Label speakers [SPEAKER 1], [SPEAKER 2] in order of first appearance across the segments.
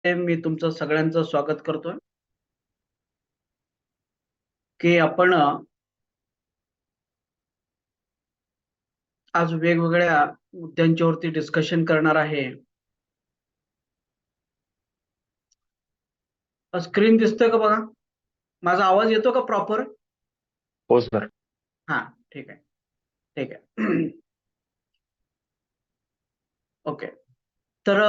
[SPEAKER 1] मी तुमचं सगळ्यांचं स्वागत करतोय की आपण आज वेगवेगळ्या मुद्द्यांच्यावरती डिस्कशन करणार आहे. स्क्रीन दिसतोय का बघा? माझा आवाज येतो का प्रॉपर?
[SPEAKER 2] हो सर.
[SPEAKER 1] हा, ठीक आहे. ठीक आहे. ओके. तर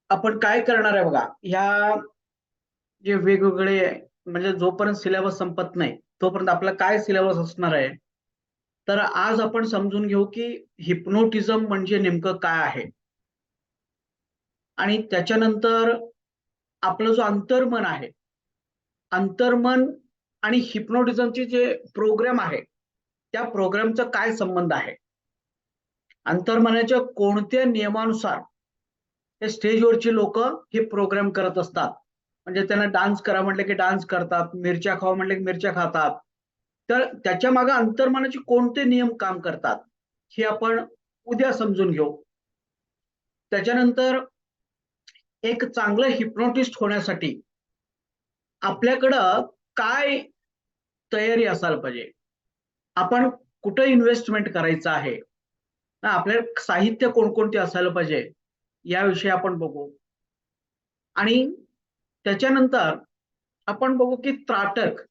[SPEAKER 1] आपण काय करणार आहे बघा, ह्या जे वेगवेगळे म्हणजे जोपर्यंत सिलेबस संपत नाही तोपर्यंत आपला काय सिलेबस असणार आहे. तर आज आपण समजून घेऊ की हिप्नोटिझम म्हणजे नेमकं काय आहे, आणि त्याच्यानंतर आपलं जो अंतर्मन आहे, अंतर्मन आणि हिप्नोटिझमचे जे प्रोग्राम आहे त्या प्रोग्रामचा काय संबंध आहे. अंतर्मनाच्या कोणत्या नियमानुसार ते स्टेजवरची लोक हे प्रोग्राम करत असतात. म्हणजे त्यांना डान्स करा म्हटलं की डान्स करतात, मिरच्या खावा म्हटलं की मिरच्या खातात. तर त्याच्या मागे अंतर्मनाचे कोणते नियम काम करतात हे आपण उद्या समजून घेऊ. त्याच्यानंतर एक चांगलं हिप्नोटिस्ट होण्यासाठी आपल्याकडं काय तयारी असायला पाहिजे, आपण कुठं इन्व्हेस्टमेंट करायचं आहे, आपल्याला साहित्य कोणकोणते असायला पाहिजे याविषयी आपण बघू. आणि त्याच्यानंतर आपण बघू की त्राटक,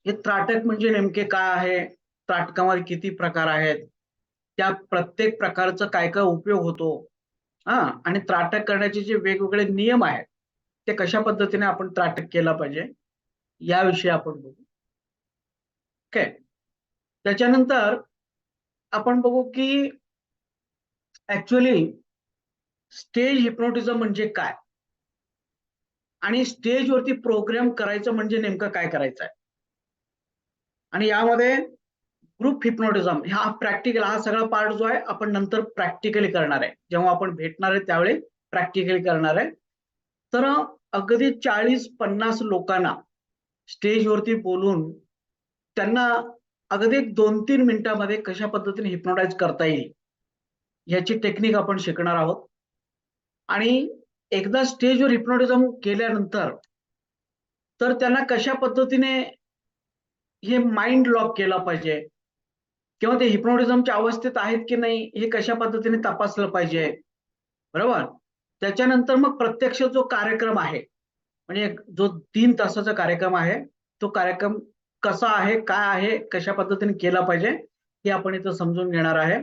[SPEAKER 1] हे त्राटक म्हणजे नेमके काय आहे, त्राटकामध्ये किती प्रकार आहेत, त्या प्रत्येक प्रकारचा काय काय उपयोग होतो, हा, आणि त्राटक करण्याचे जे वेगवेगळे नियम आहेत ते कशा पद्धतीने आपण त्राटक केला पाहिजे याविषयी आपण बघू. ओके. त्याच्यानंतर आपण बघू की ऍक्च्युअली स्टेज हिप्नोटिझम म्हणजे काय, आणि स्टेजवरती प्रोग्राम करायचं म्हणजे नेमकं काय करायचं आहे. आणि यामध्ये ग्रुप हिप्नोटिझम हा प्रॅक्टिकल, हा सगळा पार्ट जो आहे आपण नंतर प्रॅक्टिकली करणार आहे, जेव्हा आपण भेटणार आहे त्यावेळी प्रॅक्टिकली करणार आहे. तर अगदी 40-50 लोकांना स्टेजवरती बोलून त्यांना अगदी 2-3 मिनिटांमध्ये कशा पद्धतीने हिप्नोटाइज करता येईल याची टेक्निक आपण शिकणार आहोत. आणि एकदा स्टेजवर हिप्नोटिझम केल्यानंतर तर त्यांना कशा पद्धतीने हे माइंड लॉक केला पाहिजे, किंवा ते हिप्नोटिझमच्या अवस्थेत आहेत की नाही हे कशा पद्धतीने तपासलं पाहिजे, बरोबर. त्याच्यानंतर मग प्रत्यक्ष जो कार्यक्रम आहे, म्हणजे जो 3 तासाचा कार्यक्रम आहे, तो कार्यक्रम कसा आहे, काय आहे, कशा पद्धतीने केला पाहिजे हे आपण इथं समजून घेणार आहे.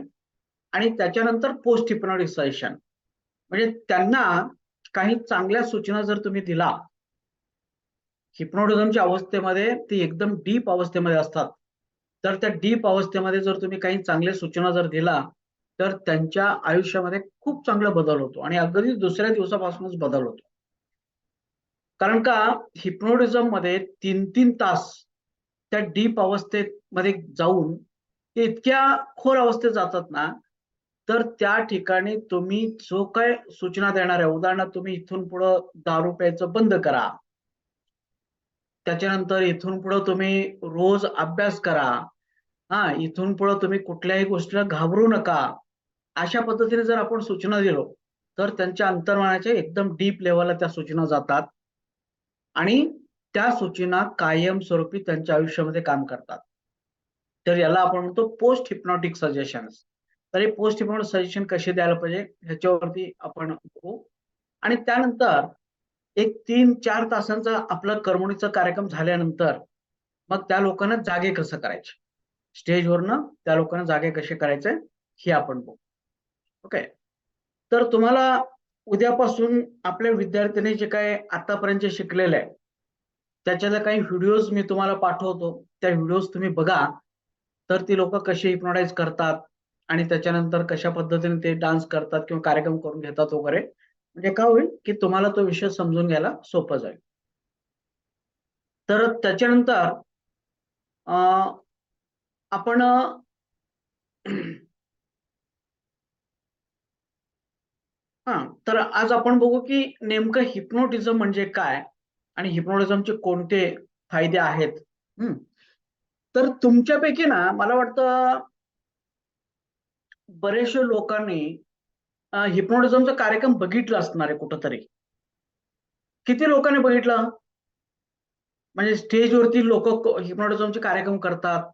[SPEAKER 1] आणि त्याच्यानंतर पोस्ट हिप्नॉटिक सेशन, म्हणजे त्यांना काही चांगल्या सूचना जर तुम्ही दिला, हिप्नोटिझमच्या अवस्थेमध्ये ते एकदम डीप अवस्थेमध्ये असतात, तर त्या डीप अवस्थेमध्ये जर तुम्ही काही चांगल्या सूचना जर दिला तर त्यांच्या आयुष्यामध्ये खूप चांगला बदल होतो, आणि अगदी दुसऱ्या दिवसापासूनच बदल होतो. कारण का, हिप्नोटिझम मध्ये 3-3 तास त्या डीप अवस्थेमध्ये जाऊन ते इतक्या खोल अवस्थेत जातात ना, तर त्या ठिकाणी तुम्ही जो काय सूचना देणार आहे, उदाहरणार्थ तुम्ही इथून पुढं दारू प्यायचं बंद करा, त्याच्यानंतर इथून पुढे तुम्ही रोज अभ्यास करा, हा, इथून पुढे तुम्ही कुठल्याही गोष्टीला घाबरू नका, अशा पद्धतीने जर आपण सूचना दिलो तर त्यांच्या अंतर्मनाच्या एकदम डीप लेवलला त्या सूचना जातात, आणि त्या सूचना कायमस्वरूपी त्यांच्या आयुष्यामध्ये काम करतात. तर याला आपण म्हणतो पोस्ट हिप्नॉटिक सजेशन्स. तर हे पोस्ट हिप्नॉटिक सजेशन कसे द्यायला पाहिजे ह्याच्यावरती आपण बघू. आणि त्यानंतर एक 3-4 तासांचा आपला करमणुकीचा कार्यक्रम झाल्यानंतर मग त्या लोकांना जागे कसं करायचे, स्टेजवरनं त्या लोकांना जागे कसे करायचे हे आपण बघू. ओके. तर तुम्हाला उद्यापासून आपल्या विद्यार्थ्यांनी जे काय आतापर्यंत शिकलेलं आहे त्याच्यातले काही व्हिडिओज मी तुम्हाला पाठवतो, त्या व्हिडिओज तुम्ही बघा, तर ती लोक कशी हिप्नोटाइज करतात आणि त्याच्यानंतर कशा पद्धतीने ते डान्स करतात किंवा कार्यक्रम करून घेतात वगैरे, म्हणजे काय होईल की तुम्हाला तो विषय समजून घ्यायला सोपं जाईल. तर त्याच्यानंतर आपण हा, तर आज आपण बघू की नेमकं हिप्नोटिझम म्हणजे काय आणि हिप्नोटिझमचे कोणते फायदे आहेत. तर तुमच्यापैकी ना मला वाटतं बरेचशे लोकांनी हिप्नोटिझमचा कार्यक्रम बघितला असणार आहे कुठंतरी. किती लोकांनी बघितलं? म्हणजे स्टेजवरती लोक हिप्नोटिझमचे कार्यक्रम करतात,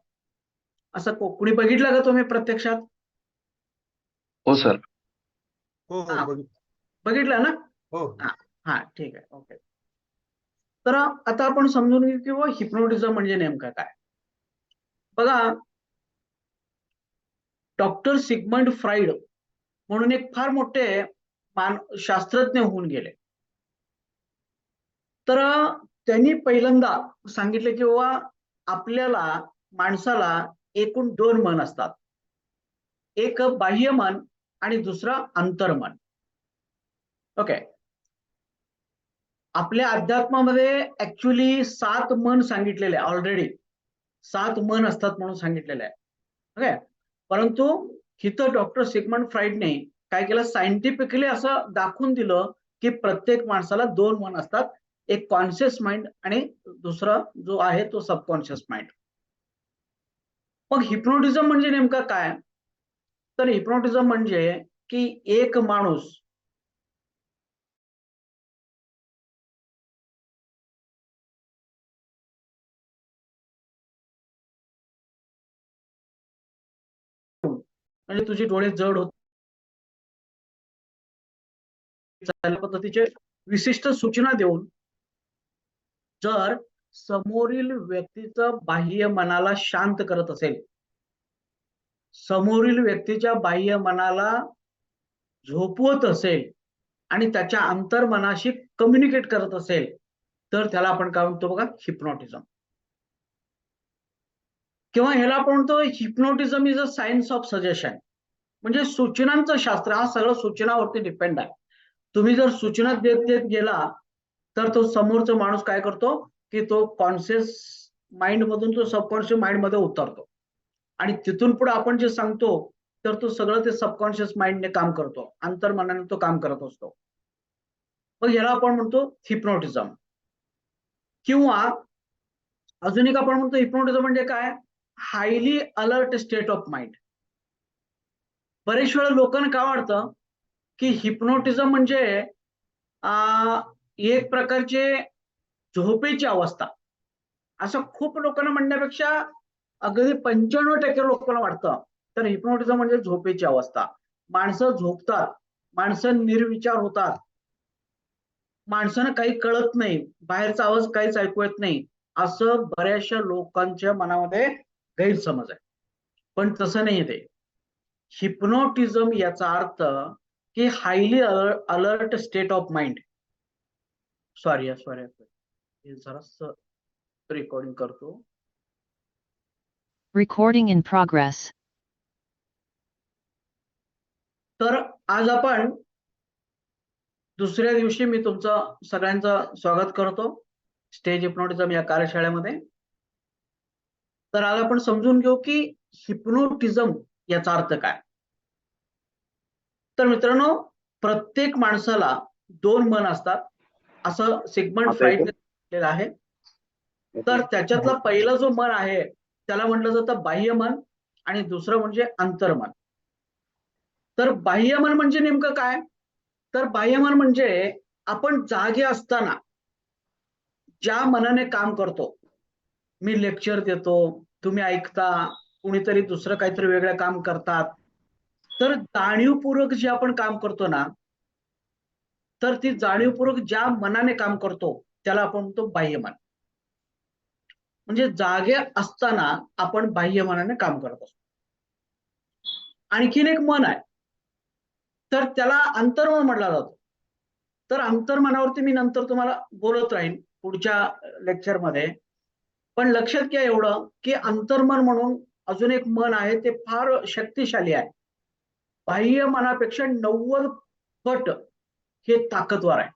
[SPEAKER 1] असं कुणी बघितलं का तुम्ही प्रत्यक्षात?
[SPEAKER 2] हो सर.
[SPEAKER 3] हो
[SPEAKER 1] हा,
[SPEAKER 3] हो
[SPEAKER 1] बघितलं ना?
[SPEAKER 3] हो
[SPEAKER 1] हा हा, ठीक आहे, ओके. तर आता आपण समजून घेऊ की हिप्नोटिझम म्हणजे नेमकं काय. बघा, डॉक्टर सिगमंड फ्राईड म्हणून एक फार मोठे शास्त्रज्ञ होऊन गेले. तर त्यांनी पहिल्यांदा सांगितलं की बाबा आपल्याला माणसाला एकूण 2 मन असतात, एक बाह्य मन आणि दुसरं अंतर्मन. ओके. आपल्या अध्यात्मामध्ये ऍक्च्युली 7 मन सांगितलेले आहे, ऑलरेडी 7 मन असतात म्हणून सांगितलेलं आहे. ओके. परंतु इथं डॉक्टर सिगमंड फ्राईडने काय केलं, सायंटिफिकली असं दाखवून दिलं की प्रत्येक माणसाला 2 मन असतात, एक कॉन्शियस माइंड आणि दुसरा जो आहे तो सबकॉन्शियस माइंड. मग हिप्नोटिझम म्हणजे नेमकं काय? तर हिप्नोटिझम म्हणजे की एक माणूस म्हणजे तुझे डोळे जड होत पद्धतीचे विशिष्ट सूचना देऊन जर समोरील व्यक्तीचं बाह्य मनाला शांत करत असेल, समोरील व्यक्तीच्या बाह्य मनाला झोपवत असेल आणि त्याच्या अंतर्मनाशी कम्युनिकेट करत असेल, तर त्याला आपण काय म्हणतो बघा, हिप्नोटिझम. किंवा ह्याला आपण म्हणतो hypnotism is a science of suggestion. म्हणजे सूचनांचं शास्त्र. हा सगळं सूचनावरती डिपेंड आहे. तुम्ही जर सूचना देत देत गेला तर तो समोरचा माणूस काय करतो की तो कॉन्शियस माइंड मधून तो सबकॉन्शियस माइंड मध्ये उतरतो आणि तिथून पुढे आपण जे सांगतो तर तो सगळं ते सबकॉन्शियस माइंडने काम करतो, अंतर्मनाने तो काम करत असतो. मग याला आपण म्हणतो हिप्नोटिझम. किंवा अजून एक आपण म्हणतो हिप्नोटिझम म्हणजे काय, highly alert state of mind. बरेच वेळा लोकांना काय वाटतं की हिप्नोटिझम म्हणजे एक प्रकारचे झोपेची अवस्था. असं खूप लोकांना म्हणण्यापेक्षा अगदी 95% लोकांना वाटतं तर हिप्नोटिझम म्हणजे झोपेची अवस्था. माणसं झोपतात, माणसं निर्विचार होतात, माणसांना काही कळत नाही, बाहेरचा आवाज काहीच ऐकू येत नाही, असं बऱ्याचशा लोकांच्या मनामध्ये गैरसमज आहे. पण तसं नाही. ते हिप्नोटिझम याचा अर्थ की highly alert state of mind. Sorry हे जरा रेकॉर्डिंग करतो.
[SPEAKER 4] Recording in progress.
[SPEAKER 1] तर आज आपण दुसऱ्या दिवशी मी तुमचं सगळ्यांचं स्वागत करतो स्टेज हिप्नोटिझम या कार्यशाळेमध्ये. तर आज आपण समजून घेऊ की हिप्नोटिझम याचा अर्थ काय. तर मित्रांनो, प्रत्येक माणसाला 2 मन असतात असं सिगमंड फ्राईडने सांगितलेलं आहे. तर त्याच्यातला पहिला जो मन आहे त्याला म्हटलं जातं बाह्य मन आणि दुसरं म्हणजे अंतर्मन. तर बाह्य मन म्हणजे नेमकं काय, तर बाह्य मन म्हणजे आपण जागे असताना ज्या मनाने काम करतो. मी लेक्चर देतो, तुम्ही ऐकता, कुणीतरी दुसरं काहीतरी वेगळं काम करतात, तर जाणीवपूर्वक जे आपण काम करतो ना, तर ती जाणीवपूर्वक ज्या मनाने काम करतो त्याला आपण म्हणतो बाह्य मन. म्हणजे जागे असताना आपण बाह्य मनाने काम करत असतो. आणखीन एक मन आहे तर त्याला अंतर्मन म्हटलं जातं. तर अंतर्मनावरती मी नंतर तुम्हाला बोलत राहीन पुढच्या लेक्चरमध्ये. पण लक्षात घ्या एवढं की अंतर्मन म्हणून अजून एक मन आहे, ते फार शक्तिशाली आहे. बाह्य मनापेक्षा 90 पट हे ताकदवर आहे.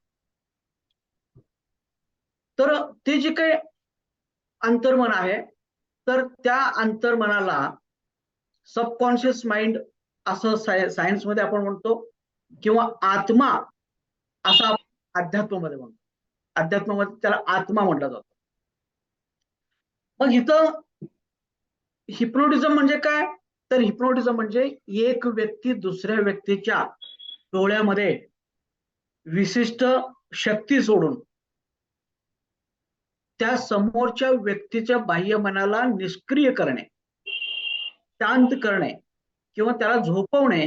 [SPEAKER 1] तर ते जे काही अंतर्मन आहे तर त्या अंतर्मनाला सबकॉन्शियस माइंड असं सायन्समध्ये आपण म्हणतो, किंवा आत्मा असा अध्यात्मामध्ये म्हणतो. अध्यात्मामध्ये त्याला आत्मा म्हटलं जातं. मग इथं हिप्नोटिझम म्हणजे काय, तर हिप्नोटिझम म्हणजे एक व्यक्ती दुसऱ्या व्यक्तीच्या डोळ्यामध्ये विशिष्ट शक्ती सोडून त्या समोरच्या व्यक्तीच्या बाह्य मनाला निष्क्रिय करणे, शांत करणे किंवा त्याला झोपवणे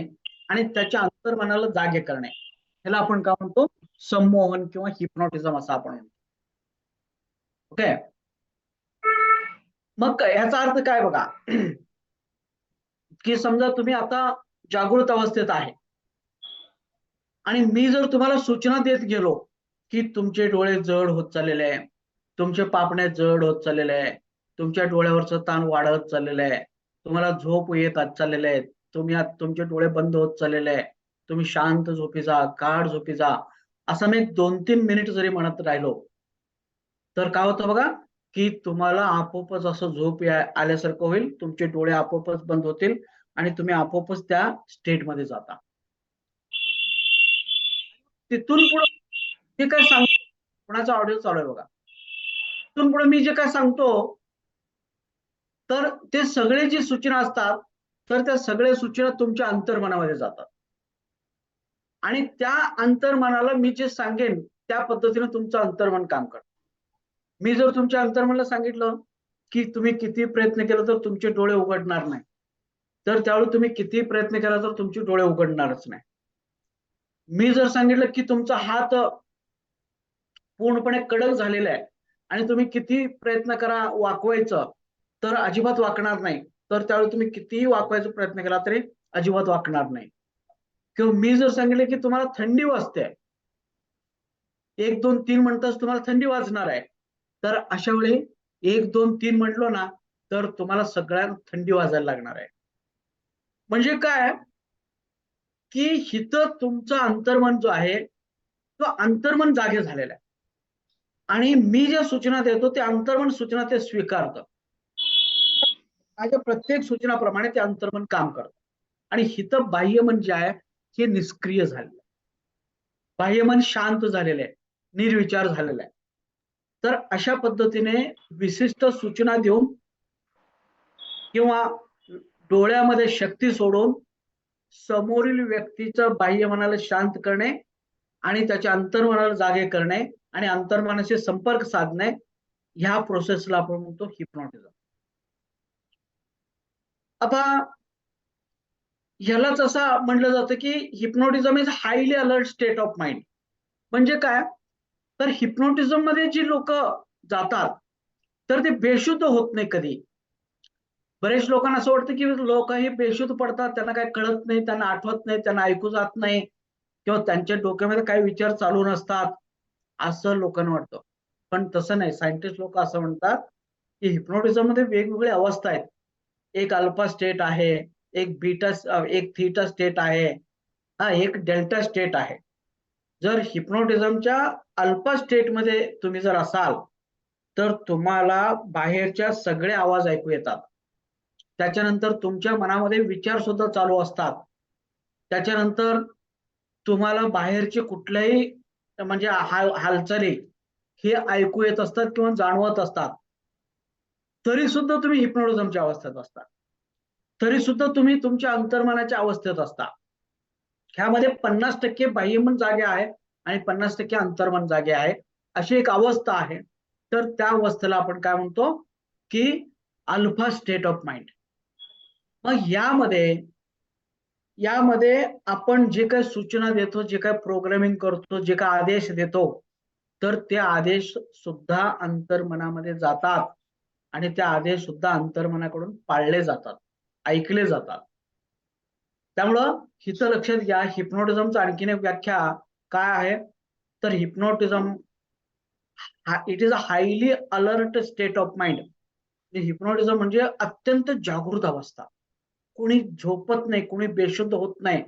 [SPEAKER 1] आणि त्याच्या अंतर्मनाला जागे करणे, ह्याला आपण काय म्हणतो? संमोहन किंवा हिप्नॉटिझम असं आपण म्हणतो. ओके. मग ह्याचा अर्थ काय बघा, की समजा तुम्ही आता जागृत अवस्थेत आहे आणि मी जर तुम्हाला सूचना देत गेलो की तुमचे डोळे जड होत चाललेले आहे, तुमचे पापण्या जड होत चाललेले आहे, तुमच्या डोळ्यावरचं ताण वाढत चाललेलं आहे, तुम्हाला झोप येत चाललेले आहे, तुमचे डोळे बंद होत चाललेले आहे, तुम्ही शांत झोपी जा, गाढ झोपी जा, असं मी 2-3 मिनिट जरी म्हणत राहिलो तर काय होतं बघा, की तुम्हाला आपोआपच असं झोप आल्यासारखं होईल, तुमचे डोळे आपोआपच बंद होतील आणि तुम्ही आपोआपच त्या स्टेटमध्ये जाता. तिथून पुढे जे काय सांगतो, कोणाचा ऑडिओ चालू आहे बघा, तिथून पुढे मी जे काय सांगतो तर ते सगळे जी सूचना असतात तर त्या सगळ्या सूचना तुमच्या अंतर्मनामध्ये जातात आणि त्या अंतर्मनाला मी जे सांगेन त्या पद्धतीने तुमचं अंतर्मन काम करतं. मी जर तुमच्या अंतर्मनाला सांगितलं की तुम्ही किती प्रयत्न केला तर तुमचे डोळे उघडणार नाही, तर त्यावेळी तुम्ही किती प्रयत्न केला तर तुमचे डोळे उघडणारच नाही. मी जर सांगितलं की तुमचा हात पूर्णपणे कडक झालेला आहे आणि तुम्ही किती प्रयत्न करा वाकवायचं तर अजिबात वाकणार नाही, तर त्यावेळी तुम्ही कितीही वाकवायचा प्रयत्न केला तरी अजिबात वाकणार नाही. किंवा मी जर सांगितलं की तुम्हाला थंडी वाजते, 1 2 3 म्हणताच तुम्हाला थंडी वाजणार आहे, तर अशा वेळी 1 2 3 म्हटलो ना तर तुम्हाला सगळ्यांना थंडी वाजायला लागणार आहे. म्हणजे काय, की हिथं तुमचं अंतर्मन जो आहे तो अंतर्मन जागे झालेला आहे आणि मी ज्या सूचना देतो ते अंतर्मन सूचना ते स्वीकारतं. माझ्या प्रत्येक सूचनाप्रमाणे ते अंतर्मन काम करतं आणि हिथं बाह्यमन जे आहे हे निष्क्रिय झालेलं आहे, बाह्यमन शांत झालेलं आहे, निर्विचार झालेला आहे. तर अशा पद्धतीने विशिष्ट सूचना देऊन किंवा डोळ्यामध्ये शक्ती सोडून समोरील व्यक्तीचं बाह्यमनाला शांत करणे आणि त्याच्या अंतर्मनाला जागे करणे आणि अंतर्मनाशी संपर्क साधणे, ह्या प्रोसेसला आपण म्हणतो हिप्नॉटिझम. आता ह्यालाच असं म्हटलं जातं की hypnotism is highly alert state of mind. म्हणजे काय, तर हिप्नॉटिझम मध्ये जी लोक जातात तर ते बेशुद्ध होत नाही कधी. बरेच लोकांना असं वाटतं की लोक हे बेशुद्ध पडतात, त्यांना काही कळत नाही, त्यांना आठवत नाही, त्यांना ऐकू जात नाही किंवा त्यांच्या डोक्यामध्ये काही विचार चालू नसतात, असं लोकांना वाटतं. पण तसं नाही. सायंटिस्ट लोक असं म्हणतात की हिप्नॉटिझम मध्ये वेगवेगळ्या अवस्था आहेत. एक अल्फा स्टेट आहे, एक थीटा स्टेट आहे, एक डेल्टा स्टेट आहे. जर हिप्नॉटिझमच्या अल्फा स्टेटमध्ये तुम्ही जर असाल तर तुम्हाला बाहेरच्या सगळे आवाज ऐकू येतात. त्याच्यानंतर तुमच्या मनामध्ये विचार सुद्धा चालू असतात. त्याच्यानंतर तुम्हाला बाहेरचे कुठल्याही म्हणजे हालचाली हे ऐकू येत असतात किंवा जाणवत असतात. तरी सुद्धा तुम्ही हिप्नोटिझमच्या अवस्थेत असता, तरी सुद्धा तुम्ही तुमच्या अंतर्मनाच्या अवस्थेत असता. ह्यामध्ये 50% बाह्यमन जागे आहे आणि 50% अंतर्मन जागे आहे, अशी एक अवस्था आहे. तर त्या अवस्थेला आपण काय म्हणतो की अल्फा स्टेट ऑफ माइंड. मग यामध्ये आपण जे काही सूचना देतो, जे काही प्रोग्रामिंग करतो, जे काही आदेश देतो, तर ते आदेश सुद्धा अंतर्मनामध्ये जातात आणि ते आदेश सुद्धा अंतर्मनाकडून पाळले जातात, ऐकले जातात. त्यामुळं हिचं लक्षात घ्या, हिप्नोटिझमचं आणखीन एक व्याख्या काय आहे, तर hypnotism it is a highly alert state of mind. Hypnotism म्हणजे अत्यंत जागृत अवस्था. कोणी झोपत नाही, कोणी बेशुद्ध होत नाही,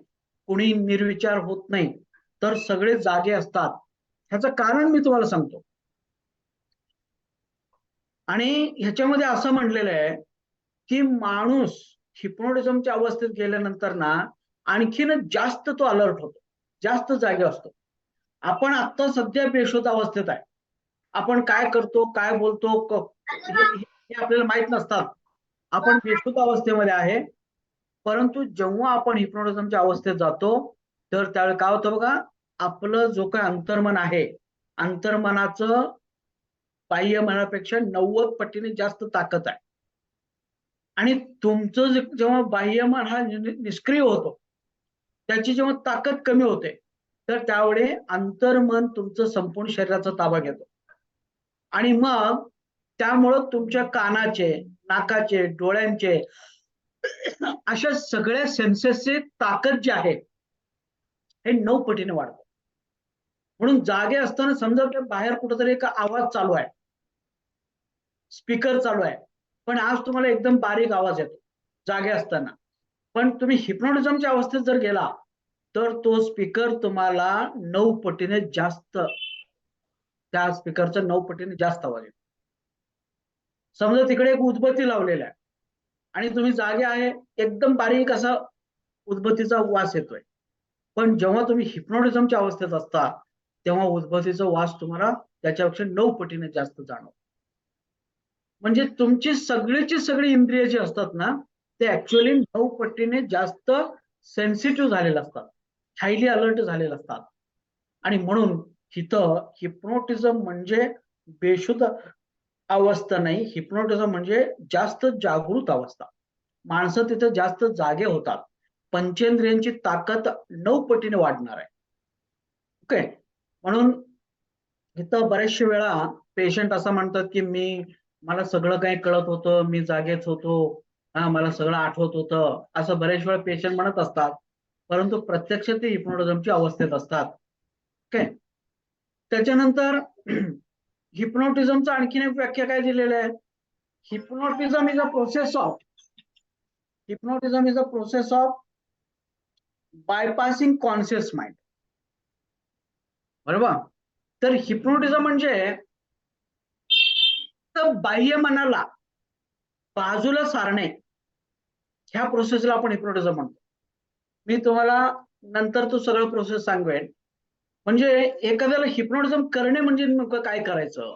[SPEAKER 1] कोणी निर्विचार होत नाही, तर सगळे जागे असतात. ह्याचं कारण मी तुम्हाला सांगतो. आणि ह्याच्यामध्ये असं म्हटलेलं आहे की माणूस हिप्नोटिझमच्या अवस्थेत गेल्यानंतर ना आणखीन जास्त तो अलर्ट होतो, जास्त जागे असतो. आपण आता सध्या बेशुद्ध अवस्थेत आहे. आपण काय करतो, काय बोलतो हे आपल्याला माहित नसतात. आपण बेशुद्ध अवस्थेमध्ये आहे. परंतु जेव्हा आपण हिप्नोटिझमच्या अवस्थेत जातो तर त्यावेळी काय होतं बघा, आपलं जो काही अंतर्मन आहे, अंतर्मनाचं बाह्य मनापेक्षा 90 पटीने जास्त ताकद आहे. आणि तुमचं जेव्हा बाह्यमन हा निष्क्रिय होतो, त्याची जेव्हा ताकद कमी होते, तर त्यावेळी अंतर्मन तुमचं संपूर्ण शरीराचा ताबा घेतो. आणि मग त्यामुळं तुमच्या कानाचे, नाकाचे, डोळ्यांचे अशा सगळ्या सेन्सेसची ताकद जी आहे, हे 9 पटीने वाढतं. म्हणून जागे असताना समजा त्या बाहेर कुठेतरी एक आवाज चालू आहे, स्पीकर चालू आहे, पण आज तुम्हाला एकदम बारीक आवाज येतो जागे असताना. पण तुम्ही हिप्नोटिझमच्या अवस्थेत जर गेला, तर तो स्पीकर तुम्हाला 9 पटीने जास्त, त्या स्पीकरचा 9 पटीने जास्त आवाज येतो. समजा तिकडे एक उदबत्ती लावलेला आहे आणि तुम्ही जागे आहे, एकदम बारीक असा उदबत्तीचा वास येतोय. पण जेव्हा तुम्ही हिप्नोटिझमच्या अवस्थेत असता, तेव्हा उदबत्तीचा वास तुम्हाला त्याच्यापेक्षा 9 पटीने जास्त जाणवतो. म्हणजे तुमची सगळीची सगळी इंद्रिय जी असतात ना, ते ऍक्च्युअली 9 पटीने जास्त सेन्सिटिव्ह झालेले असतात, हायली अलर्ट झालेले असतात. आणि म्हणून इथं हिप्नोटिझम म्हणजे बेशुद्ध अवस्था नाही, हिप्नोटिझम म्हणजे जास्त जागृत अवस्था. माणसं तिथे जास्त जागे होतात. पंचेंद्रियांची ताकद 9 पटीने वाढणार आहे. ओके. म्हणून इथं बऱ्याचशा वेळा पेशंट असं म्हणतात, की मला सगळं काही कळत होतं, मी जागेच होतो, मला सगळं आठवत होतं, असं बऱ्याच वेळा पेशंट म्हणत असतात. परंतु प्रत्यक्षात ते हिप्नोटिझमच्या अवस्थेत असतात. ओके. त्याच्यानंतर हिप्नोटिझमचं आणखीन एक व्याख्या काय दिलेलं आहे? Hypnotism is a process of bypassing conscious mind. बरोबर. तर हिप्नोटिझम म्हणजे बाह्य मनाला बाजूला सारणे, ह्या प्रोसेसला आपण हिप्नोटिझम म्हणतो. मी तुम्हाला नंतर तो सगळं प्रोसेस सांगेन. म्हणजे एखाद्याला हिप्नोटिझम करणे म्हणजे नेमकं काय करायचं,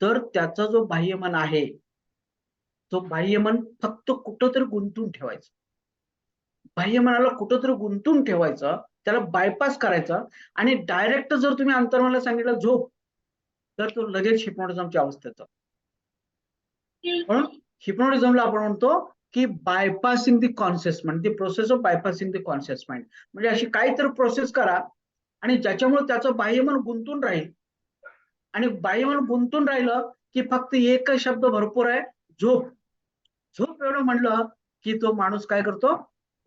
[SPEAKER 1] तर त्याचा जो बाह्यमन आहे, तो बाह्यमन फक्त कुठंतरी गुंतून ठेवायचं. बाह्यमनाला कुठंतरी गुंतून ठेवायचं, त्याला बायपास करायचं आणि डायरेक्ट जर तुम्ही अंतर्मनाला सांगितलं झोप, तर तो लगेच हिप्नोटिझमच्या अवस्थेत जातो. म्हणून हिप्नोटिझमला आपण म्हणतो की bypassing the conscious mind, the process of bypassing the conscious mind. म्हणजे अशी काहीतरी प्रोसेस करा आणि ज्याच्यामुळे त्याचं बाह्यमन गुंतून राहील. आणि बाह्यमन गुंतून राहिलं की फक्त एकच शब्द भरपूर आहे, झोप. झोप एवढं म्हणलं की तो माणूस काय करतो,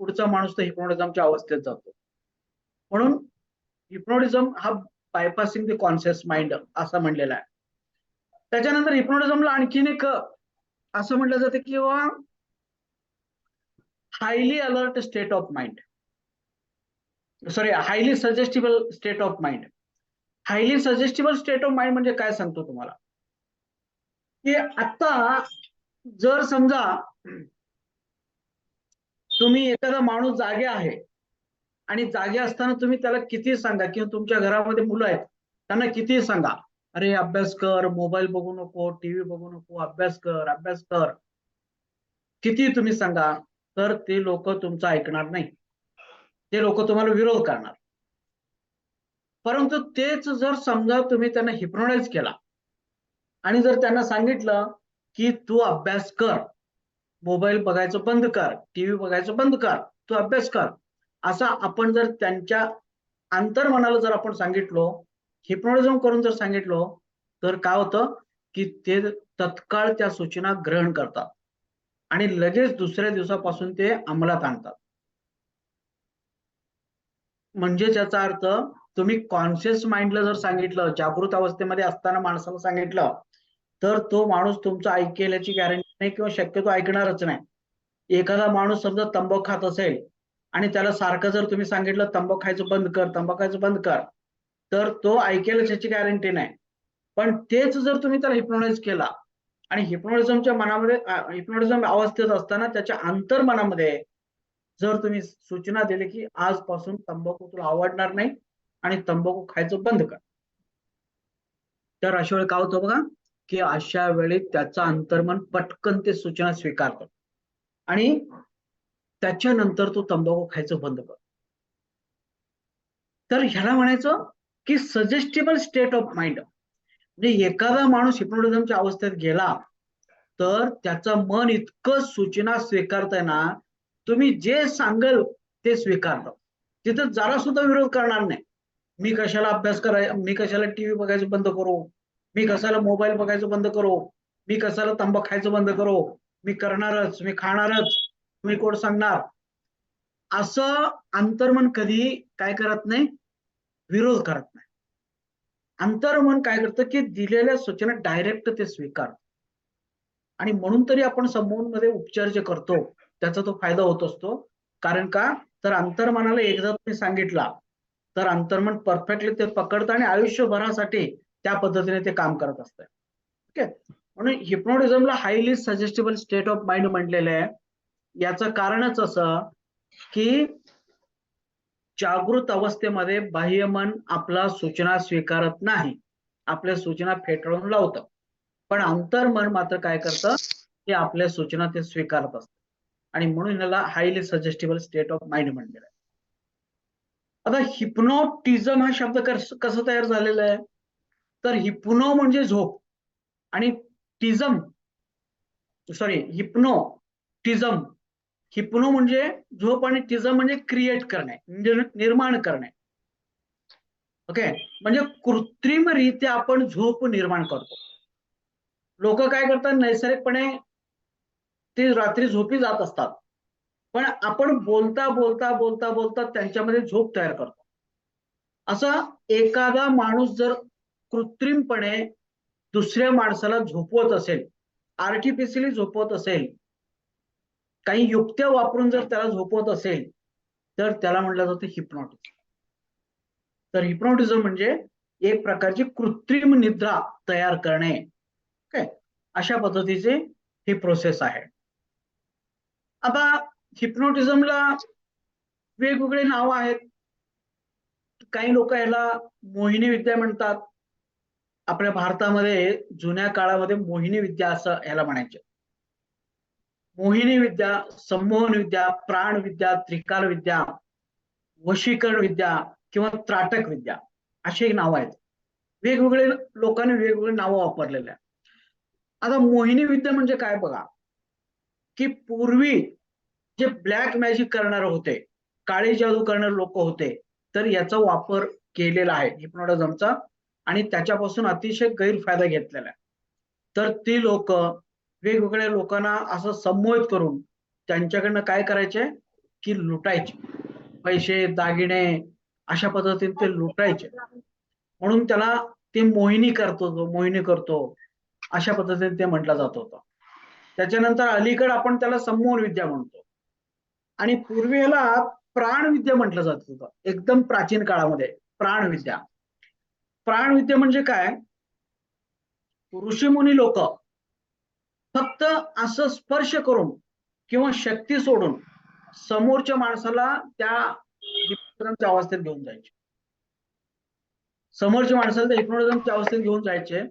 [SPEAKER 1] पुढचा माणूस तो हिप्नोटिझमच्या अवस्थेत जातो. म्हणून हिप्नोटिझम हा बायपासिंग द कॉन्शियस माइंड असं म्हणलेला आहे. त्याच्यानंतर हिप्नोटिझमला आणखीन एक असं म्हटलं जातं किंवा highly alert state of mind, sorry, highly suggestible state of mind. Highly suggestible state of mind म्हणजे काय सांगतो तुम्हाला, की आता जर समजा तुम्ही एखादा माणूस जागे आहे आणि जागे असताना तुम्ही त्याला किती सांगा, किंवा तुमच्या घरामध्ये मुलं आहेत त्यांना किती सांगा, अरे अभ्यास कर, मोबाईल बघू नको, टीव्ही बघू नको, अभ्यास कर, अभ्यास कर, किती तुम्ही सांगा, तर ते लोक तुमचं ऐकणार नाही. ते लोक तुम्हाला विरोध करणार. परंतु तेच जर समजा तुम्ही त्यांना हिप्नोटाइज केला आणि जर त्यांना सांगितलं की तू अभ्यास कर, मोबाईल बघायचं बंद कर, टीव्ही बघायचं बंद कर, तू अभ्यास कर, असा आपण जर त्यांच्या अंतर्मनाला जर आपण सांगितलो, हिप्नोटिझम करून जर सांगितलो, तर काय होतं की ते तत्काळ त्या सूचना ग्रहण करतात आणि लगेच दुसऱ्या दिवसापासून ते अंमलात आणतात. म्हणजे त्याचा अर्थ, तुम्ही कॉन्शियस माइंडला जर सांगितलं, जागृत अवस्थेमध्ये असताना माणसाला सांगितलं, तर तो माणूस तुमचं ऐकेल याची गॅरंटी नाही किंवा शक्यतो ऐकणारच नाही. एखादा माणूस समजा तंबाखू खात असेल आणि त्याला सारखं जर तुम्ही सांगितलं तंबाखू खायचं बंद कर, तंबाखू खायचं बंद कर, तर तो ऐकेलच याची गॅरंटी नाही. पण तेच जर तुम्ही त्याला हिप्नोटाइज केला आणि हिप्नोटिझमच्या मनामध्ये, हिप्नोटिझम अवस्थेत असताना त्याच्या अंतर्मनामध्ये जर तुम्ही सूचना दिली की आजपासून तंबाखू तुला आवडणार नाही आणि तंबाखू खायचं बंद कर, तर अशा वेळी काय होतं बघा, की अशा वेळी त्याचं अंतर्मन पटकन ते सूचना स्वीकारतं आणि त्याच्यानंतर तो तंबाखू खायचं बंद करतो. तर ह्याला म्हणायचं की सजेस्टेबल स्टेट ऑफ माइंड. म्हणजे एखादा माणूस हिप्नोटिझमच्या अवस्थेत गेला तर त्याचं मन इतकं सूचना स्वीकारतंय ना, तुम्ही जे सांगाल ते स्वीकारतं. तिथं जरा सुद्धा विरोध करणार नाही. मी कशाला अभ्यास मी कशाला टीव्ही बघायचं बंद करू, मी कशाला मोबाईल बघायचं बंद करू, मी कशाला तंबाखू खायचं बंद करू, मी करणारच, मी खाणारच, तुम्ही कोण सांगणार, असं अंतर्मन कधी काय करत नाही, विरोध करत नाही. अंतर्मन काय करतं की दिलेल्या सूचना डायरेक्ट ते स्वीकार. आणि म्हणून तरी आपण समूहामध्ये उपचार जे करतो त्याचा तो फायदा होत असतो. कारण का, तर अंतर्मनाला एकदा तुम्ही सांगितला तर अंतर्मन परफेक्टली ते पकडतं आणि आयुष्यभरासाठी त्या पद्धतीने ते काम करत असतं. ठीक आहे. म्हणून हिप्नोटिझमला highly suggestible state of mind म्हटलेलं आहे. याचं कारणच असं की जागृत अवस्थेमध्ये बाह्यमन आपला सूचना स्वीकारत नाही, आपल्या सूचना फेटाळून लावतं. पण अंतर्मन मात्र काय करतं की आपल्या सूचना ते स्वीकारत असतं. आणि म्हणून याला highly suggestible state of mind म्हणलेलं आहे. आता हिप्नोटिझम हा शब्द कसं तयार झालेला आहे, तर हिप्नो म्हणजे झोप आणि टिझम, सॉरी हिप्नोटिझम, हिप्नो म्हणजे झोप आणि टिझम म्हणजे क्रिएट करणे, निर्माण करणे. ओके. म्हणजे कृत्रिमरित्या आपण झोप निर्माण करतो. लोक काय करतात, नैसर्गिकपणे ते रात्री झोपी जात असतात, पण आपण बोलता बोलता बोलता बोलता त्यांच्यामध्ये झोप तयार करतो. असा एखादा माणूस जर कृत्रिमपणे दुसऱ्या माणसाला झोपवत असेल, आर्टिफिशियली झोपवत असेल, काही युक्त्या वापरून जर त्याला झोपवत असेल, तर त्याला म्हटलं जातं हिप्नोटिझम. तर हिप्नोटिझम म्हणजे एक प्रकारची कृत्रिम निद्रा तयार करणे. ओके. अशा पद्धतीचे ही प्रोसेस आहे. आता हिप्नोटिझमला वेगवेगळे नाव आहेत. काही लोक याला मोहिनी विद्या म्हणतात. आपल्या भारतामध्ये जुन्या काळामध्ये मोहिनी विद्या असं याला म्हणायचे. मोहिनी विद्या, संमोहन विद्या, प्राण विद्या, त्रिकाल विद्या, वशीकरण विद्या किंवा त्राटक विद्या अशी नाव आहेत. वेगवेगळे लोकांनी वेगवेगळे नावं वापरलेले आहेत. आता मोहिनी विद्या म्हणजे काय बघा, की पूर्वी जे ब्लॅक मॅजिक करणारे होते, काळी जादू करणारे लोक होते, तर याचा वापर केलेला आहे हिप्नोटिझमचा आणि त्याच्यापासून अतिशय गैरफायदा घेतलेला आहे. तर ती लोक वेगवेगळ्या लोकांना असं संमोहित करून त्यांच्याकडनं काय करायचे की लुटायचे, पैसे दागिने अशा पद्धतीने ते लुटायचे. म्हणून त्याला ते मोहिनी करतो अशा पद्धतीने ते म्हटलं जात होतं. त्याच्यानंतर अलीकडे आपण त्याला संमोहन विद्या म्हणतो. आणि पूर्वी याला प्राणविद्या म्हटलं जात होतं, एकदम प्राचीन काळामध्ये. प्राणविद्या, प्राणविद्या म्हणजे काय, ऋषीमुनी लोक फक्त असं स्पर्श करून किंवा शक्ती सोडून समोरच्या माणसाला त्या हिप्नोटिझमच्या अवस्थेत घेऊन जायचे. समोरच्या माणसाला त्या हिप्नोटिझमच्या अवस्थेत घेऊन जायचे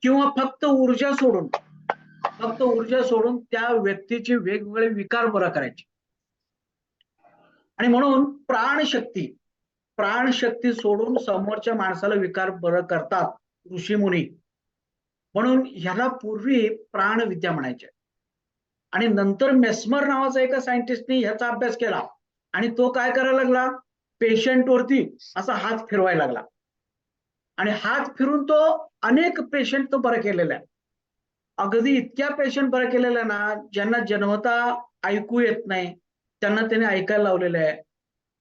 [SPEAKER 1] किंवा फक्त ऊर्जा सोडून त्या व्यक्तीचे वेगवेगळे विकार बरं करायचे. आणि म्हणून प्राणशक्ती सोडून समोरच्या माणसाला विकार बरं करतात ऋषीमुनी. म्हणून ह्याला पूर्वी प्राणविद्या म्हणायचे. आणि नंतर मेस्मर नावाचा एका सायंटिस्टने ह्याचा अभ्यास केला आणि तो काय करायला लागला, पेशंट वरती असा हात फिरवायला लागला आणि हात फिरून तो अनेक पेशंट तो बरं केलेला आहे. अगदी इतक्या पेशंट बरं केलेल्या ना, ज्यांना जन्मता ऐकू येत नाही त्यांना त्याने ऐकायला लावलेलं आहे,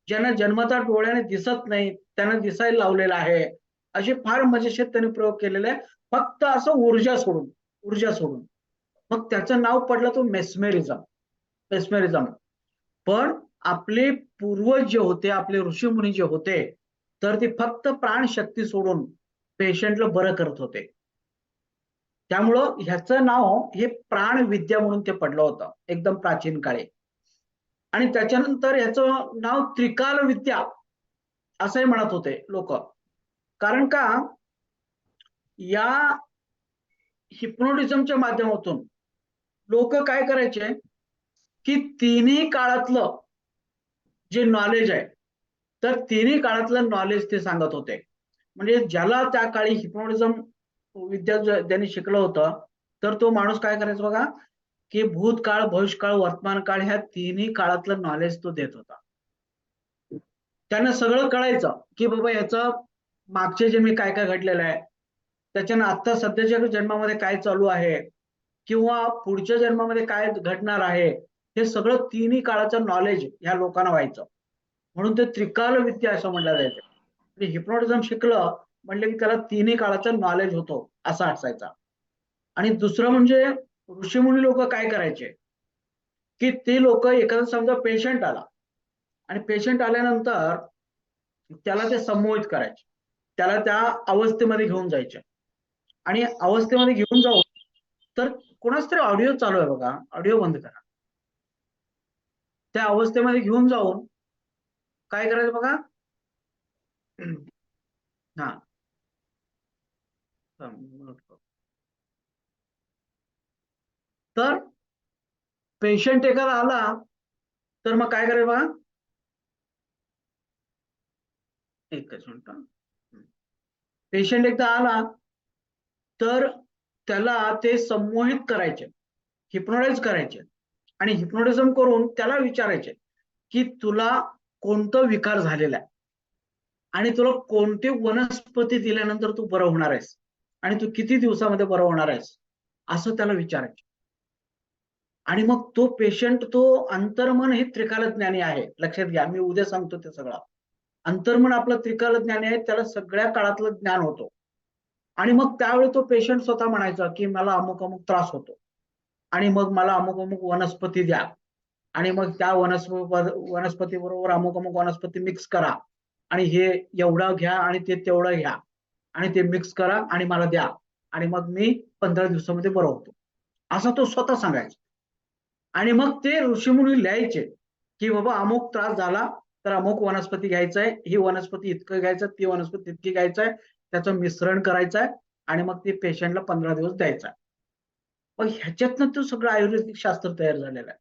[SPEAKER 1] ज्यांना जन्मता डोळ्याने दिसत नाही त्यांना दिसायला लावलेलं आहे. असे फार मजेशीर त्यांनी प्रयोग केलेले आहे, फक्त असं ऊर्जा सोडून. मग त्याचं नाव पडलं तो मेस्मेरिझम. पण आपले पूर्वज जे होते, आपले ऋषीमुनी जे होते, तर ते फक्त प्राणशक्ती सोडून पेशंटला बरं करत होते. त्यामुळं ह्याचं नाव हे प्राणविद्या म्हणून ते पडलं होतं एकदम प्राचीन काळी. आणि त्याच्यानंतर ह्याचं नाव त्रिकाल विद्या असंही म्हणत होते लोक. कारण का, या हिप्नोटिझमच्या माध्यमातून लोक काय करायचे की तिन्ही काळातलं जे नॉलेज आहे तर तिन्ही काळातलं नॉलेज ते सांगत होते. म्हणजे ज्याला त्या काळी हिप्नोटिझम विद्या ज्यांनी शिकलं होतं, तर तो माणूस काय करायचा बघा, की भूतकाळ, भविष्यकाळ, वर्तमान काळ ह्या तिन्ही काळातलं नॉलेज तो देत होता. त्यांना सगळं कळायचं, की बाबा याचं मागचे जन्मी काय काय घडलेलं आहे, त्याच्यानं आता सध्याच्या जन्मामध्ये काय चालू आहे, किंवा पुढच्या जन्मामध्ये काय घडणार आहे, हे सगळं तिन्ही काळाचं नॉलेज ह्या लोकांना व्हायचं. म्हणून ते त्रिकाल विद्या असं म्हटलं जायचं. म्हणजे हिप्नोटिझम शिकलं म्हणलं की त्याला तिन्ही काळाचं नॉलेज होतो असा असायचा. आणि दुसरं म्हणजे ऋषीमुनी लोक काय करायचे, की ते लोक एखादा समजा पेशंट आला आणि पेशंट आल्यानंतर त्याला ते संमोहित करायचे, त्याला त्या अवस्थेमध्ये घेऊन जायचे. आणि अवस्थेमध्ये घेऊन जाऊन तर कोणाच तरी ऑडिओ चालू आहे बघा, ऑडिओ बंद करा. त्या अवस्थेमध्ये घेऊन जाऊन काय करायचं बघा. हा, तर पेशंट एखादा आला तर मग काय करायचं बघा. एकच मिनिट. पेशंट एकदा आला तर त्याला ते संमोहित करायचे, हिप्नोटाइज करायचे आणि हिप्नोटिझम करून त्याला विचारायचे, की तुला कोणता विकार झालेला आहे आणि तुला कोणती वनस्पती दिल्यानंतर तू बरं होणार आहेस आणि तू किती दिवसामध्ये बरं होणार आहेस, असं त्याला विचारायचे. आणि मग तो पेशंट, तो अंतर्मन हे त्रिकालज्ञानी आहे, लक्षात घ्या, मी उद्या सांगतो ते सगळं. अंतर्मन आपलं त्रिकालज्ञानी आहे, त्याला सगळ्या काळातलं ज्ञान होतो. आणि मग त्यावेळी तो पेशंट स्वतः म्हणायचा, की मला अमुक अमुक त्रास होतो आणि मग मला अमुक अमुक वनस्पती द्या आणि मग त्या वनस्पती बरोबर अमुक अमुक वनस्पती मिक्स करा आणि हे एवढं घ्या आणि ते तेवढं घ्या आणि ते मिक्स करा आणि मला द्या आणि मग मी 15 दिवसामध्ये बरं होतो, असा तो स्वतः सांगायचा. आणि मग ते ऋषीमुनी लिहायचे, की बाबा अमुक त्रास झाला तर अमुक वनस्पती घ्यायचंय, ही वनस्पती इतकं घ्यायचं, ती वनस्पती इतकी घ्यायचंय, त्याचं मिश्रण करायचंय आणि मग ते पेशंटला 15 दिवस द्यायचा. मग ह्याच्यातनं तो सगळं आयुर्वेदिक शास्त्र तयार झालेलं आहे.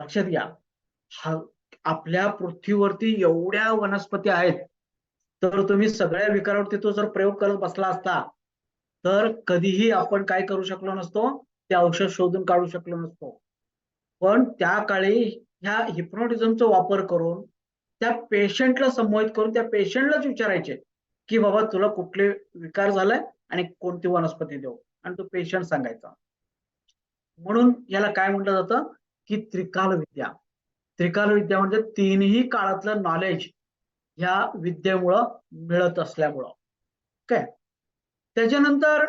[SPEAKER 1] लक्षात घ्या, हा आपल्या पृथ्वीवरती एवढ्या वनस्पती आहेत, तर तुम्ही सगळ्या विकारावरती तो जर प्रयोग करत बसला असता तर कधीही आपण काय करू शकलो नसतो, ते औषध शोधून काढू शकलो नसतो. पण त्या काळी ह्या हिप्नोटिझमचा वापर करून त्या पेशंटला संमोहित करून त्या पेशंटलाच विचारायचे, की बाबा तुला कुठले विकार झालाय आणि कोणती वनस्पती देऊ, आणि तो पेशंट सांगायचा. म्हणून याला काय म्हटलं जातं, की त्रिकाल विद्या. त्रिकाल विद्या म्हणजे तीनही काळातलं नॉलेज ह्या विद्येमुळं मिळत असल्यामुळं. काय त्याच्यानंतर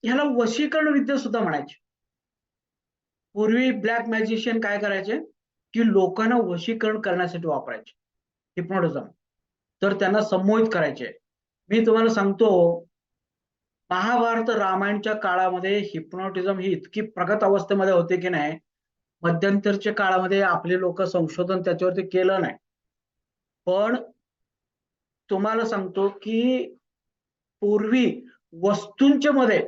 [SPEAKER 1] ह्याला वशीकरण विद्या सुद्धा म्हणायची. पूर्वी ब्लॅक मॅजिशियन काय करायचे, की लोकांना वशीकरण करण्यासाठी वापरायचे हिप्नोटिझम. तर त्यांना संमोहित करायचे. मी तुम्हाला सांगतो, महाभारत रामायणच्या काळामध्ये हिप्नोटिझम ही इतकी प्रगत अवस्थेमध्ये होते की नाही, मध्यंतरच्या काळामध्ये आपले लोक संशोधन त्याच्यावरती केलं नाही. पण तुम्हाला सांगतो, की पूर्वी वस्तूंच्या मध्ये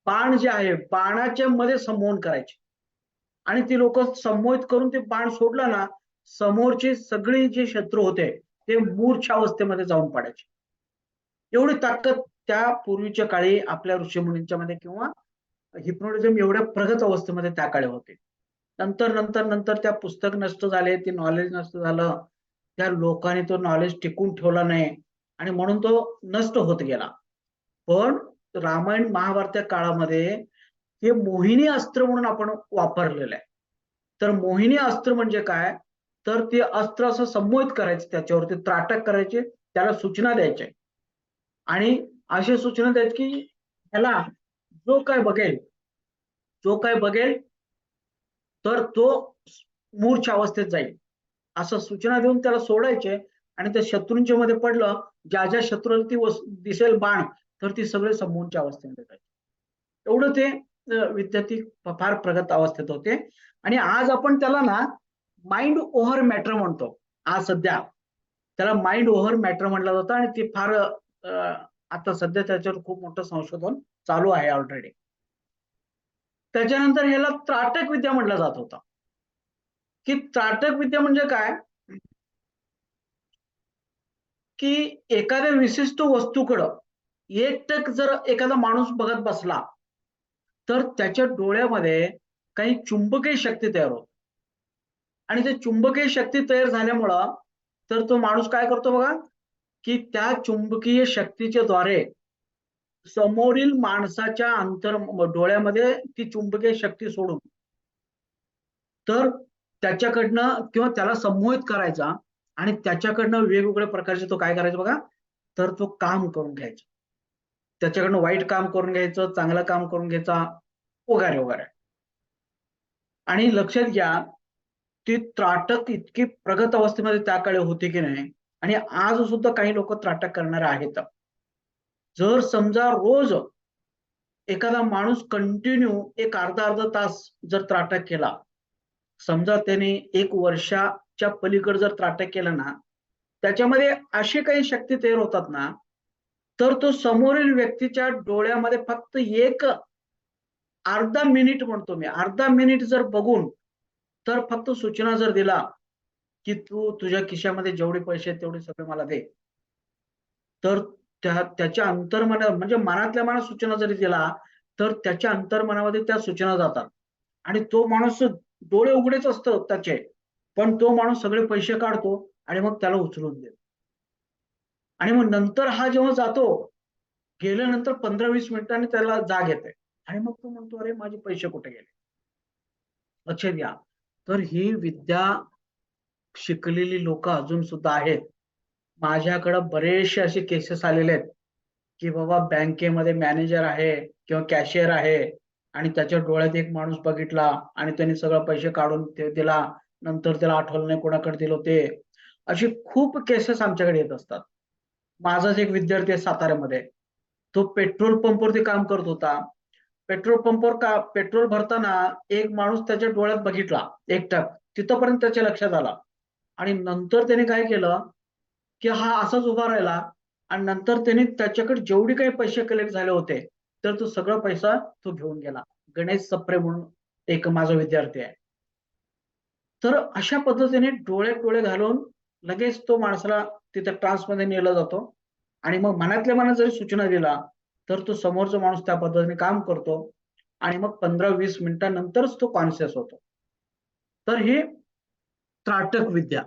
[SPEAKER 1] बाण जे आहे, बाणाच्या मध्ये संमोहन करायचे आणि ती लोक संमोहित करून ते बाण सोडलं ना, समोरचे सगळे जे शत्रू होते ते मूर्छावस्थेमध्ये जाऊन पडायचे. एवढी ताकद त्या पूर्वीच्या काळी आपल्या ऋषीमुनींच्या मध्ये, किंवा हिप्नोटिझम एवढ्या प्रगत अवस्थेमध्ये त्या काळी होते. नंतर नंतर नंतर त्या पुस्तक नष्ट झाले, ते नॉलेज नष्ट झालं, त्या लोकांनी तो नॉलेज टिकून ठेवला नाही आणि म्हणून तो नष्ट होत गेला. पण रामायण महाभारत काळामध्ये हे मोहिनी अस्त्र म्हणून आपण वापरलेलं आहे. तर मोहिनी अस्त्र म्हणजे काय, तर ते अस्त्र असं संमोहित करायचे, त्याच्यावरती त्राटक करायचे, त्याला सूचना द्यायचे आणि अशी सूचना द्यायची, की त्याला जो काय बघेल, जो काय बघेल तर तो मूर्छ अवस्थेत जाईल, असं सूचना देऊन त्याला सोडायचे. आणि त्या शत्रूंच्या मध्ये पडलं, ज्या ज्या शत्रूला ती दिसेल बाण, तर ती सगळे समूहच्या अवस्थेमध्ये जायचे. एवढं ते विद्यार्थी फार प्रगत अवस्थेत होते. आणि आज आपण त्याला ना माइंड ओव्हर मॅटर म्हणतो. आज सध्या त्याला माइंड ओव्हर मॅटर म्हटलं जातं आणि ते फार आता सध्या त्याच्यावर खूप मोठं संशोधन चालू आहे ऑलरेडी. त्याच्यानंतर ह्याला त्राटक विद्या म्हटलं जात होतं. की त्राटक विद्या म्हणजे काय, की एखाद्या विशिष्ट वस्तूकडं एकटक जर एखादा माणूस बघत बसला तर त्याच्या डोळ्यामध्ये काही चुंबकीय शक्ती तयार होते आणि ते चुंबकीय शक्ती तयार झाल्यामुळं तर तो माणूस काय करतो बघा, की त्या चुंबकीय शक्तीच्या द्वारे समोरील माणसाच्या डोळ्यामध्ये ती चुंबकीय शक्ती सोडून तर त्याच्याकडनं किंवा त्याला संमोहित करायचा आणि त्याच्याकडनं वेगवेगळ्या प्रकारचे तो काय करायचा बघा, तर तो काम करून घ्यायचा. त्याच्याकडनं वाईट काम करून घ्यायचं, चांगलं काम करून घ्यायचा, वगैरे वगैरे. आणि लक्षात घ्या, ती त्राटक इतकी प्रगत अवस्थेमध्ये त्या काळी होती की नाही आणि आज सुद्धा काही लोक त्राटक करणारे आहेत. जर समजा रोज एखादा माणूस कंटिन्यू एक अर्धा तास जर त्राटक केला, समजा त्याने 1 वर्षाच्या पलीकडे जर त्राटक केलं ना, त्याच्यामध्ये अशी काही शक्ती तयार होतात ना, तर तो समोरील व्यक्तीच्या डोळ्यामध्ये फक्त एक अर्धा मिनिट म्हणतो मी, अर्धा मिनिट जर बघून तर फक्त सूचना जर दिला, की तू तुझ्या खिशामध्ये जेवढे पैसे आहेत तेवढे सगळे मला दे. तर त्याच्या म्हणजे मनातल्या मनात सूचना जरी दिला, तर त्याच्या अंतर्मनामध्ये त्या सूचना जातात आणि तो माणूस डोळे उघडेच असतात त्याचे, पण तो माणूस सगळे पैसे काढतो आणि मग त्याला उचलून देतो. आणि मग नंतर हा जेव्हा जातो, गेल्यानंतर 15-20 मिनिटांनी त्याला जाग येते आणि मग तो म्हणतो, "अरे माझे पैसे कुठे गेले?" लक्षात घ्या. तर ही विद्या शिकलेली लोक अजून सुद्धा आहेत. माझ्याकडे बरेचसे असे केसेस आलेले आहेत, की बाबा बँकेमध्ये मॅनेजर आहे किंवा कॅशियर आहे आणि त्याच्या डोळ्यात एक माणूस बघितला आणि त्यांनी सगळं पैसे काढून ते दिला. नंतर त्याला आठवलं नाही कोणाकडे दिलं ते. अशी खूप केसेस आमच्याकडे येत असतात. माझाच एक विद्यार्थी आहे साताऱ्यामध्ये. तो पेट्रोल पंपवरती काम करत होता. पेट्रोल पंपवर पेट्रोल भरताना एक माणूस त्याच्या डोळ्यात बघितला एकटक. तिथपर्यंत त्याच्या लक्षात आलं आणि नंतर त्याने काय केलं, की हा असाच उभा राहिला आणि नंतर त्याने त्याच्याकडे जेवढे काही पैसे कलेक्ट झाले होते, तर तो सगळा पैसा तो घेऊन गेला. गणेश सप्रे म्हणून एक माझा विद्यार्थी आहे. तर अशा पद्धतीने डोळ्यात डोळे घालून लगेच तो माणसाला तिथे ट्रान्समध्ये नेला जातो आणि मग मनातल्या मनात जरी सूचना दिला, तर तो समोरचा माणूस त्या पद्धतीने काम करतो आणि मग 15-20 मिनिटांनंतरच तो कॉन्शियस होतो. तर हे त्राटक विद्या,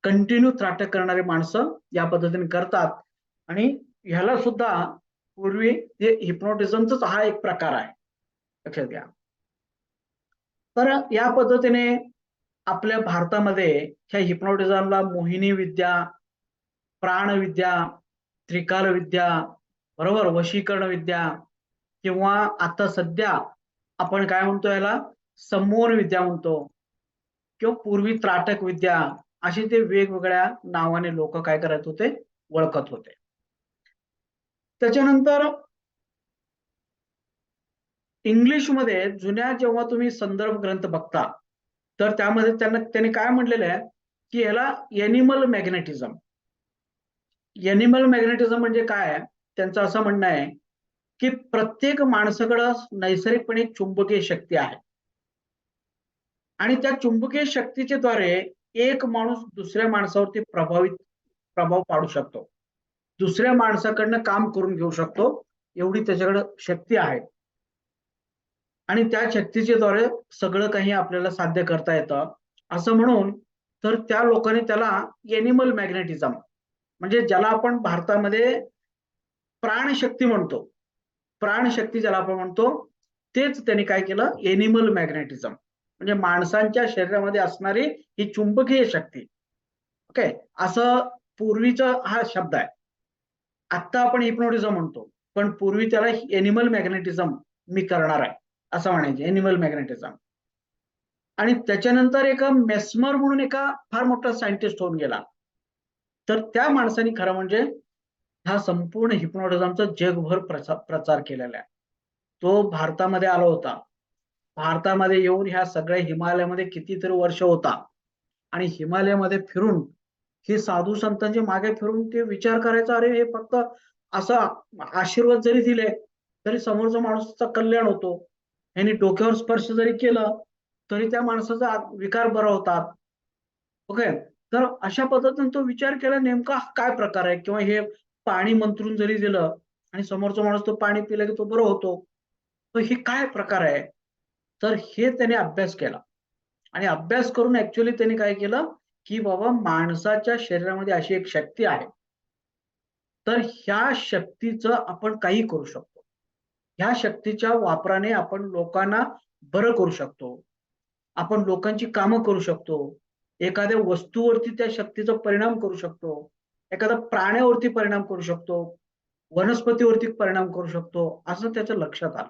[SPEAKER 1] कंटिन्यू त्राटक करणारे माणसं या पद्धतीने करतात आणि ह्याला सुद्धा पूर्वी हे हिप्नोटिझमचाच हा एक प्रकार आहे. लक्षात घ्या. तर या पद्धतीने आपल्या भारतामध्ये ह्या हिप्नोटिझमला मोहिनी विद्या, प्राणविद्या, त्रिकाल विद्या, बरोबर, वशीकरण विद्या किंवा आता सध्या आपण काय म्हणतो याला संमोहन विद्या म्हणतो किंवा पूर्वी त्राटक विद्या, अशी ते वेगवेगळ्या नावाने लोक काय करत होते, ओळखत होते. त्याच्यानंतर इंग्लिशमध्ये जुन्या जेव्हा तुम्ही संदर्भ ग्रंथ बघता, तर त्यामध्ये त्यांनी काय म्हटलेलं आहे, की याला एनिमल मॅग्नेटिझम. एनिमल मॅग्नेटिझम म्हणजे काय? त्यांचं असं म्हणणं आहे, की प्रत्येक माणसाकडं नैसर्गिकपणे एक चुंबकीय शक्ती आहे. आणि त्या चुंबकीय शक्तीच्या द्वारे एक माणूस दुसऱ्या माणसावरती प्रभाव पाडू शकतो. दुसऱ्या माणसाकडनं काम करून घेऊ शकतो, एवढी त्याच्याकडे शक्ती आहे. आणि त्या शक्तीच्या द्वारे सगळं काही आपल्याला साध्य करता येतं. असं म्हणून तर त्या लोकांनी त्याला एनिमल मॅग्नेटिझम म्हणजे ज्याला आपण भारतामध्ये प्राणशक्ती म्हणतो. प्राणशक्ती ज्याला आपण म्हणतो, तेच त्यांनी काय केलं, एनिमल मॅग्नेटिझम म्हणजे माणसांच्या शरीरामध्ये असणारी ही चुंबकीय शक्ती. ओके, असं पूर्वीचा हा शब्द आहे. आत्ता आपण हिप्नोटिझम म्हणतो, पण पूर्वी त्याला एनिमल मॅग्नेटिझम मी करणार आहे असं म्हणायचे, एनिमल मॅग्नेटिझम. आणि त्याच्यानंतर एका मेस्मर म्हणून एका फार मोठा सायंटिस्ट होऊन गेला. तर त्या माणसाने खरं म्हणजे हा संपूर्ण हिप्नोटिझमचा जगभर प्रचार केलेला आहे. तो भारतामध्ये आला होता. भारतामध्ये येऊन ह्या सगळ्या हिमालयामध्ये कितीतरी वर्ष होता आणि हिमालयामध्ये फिरून हे साधू संतांच्या मागे फिरून ते विचार करायचा, अरे हे फक्त असा आशीर्वाद जरी दिले तरी समोरचा माणसाचा कल्याण होतो. ह्यांनी डोक्यावर स्पर्श जरी केलं तरी त्या माणसाचा विकार बरा होतात. ओके. तर अशा पद्धतीने तो विचार केला नेमका हा काय प्रकार आहे, किंवा हे पाणी मंत्रून जरी दिलं आणि समोरचा माणूस तो पाणी पिला की तो बरं होतो, तर हे काय प्रकार आहे. तर हे त्याने अभ्यास केला आणि अभ्यास करून ऍक्च्युअली त्याने काय केलं, की बाबा माणसाच्या शरीरामध्ये अशी एक शक्ती आहे, तर ह्या शक्तीचं आपण काही करू शकतो. ह्या शक्तीच्या वापराने आपण लोकांना बरं करू शकतो. आपण लोकांची कामं करू शकतो. एखाद्या वस्तूवरती त्या शक्तीचा परिणाम करू शकतो. एखाद्या प्राण्यावरती परिणाम करू शकतो. वनस्पतीवरती परिणाम करू शकतो, असं त्याच्या लक्षात आलं.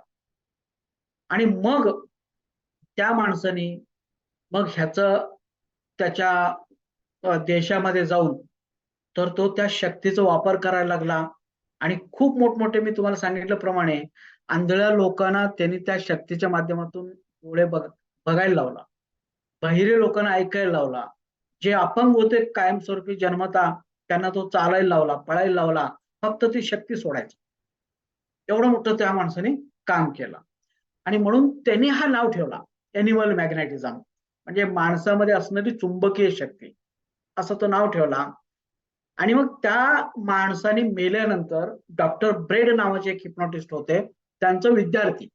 [SPEAKER 1] आणि मग त्या माणसाने मग ह्याचं त्याच्या देशामध्ये जाऊन तर तो त्या शक्तीचा वापर करायला लागला आणि खूप मोठमोठे मी तुम्हाला सांगितल्याप्रमाणे आंधळ्या लोकांना त्यांनी त्या शक्तीच्या माध्यमातून डोळे बघायला लावला. बहिरे लोकांना ऐकायला लावला. जे अपंग होते कायमस्वरूपी जन्मता त्यांना तो चालायला लावला, पळायला लावला. फक्त ती शक्ती सोडायची. एवढं मोठं त्या माणसाने काम केलं. आणि म्हणून त्यांनी हा नाव ठेवला एनिमल मॅग्नेटिझम, म्हणजे माणसामध्ये असणारी चुंबकीय शक्ती, असं तो नाव ठेवला. आणि मग त्या माणसाने मेल्यानंतर डॉक्टर ब्रेड नावाचे एक हिप्नॉटिस्ट होते, त्यांचा विद्यार्थी.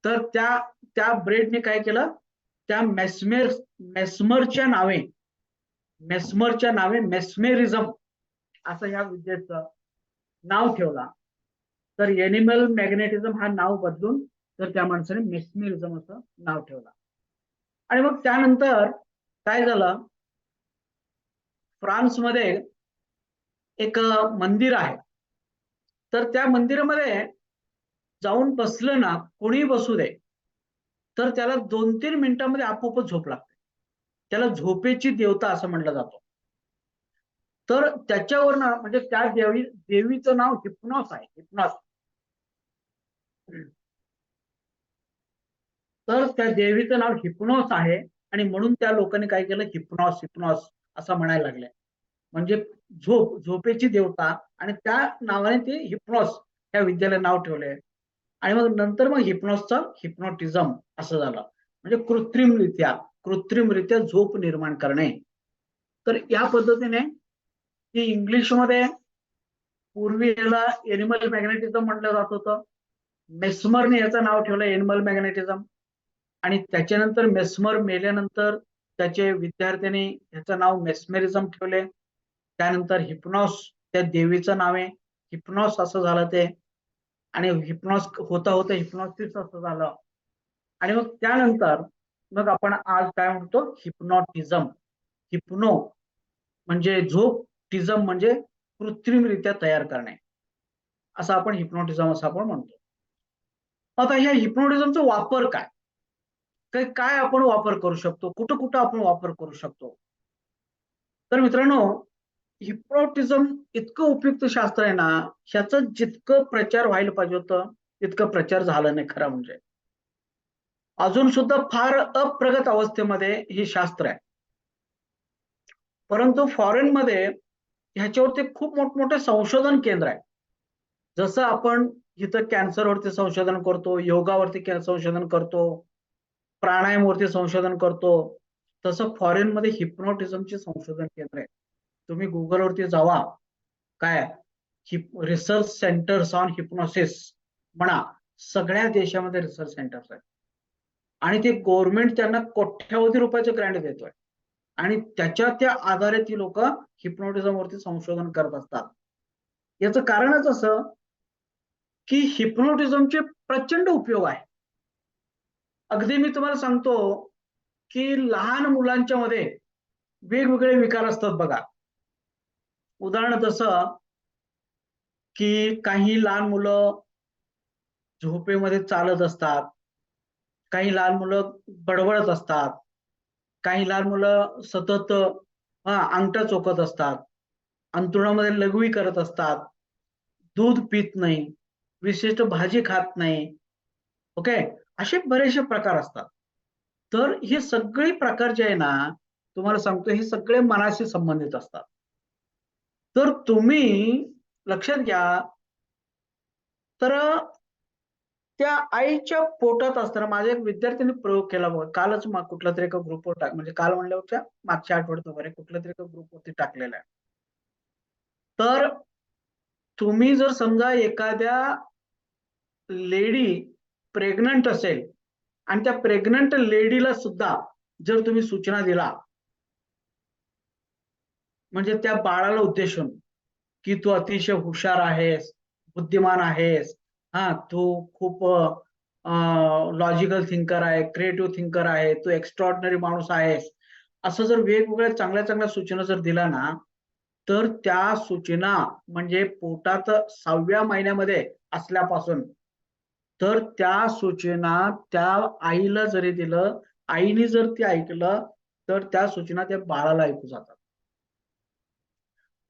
[SPEAKER 1] तर त्या त्या ब्रेडने काय केलं, त्या मेस्मरच्या नावे मेस्मेरिझम असं या विद्येचं नाव ठेवला. तर एनिमल मॅग्नेटिझम हा नाव बदलून तर त्या माणसाने मेस्मेरिझम असं नाव ठेवलं. आणि मग त्यानंतर काय झालं, फ्रान्समध्ये एक मंदिर आहे. तर त्या मंदिरामध्ये जाऊन बसलं ना, कोणी बसू दे, तर त्याला 2-3 मिनिटांमध्ये आपोआपच झोप लागते. त्याला झोपेची देवता असं म्हटलं जातं. तर त्याच्यावरनं म्हणजे त्या देवीचं नाव हिप्नॉस आहे, हिप्नॉस. तर त्या देवीचं नाव हिप्नॉस आहे आणि म्हणून त्या लोकांनी काय केलं, हिप्नॉस हिप्नॉस असं म्हणायला लागले. म्हणजे झोपेची देवता, आणि त्या नावाने ते हिप्नॉस या विद्याला नाव ठेवले. आणि मग नंतर मग हिप्नॉसचं हिप्नॉटिझम असं झालं, म्हणजे कृत्रिमरित्या झोप निर्माण करणे. तर या पद्धतीने ही इंग्लिशमध्ये पूर्वी याला एनिमल मॅग्नेटिझम म्हटलं जात होतं. मेस्मरने याचं नाव ठेवलं एनिमल मॅग्नेटिझम. आणि त्याच्यानंतर मेस्मर मेल्यानंतर त्याचे विद्यार्थ्यांनी ह्याचं नाव मेस्मेरिझम ठेवले. त्यानंतर हिप्नॉस त्या देवीचं नाव आहे, हिप्नॉस असं झालं ते. आणि हिप्नॉस होता होता हिप्नॉसिस असं झालं. आणि मग त्यानंतर मग आपण आज काय म्हणतो, हिप्नॉटिझम. हिप्नो म्हणजे झोप, टिझम म्हणजे कृत्रिमरित्या तयार करणे, असं आपण हिप्नॉटिझम असं आपण म्हणतो. आता ह्या हिप्नॉटिझमचा वापर काय काय काय आपण वापर करू शकतो, कुठं कुठं आपण वापर करू शकतो. तर मित्रांनो, हिप्नॉटिझम इतकं उपयुक्त शास्त्र आहे ना, ह्याचं जितकं प्रचार व्हायला पाहिजे होतं तितकं प्रचार झाला नाही खरं म्हणजे. अजून सुद्धा फार अप्रगत अवस्थेमध्ये हे शास्त्र आहे. परंतु फॉरेन मध्ये ह्याच्यावरती खूप मोठमोठे संशोधन केंद्र आहे. जसं आपण इथं कॅन्सरवरती संशोधन करतो, योगावरती संशोधन करतो, प्राणायामवरती संशोधन करतो, तसं फॉरेन मध्ये हिप्नॉटिझमचे संशोधन केंद्र आहे. तुम्ही गुगलवरती जावा, काय रिसर्च सेंटर्स ऑन हिप्नोसिस म्हणा, सगळ्या देशामध्ये रिसर्च सेंटर्स आहेत. आणि ते गव्हर्नमेंट त्यांना कोट्यावधी रुपयाचं ग्रँट देतोय. आणि त्या आधारे ती लोक हिप्नोटिझम वरती संशोधन करत असतात. याचं कारणच असं की हिप्नोटिझमचे प्रचंड उपयोग आहे. अगदी मी तुम्हाला सांगतो की लहान मुलांच्या मध्ये वेगवेगळे विकार असतात बघा. उदाहरण तसं की काही लहान मुलं झोपेमध्ये चालत असतात, काही लहान मुलं बडबडत असतात, काही लहान मुलं सतत अंगठा चोखत असतात, अंथरुणामध्ये लघवी करत असतात, दूध पित नाही, विशिष्ट भाजी खात नाही. ओके, असे बरेचसे प्रकार असतात. तर हे सगळे प्रकार जे आहे ना, तुम्हाला सांगतो हे सगळे मनाशी संबंधित असतात. तर तुम्ही लक्षात घ्या, तर त्या आईच्या पोटात असताना माझ्या एक विद्यार्थ्यांनी प्रयोग केला बघा. कालच कुठल्या तरी एका ग्रुपवर म्हणजे काल म्हणल्या होत्या मागच्या आठवड्यात वगैरे कुठल्या तरी एका ग्रुपवरती टाकलेला आहे. तर तुम्ही जर समजा एखाद्या लेडी प्रेग्नंट असेल आणि त्या प्रेग्नंट लेडीला सुद्धा जर तुम्ही सूचना दिला म्हणजे त्या बाळाला उद्देशून की तू अतिशय हुशार आहेस, बुद्धिमान आहेस, हा तू खूप लॉजिकल थिंकर आहे, क्रिएटिव्ह थिंकर आहे, तू एक्स्ट्रॉर्डिनरी माणूस आहेस, असं जर वेगवेगळ्या चांगल्या चांगल्या सूचना जर दिला ना, तर त्या सूचना म्हणजे पोटात 6व्या महिन्यामध्ये असल्यापासून तर त्या सूचना त्या आईला जरी दिलं, आईने जर ते ऐकलं, तर त्या सूचना त्या बाळाला ऐकू जातात.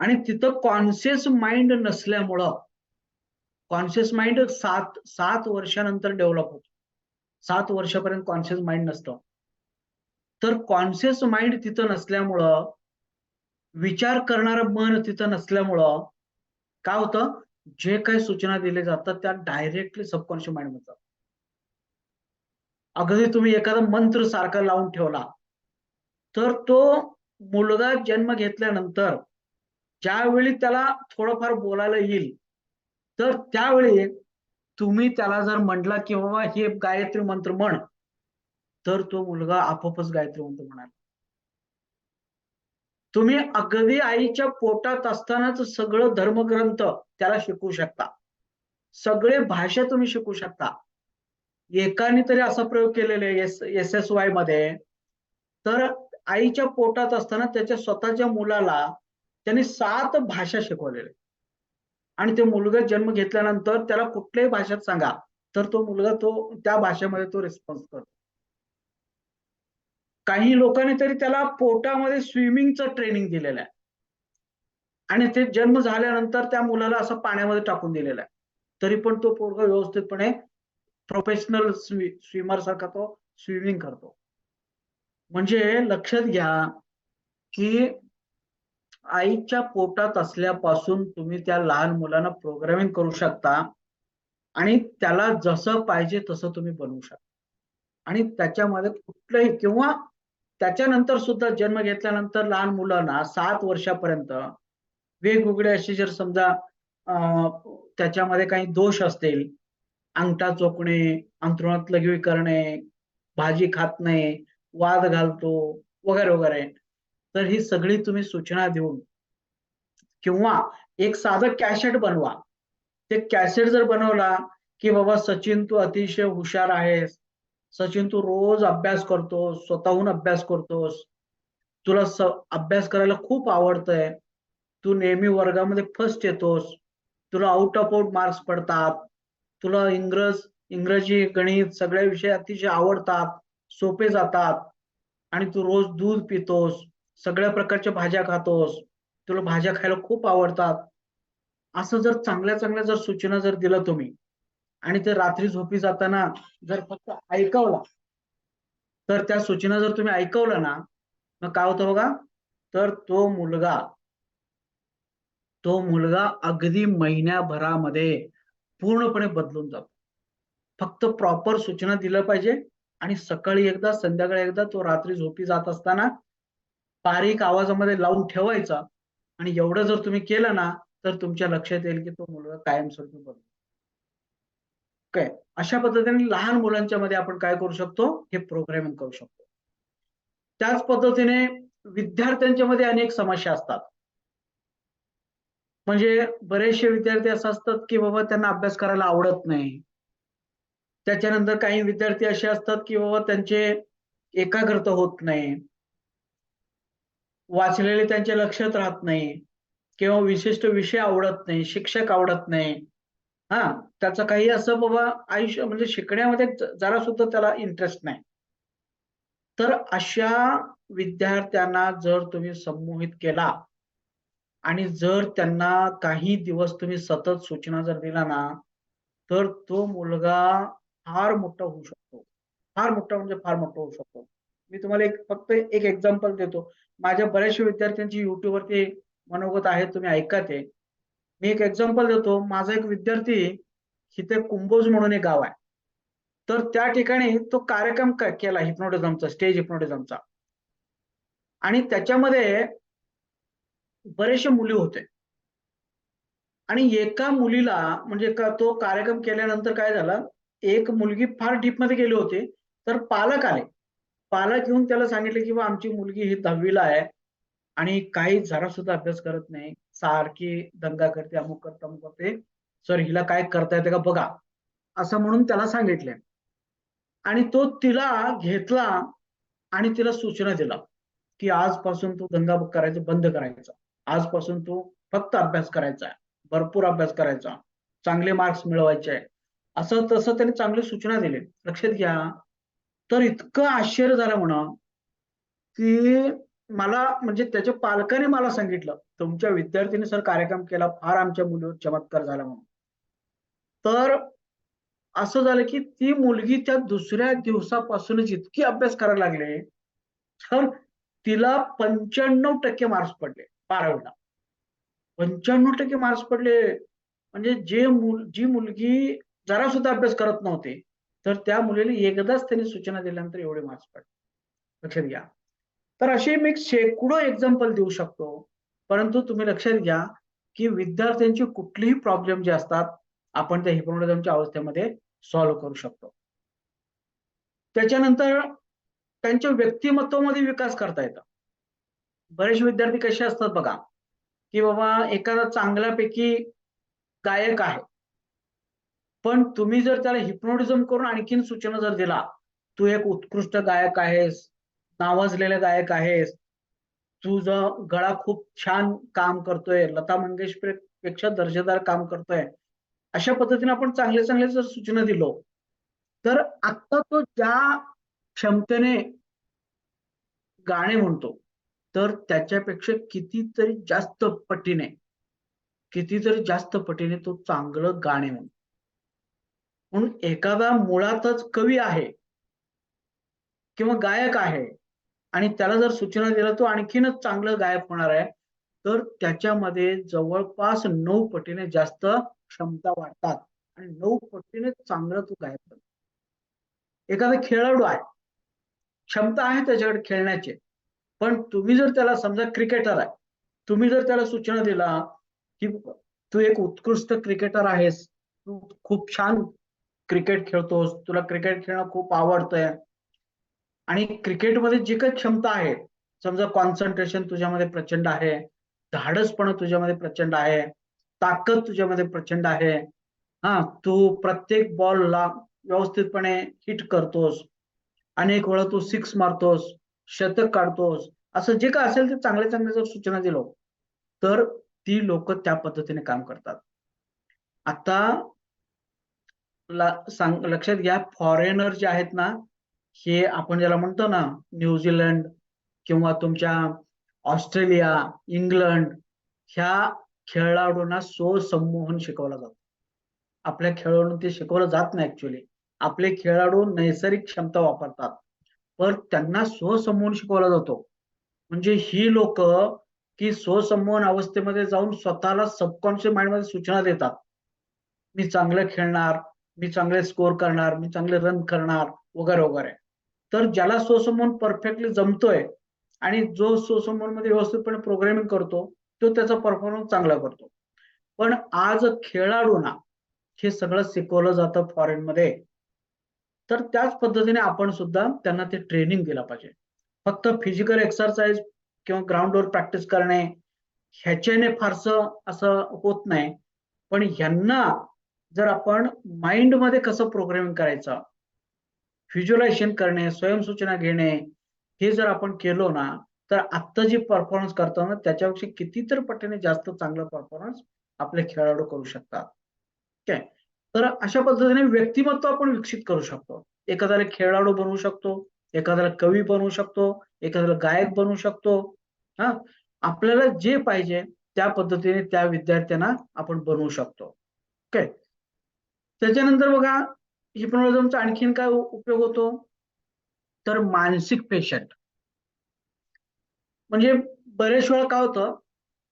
[SPEAKER 1] आणि तिथं कॉन्शियस माइंड नसल्यामुळं कॉन्शियस माइंड 7 वर्षानंतर डेव्हलप होतो. 7 वर्षापर्यंत कॉन्शियस माइंड नसतं. तर कॉन्शियस माइंड तिथं नसल्यामुळं विचार करणारं मन तिथं नसल्यामुळं काय होतं, जे काही सूचना दिल्या जातात त्या डायरेक्टली सबकॉन्शियस माइंड मध्ये जातात. अगदी तुम्ही एखादा मंत्र सारखा लावून ठेवला, तर तो मुलगा जन्म घेतल्यानंतर ज्यावेळी त्याला थोडंफार बोलायला येईल, तर त्यावेळी तुम्ही त्याला जर म्हटला की बाबा हे गायत्री मंत्र म्हण, तर तो मुलगा आपोआपच गायत्री मंत्र म्हणाल. तुम्ही अगदी आईच्या पोटात असतानाच सगळं धर्मग्रंथ त्याला शिकवू शकता. सगळे भाषा तुम्ही शिकू शकता. एकाने तरी असा प्रयोग केलेला आहे SSY मध्ये. तर आईच्या पोटात असताना त्याच्या स्वतःच्या मुलाला त्यांनी 7 भाषा शिकवलेल्या. आणि ते मुलगा जन्म घेतल्यानंतर त्याला कुठल्याही भाषेत सांगा, तर तो मुलगा त्या भाषेमध्ये तो रिस्पॉन्स करतो. काही लोकांनी तरी त्याला पोटामध्ये स्विमिंगचं ट्रेनिंग दिलेलं आहे. आणि ते जन्म झाल्यानंतर त्या मुलाला असं पाण्यामध्ये टाकून दिलेलं आहे. तरी पण तो पोरगा व्यवस्थितपणे प्रोफेशनल स्विमर सारखा तो स्विमिंग करतो. म्हणजे लक्षात घ्या, की आईच्या पोटात असल्यापासून तुम्ही त्या लहान मुलांना प्रोग्रामिंग करू शकता आणि त्याला जसं पाहिजे तसं तुम्ही बनवू शकता. आणि त्याच्यामध्ये कुठलंही किंवा त्याच्यानंतर सुद्धा जन्म घेतल्यानंतर लहान मुलांना 7 वर्षापर्यंत वेगवेगळे असे जर समजा त्याच्यामध्ये काही दोष असतील, अंगठा चोखणे, अंथरुणात लघवी करणे, भाजी खात नाही, वाद घालतो वगैरे वगैरे, तर ही सगळी तुम्ही सूचना देऊन किंवा एक साधं कॅसेट बनवा. ते कॅसेट जर बनवला की बाबा सचिन तू अतिशय हुशार आहेस, सचिन तू रोज अभ्यास करतोस, स्वतःहून अभ्यास करतोस, तुला अभ्यास करायला खूप आवडतंय, तू नेहमी वर्गामध्ये फर्स्ट येतोस, तुला आउट ऑफ आउट मार्क्स पडतात, तुला इंग्रजी, गणित सगळे विषय अतिशय आवडतात, सोपे जातात आणि तू रोज दूध पितोस, सगळ्या प्रकारच्या भाज्या खातोस, तुला भाज्या खायला खूप आवडतात. असं जर चांगल्या चांगल्या जर सूचना जर दिल्या तुम्ही आणि ते रात्री झोपी जाताना जर फक्त ऐकवला, तर त्या सूचना जर तुम्ही ऐकवल्या ना, मग काय होतं बघा, तर तो मुलगा अगदी महिन्याभरामध्ये पूर्णपणे बदलून जातो. फक्त प्रॉपर सूचना दिल्या पाहिजे आणि सकाळी एकदा, संध्याकाळी एकदा तो रात्री झोपी जात असताना बारीक आवाजामध्ये लावून ठेवायचा आणि एवढं जर तुम्ही केलं ना, तर तुमच्या लक्षात येईल की तो मुलगा कायमस्वरूपी बदलतो. काय अशा पद्धतीने लहान मुलांच्या मध्ये आपण काय करू शकतो, हे प्रोग्रामिंग करू शकतो. त्याच पद्धतीने विद्यार्थ्यांच्या मध्ये अनेक समस्या असतात. म्हणजे बरेचसे विद्यार्थी असे असतात की बाबा त्यांना अभ्यास करायला आवडत नाही. त्याच्यानंतर काही विद्यार्थी असे असतात की बाबा त्यांचे एकाग्रता होत नाही. वाचलेले त्यांच्या लक्षात राहत नाही किंवा विशिष्ट विषय आवडत नाही, शिक्षक आवडत नाही. हां, त्याचं काही असं बाबा आयुष्य म्हणजे शिकण्यामध्ये जरा सुद्धा त्याला इंटरेस्ट नाही. तर अशा विद्यार्थ्यांना जर तुम्ही संमोहित केला आणि जर त्यांना काही दिवस तुम्ही सतत सूचना जर दिला ना, तर तो मुलगा फार मोठा होऊ शकतो. फार मोठा म्हणजे फार मोठा होऊ शकतो. मी तुम्हाला फक्त एक एक्झाम्पल देतो. माझ्या बऱ्याचशा विद्यार्थ्यांची YouTubeवरती मनोगत आहे, तुम्ही ऐका ते. मी एक एक्झाम्पल देतो. माझा एक विद्यार्थी इथे कुंभोज म्हणून एक गाव आहे. तर त्या ठिकाणी तो कार्यक्रम केला हिप्नोटिझमचा, स्टेज हिप्नोटिझमचा. आणि त्याच्यामध्ये बरेचसे मुली होते. आणि एका मुलीला म्हणजे तो कार्यक्रम केल्यानंतर काय झालं, एक मुलगी फार डीप मध्ये गेली होती. तर पालक आले. पालक येऊन त्याला सांगितले की बा आमची मुलगी ही 10वीला आहे आणि काही जरा सुद्धा अभ्यास करत नाही, सारखी दंगा करते, अमुक करते, अमुक करते. सर हिला काय करता येते का बघा, असं म्हणून त्याला सांगितले. आणि तो तिला घेतला आणि तिला सूचना दिला की आजपासून तू दंगा करायचं बंद करायचा. आजपासून तू फक्त अभ्यास करायचा आहे, भरपूर अभ्यास करायचा, चांगले मार्क्स मिळवायचे आहे. असं तसं त्यांनी चांगली सूचना दिली. लक्षात घ्या. तर इतकं आश्चर्य झालं म्हणा की मला म्हणजे त्याच्या पालकाने मला सांगितलं तुमच्या विद्यार्थीने सर कार्यक्रम केला, फार आमच्या मुलीवर चमत्कार झाला म्हणून. तर असं झालं की ती मुलगी त्या दुसऱ्या दिवसापासूनच इतकी अभ्यास करायला लागले. तर तिला 95% मार्क्स पडले 12वीला. 95% मार्क्स पडले. म्हणजे जी मुलगी जरा सुद्धा अभ्यास करत नव्हती, तर त्या मुलीला एकदाच त्यांनी सूचना दिल्यानंतर एवढे मार्क्स पडले. लक्षात घ्या. तर असे मी शेकडो एक्झाम्पल देऊ शकतो. परंतु तुम्ही लक्षात घ्या की विद्यार्थ्यांची कुठलीही प्रॉब्लेम जे असतात आपण त्या हिप्नोटिझमच्या अवस्थेमध्ये सॉल्व्ह करू शकतो. त्याच्यानंतर त्यांच्या व्यक्तिमत्वामध्ये विकास करता येतं. बरेच विद्यार्थी कसे असतात बघा, की बाबा एखादा चांगल्यापैकी गायक आहे. पण तुम्ही जर त्याला हिप्नोटिझम करून आणखीन सूचना जर दिला, तू एक उत्कृष्ट गायक आहेस, नावाजलेला गायक आहेस, तुझा गळा खूप छान काम करतोय, लता मंगेशकर पेक्षा दर्जेदार काम करतोय. अशा पद्धतीने आपण चांगले चांगले जर सूचना दिलो, तर आता तो ज्या क्षमतेने गाणे म्हणतो, तर त्याच्यापेक्षा कितीतरी जास्त पटीने तो चांगलं गाणे म्हणतो. म्हणून एखादा मुळातच कवी आहे किंवा गायक आहे आणि त्याला जर सूचना दिल्या तो आणखीनच चांगलं गायक होणार आहे, तर त्याच्यामध्ये जवळपास 9 पटीने जास्त क्षमता वाढतात आणि 9 पटीने चांगलं तो गायक बनतो. एखादा खेळाडू आहे, क्षमता आहे त्याच्याकडे खेळण्याची, पण तुम्ही जर त्याला समजा क्रिकेटर आहे, तुम्ही जर त्याला सूचना दिला की तू एक उत्कृष्ट क्रिकेटर आहेस, तू खूप छान क्रिकेट खेळतोस, तुला क्रिकेट खेळणं खूप आवडतंय आणि क्रिकेटमध्ये जी काही क्षमता आहे, समजा कॉन्सन्ट्रेशन तुझ्यामध्ये प्रचंड आहे, धाडसपणा तुझ्यामध्ये प्रचंड आहे, ताकद तुझ्यामध्ये प्रचंड आहे. हा, तू प्रत्येक बॉलला व्यवस्थितपणे हिट करतोस, अनेक वेळा तू सिक्स मारतोस, शतक काढतोस, असं जे काय असेल ते चांगल्या चांगल्या जर सूचना दिलो, तर ती लोक त्या पद्धतीने काम करतात. आता लक्षात घ्या, फॉरेनर जे आहेत ना, हे आपण ज्याला म्हणतो ना, न्यूझीलंड किंवा तुमच्या ऑस्ट्रेलिया, इंग्लंड, ह्या खेळाडूंना स्वसंमोहन शिकवलं जातं. आपल्या खेळाडूंना ते शिकवलं जात नाही ऍक्च्युली. आपले खेळाडू नैसर्गिक क्षमता वापरतात, पण त्यांना स्वसंमोहन शिकवला जातो. म्हणजे ही लोक की स्वसंमोहन अवस्थेमध्ये जाऊन स्वतःला सबकॉन्शियस माइंड मध्ये सूचना देतात. मी चांगलं खेळणार, मी चांगले स्कोर करणार, मी चांगले रन करणार, वगैरे वगैरे. तर ज्याला स्वसंमोहन परफेक्टली जमतोय आणि जो स्वसंमोहन मध्ये व्यवस्थितपणे प्रोग्रामिंग करतो, तो त्याचा परफॉर्मन्स चांगला करतो. पण आज खेळाडूंना हे सगळं शिकवलं जातं फॉरेन मध्ये. तर त्याच पद्धतीने आपण सुद्धा त्यांना ते ट्रेनिंग दिलं पाहिजे. फक्त फिजिकल एक्सरसाइज किंवा ग्राउंडवर प्रॅक्टिस करणे ह्याच्याने फारसं असं होत नाही. पण ह्यांना जर आपण माइंड मध्ये कसं प्रोग्रामिंग करायचं, व्हिज्युअलायझेशन करणे, स्वयंसूचना घेणे, हे जर आपण केलो ना, तर आत्ता जी परफॉर्मन्स करतो ना त्याच्यापेक्षा कितीतरी पटीने जास्त चांगला परफॉर्मन्स आपले खेळाडू करू शकतात. ठीक आहे. तर अशा पद्धतीने व्यक्तिमत्व आपण विकसित करू शकतो. एखाद्याला खेळाडू बनवू शकतो, एखाद्याला कवी बनवू शकतो, एखाद्याला गायक बनवू शकतो. हा, आपल्याला जे पाहिजे त्या पद्धतीने त्या विद्यार्थ्यांना आपण बनवू शकतो. ओके. त्याच्यानंतर बघा, हिप्नोटिझमचा आणखीन काय उपयोग होतो, तर मानसिक पेशंट. म्हणजे बरेच वेळा काय होतं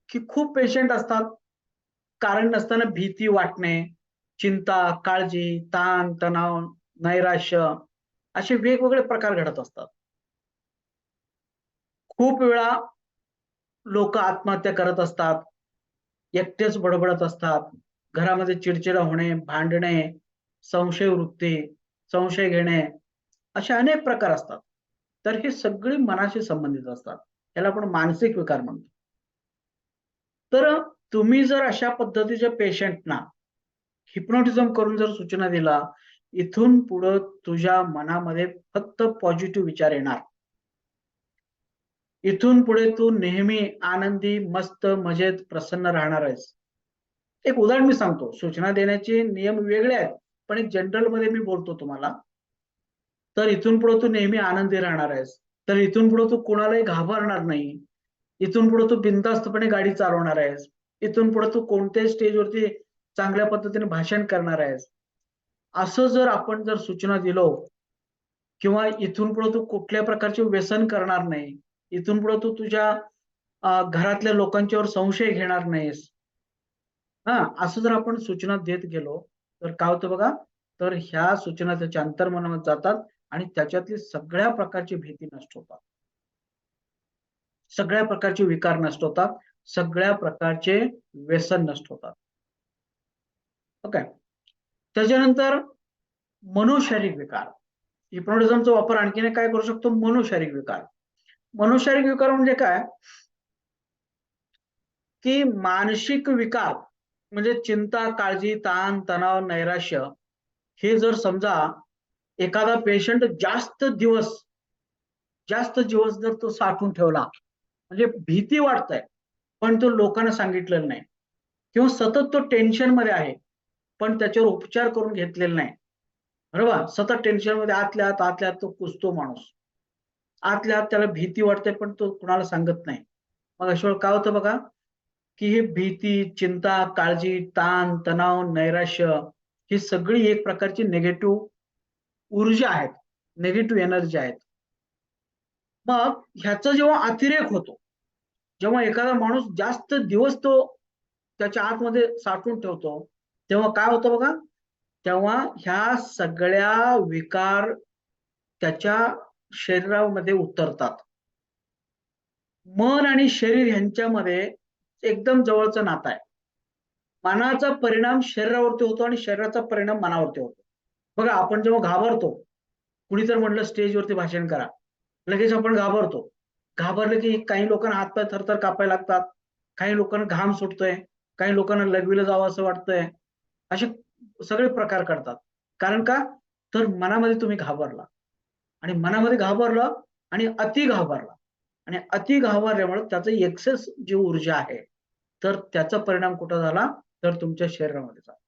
[SPEAKER 1] की खूप पेशंट असतात, कारण नसताना भीती वाटणे, चिंता, काळजी, ताण तणाव नैराश्य असे वेगवेगळे प्रकार घडत असतात. खूप वेळा लोक आत्महत्या करत असतात, एकटेच बडबडत असतात, घरामध्ये चिडचिड होणे, भांडणे, संशय वृत्ती, संशय घेणे असे अनेक प्रकार असतात. तर ही सगळी मनाशी संबंधित असतात. याला आपण मानसिक विकार म्हणतो. तर तुम्ही जर अशा पद्धतीच्या पेशंटना हिप्नोटिझम करून जर सूचना दिला, इथून पुढं तुझ्या मनामध्ये फक्त पॉझिटिव्ह विचार येणार. इथून पुढे तू नेहमी आनंदी, मस्त, मजेत, प्रसन्न राहणार आहेस. एक उदाहरण मी सांगतो. सूचना देण्याचे नियम वेगळे आहेत, पण एक जनरल मध्ये मी बोलतो तुम्हाला. तर इथून पुढे तू नेहमी आनंदी राहणार आहेस. तर इथून पुढे तू कोणालाही घाबरणार नाही. इथून पुढे तू बिनधास्तपणे गाडी चालवणार आहेस. इथून पुढे तू कोणत्याही स्टेजवरती चांगल्या पद्धतीने भाषण करणार आहेस. असं जर आपण जर सूचना दिलो किंवा इथून पुढे तू कुठल्या प्रकारचे व्यसन करणार नाही. इथून पुढे तू तुझ्या घरातल्या लोकांच्यावर संशय घेणार नाहीस. असं जर आपण सूचना देत गेलो, तर काय होतं बघा, तर ह्या सूचना त्याच्या अंतर्मनात जातात आणि त्याच्यातली सगळ्या प्रकारची भीती नष्ट होतात. सगळ्या प्रकारचे विकार नष्ट होतात. सगळ्या प्रकारचे व्यसन नष्ट होतात. ओके. त्याच्यानंतर मनोशारीरिक विकार. हिप्नोटिझमचा वापर आणखीन काय करू शकतो? मनोशारीरिक विकार. मनोशारीरिक विकार म्हणजे काय? की मानसिक विकार म्हणजे चिंता, काळजी, ताण, तणाव, नैराश्य हे जर समजा एखादा पेशंट जास्त दिवस जर तो साठवून ठेवला, म्हणजे भीती वाटतंय, पण तो लोकांना सांगितलेलं नाही किंवा सतत तो टेन्शन मध्ये आहे, पण त्याच्यावर उपचार करून घेतलेला नाही. बरोबर? सतत टेन्शनमध्ये आतल्या आत तो कुजतो माणूस. आतल्या आत त्याला भीती वाटते, पण तो कुणाला सांगत नाही. मग अशा वेळेला काय होतं बघा, की ही भीती, चिंता, काळजी, ताण, तणाव, नैराश्य ही सगळी एक प्रकारची निगेटिव्ह ऊर्जा आहेत, निगेटिव्ह एनर्जी आहेत. मग ह्याचा जेव्हा अतिरेक होतो, जेव्हा एखादा माणूस जास्त दिवस तो त्याच्या आतमध्ये साठवून ठेवतो, तेव्हा काय होतं बघा, तेव्हा ह्या सगळ्या विकार त्याच्या शरीरामध्ये उतरतात. मन आणि शरीर यांच्यामध्ये एकदम जवळचं नातं आहे. मनाचा परिणाम शरीरावरती होतो आणि शरीराचा परिणाम मनावरती होतो. बघा, आपण जेव्हा घाबरतो, कुणी जर म्हटलं स्टेजवरती भाषण करा, लगेच आपण घाबरतो. घाबरले की काही लोकांना हातपाय थरथर कापायला लागतात. काही लोकांना घाम सुटतोय, काही लोकांना लघवीला जावं असं वाटतंय. असे सगळे प्रकार करतात. कारण का? तर मनामध्ये तुम्ही घाबरला आणि मनामध्ये घाबरलं आणि अति घाबरला आणि अति घाबरल्यामुळे त्याचं एक्सेस जी ऊर्जा आहे, तर त्याचा परिणाम कुठं झाला? तर तुमच्या शरीरामध्ये झाला.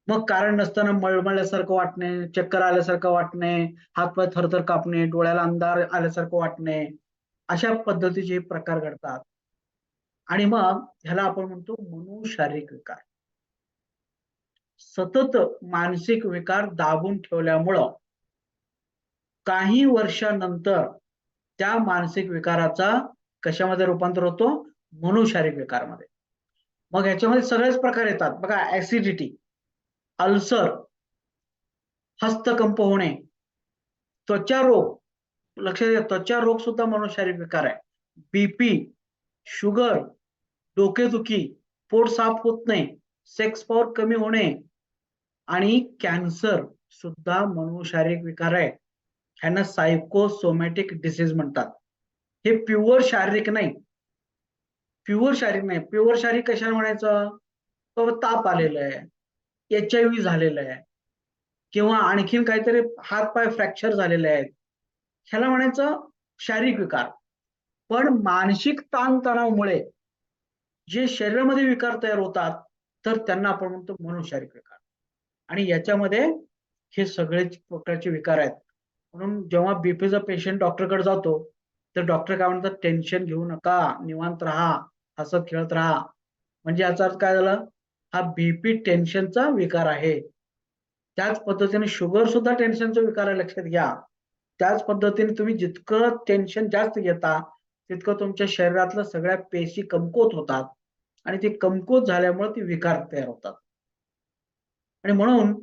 [SPEAKER 1] मग कारण नसताना मळमळल्यासारखं वाटणे, चक्कर आल्यासारखं वाटणे, हातपाय थरथर कापणे, डोळ्याला अंधार आल्यासारखं वाटणे, अशा पद्धतीचे प्रकार घडतात. आणि मग ह्याला आपण म्हणतो मनोशारीरिक विकार. सतत मानसिक विकार दाबून ठेवल्यामुळं काही वर्षानंतर त्या मानसिक विकाराचा कशामध्ये रूपांतर होतो? मनोशारीरिक विकारामध्ये. मग ह्याच्यामध्ये सगळेच प्रकार येतात बघा. ऍसिडिटी, अल्सर, हस्तकंप होणे, त्वचा रोग. लक्षात घ्या, त्वचा रोग सुद्धा मनोशारीरिक विकार आहे. बीपी, शुगर, डोकेदुखी, पोट साफ होत नाही, सेक्स पॉवर कमी होणे आणि कॅन्सर सुद्धा मनोशारीरिक विकार आहे. ह्यांना सायकोसोमॅटिक डिसीज म्हणतात. हे प्युअर शारीरिक नाही. प्युअर शारीरिक नाही. प्युअर शारीरिक कशाला म्हणायचं? बाबा ताप आलेला आहे, HIV झालेलं आहे किंवा आणखीन काहीतरी हात-पाय फ्रॅक्चर झालेले आहेत. ह्याला म्हणायचं शारीरिक विकार. पण मानसिक ताणतणावामुळे जे शरीरामध्ये विकार तयार होतात, तर त्यांना आपण म्हणतो मनोशारीरिक विकार. आणि याच्यामध्ये हे सगळेच प्रकारचे विकार आहेत. म्हणून जेव्हा बीपीचा पेशंट डॉक्टरकडे जातो, तर डॉक्टर काय म्हणतात? टेन्शन घेऊ नका, निवांत राहा, हसत खेळत राहा. म्हणजे याचा अर्थ काय झाला? हा बीपी टेन्शनचा विकार आहे. त्याच पद्धतीने शुगर सुद्धा टेन्शनचा विकार आहे, लक्षात घ्या. त्याच पद्धतीने तुम्ही जितकं टेन्शन जास्त घेता, तितकं तुमच्या शरीरातल्या सगळ्या पेशी कमकुवत होतात आणि ते कमकुवत झाल्यामुळे ते विकार तयार होतात. आणि म्हणून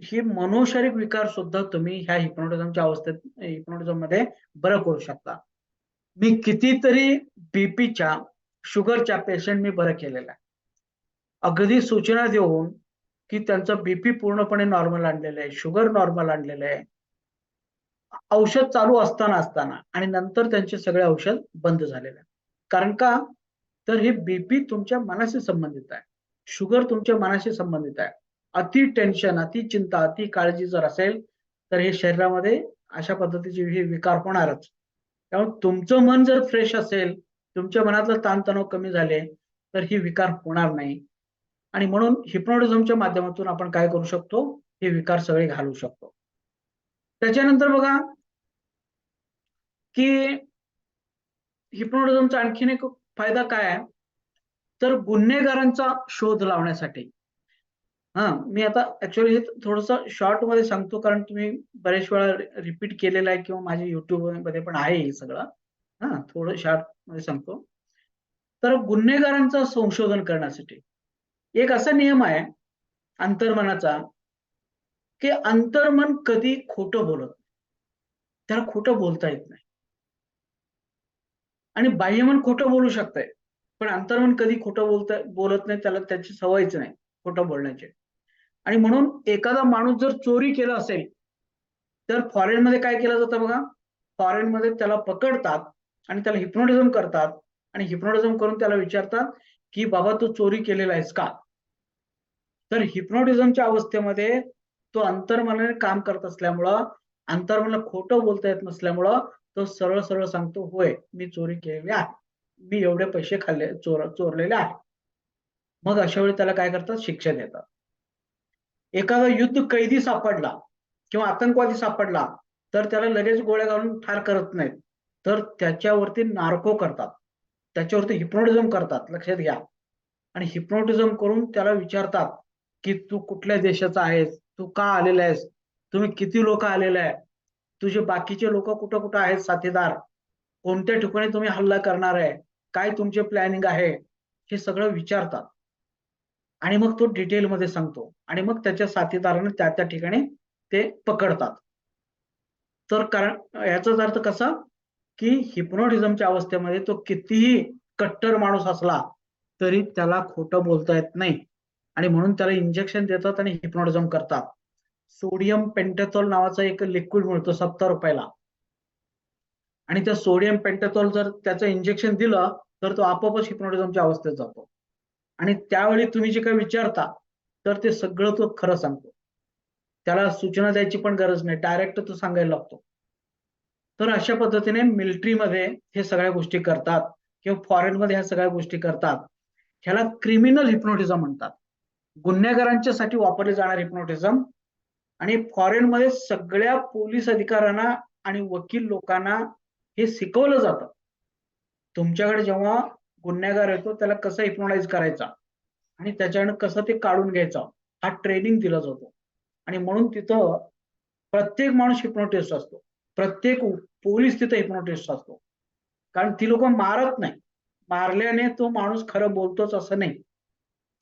[SPEAKER 1] ही मनोशारीरिक विकार सुद्धा तुम्ही ह्या हिप्नोटिझमच्या अवस्थेत हिप्नोटिझम मध्ये बरं करू शकता. मी कितीतरी बीपीच्या शुगरच्या पेशंट मी बरं केलेला आहे. अगदी सूचना देऊन की त्यांचं बीपी पूर्णपणे नॉर्मल आणलेलं आहे, शुगर नॉर्मल आणलेलं आहे, औषध चालू असताना आणि नंतर त्यांचे सगळे औषध बंद झालेले आहे. कारण का? तर हे बीपी तुमच्या मनाशी संबंधित आहे, शुगर तुमच्या मनाशी संबंधित आहे. अति टेन्शन, अति चिंता, अति काळजी जर असेल तर हे शरीरामध्ये अशा पद्धतीचे हे विकार होणारच. त्यामुळे तुमचं मन जर फ्रेश असेल, तुमच्या मनातला ताणतणाव कमी झाले तर ही विकार होणार नाही. आणि म्हणून हिप्नोटिझमच्या माध्यमातून आपण काय करू शकतो, हे विकार सगळे घालवू शकतो. त्याच्यानंतर बघा की हिप्नोटिझमचा आणखीन एक फायदा काय आहे, तर गुन्हेगारांचा शोध लावण्यासाठी. मी आता ऍक्च्युअली हे थोडंसं शॉर्ट मध्ये सांगतो, कारण तुम्ही बरेच वेळा रिपीट केलेलं आहे किंवा माझ्या युट्यूब मध्ये पण आहे हे सगळं. थोडं शॉर्ट मध्ये सांगतो. तर गुन्हेगारांचं संशोधन करण्यासाठी एक असा नियम आहे अंतर्मनाचा, की अंतर्मन कधी खोटं बोलत नाही. त्याला खोटं बोलता येत नाही. आणि बाह्यमन खोटं बोलू शकतंय, पण अंतर्मन कधी खोटं बोलत नाही. त्याला त्याची सवयच नाही खोटं बोलण्याची. आणि म्हणून एखादा माणूस जर चोरी केला असेल तर फॉरेनमध्ये काय केलं जातं बघा, फॉरेनमध्ये त्याला पकडतात आणि त्याला हिप्नोटिझम करतात आणि हिप्नोटिझम करून त्याला विचारतात की बाबा तू चोरी केलेला आहेस का? तर हिप्नोटिझमच्या अवस्थेमध्ये तो अंतर्मनाने काम करत असल्यामुळं, अंतर्मनाला खोटं बोलता येत नसल्यामुळं तो सरळ सरळ सांगतो, होय मी चोरी केलेली आहे, मी एवढे पैसे चोरलेले आहे. मग अशा वेळी त्याला काय करतात, शिक्षा देतात. एखादा युद्ध कैदी सापडला किंवा आतंकवादी सापडला तर त्याला लगेच गोळ्या घालून ठार करत नाहीत, तर त्याच्यावरती नार्को करतात, त्याच्यावरती हिप्नोटिझम करतात. लक्षात घ्या. आणि हिप्नोटिझम करून त्याला विचारतात की तू कुठल्या देशाचा आहेस, तू का आलेला आहेस, तुम्ही किती लोक आलेले आहे, तुझे बाकीचे लोक कुठं कुठं आहेत साथीदार, कोणत्या ठिकाणी तुम्ही हल्ला करणार आहे, काय तुमचे प्लॅनिंग आहे, हे सगळं विचारतात. आणि मग तो डिटेलमध्ये सांगतो आणि मग त्याच्या साथीदाराने त्या त्या ठिकाणी ते पकडतात. तर कारण याचाच अर्थ कसा, की हिप्नोटिझमच्या अवस्थेमध्ये तो कितीही कट्टर माणूस असला तरी त्याला खोटं बोलता येत नाही. आणि म्हणून त्याला इंजेक्शन देतात आणि हिप्नोटिझम करतात. सोडियम पेंटॅथॉल नावाचा एक लिक्विड मिळतो 70 रुपयाला. आणि त्या सोडियम पेंटॅथॉल जर त्याचं इंजेक्शन दिलं तर तो आपोआपच हिप्नोटिझमच्या अवस्थेत जातो. आणि त्यावेळी तुम्ही जे काही विचारता तर ते सगळं तो खरं सांगतो. त्याला सूचना द्यायची पण गरज नाही, डायरेक्ट तो सांगायला लागतो. तर अशा पद्धतीने मिलिटरीमध्ये हे सगळ्या गोष्टी करतात किंवा फॉरेनमध्ये ह्या सगळ्या गोष्टी करतात. ह्याला क्रिमिनल हिप्नोटिझम म्हणतात. गुन्हेगारांच्यासाठी वापरले जाणारे हिप्नोटिझम. आणि फॉरेनमध्ये सगळ्या पोलीस अधिकाऱ्यांना आणि वकील लोकांना हे शिकवलं जातं. तुमच्याकडे जेव्हा गुन्हेगार येतो त्याला कसं हिप्नोटाइज करायचा आणि त्याच्याकडे कसं ते काढून घ्यायचं, हा ट्रेनिंग दिला जातो. आणि म्हणून तिथं प्रत्येक माणूस हिप्नोटिस्ट असतो, प्रत्येक पोलीस तिथं हिप्नोटिस्ट असतो. कारण ती लोक मारत नाही, मारल्याने तो माणूस खरं बोलतोच असं नाही,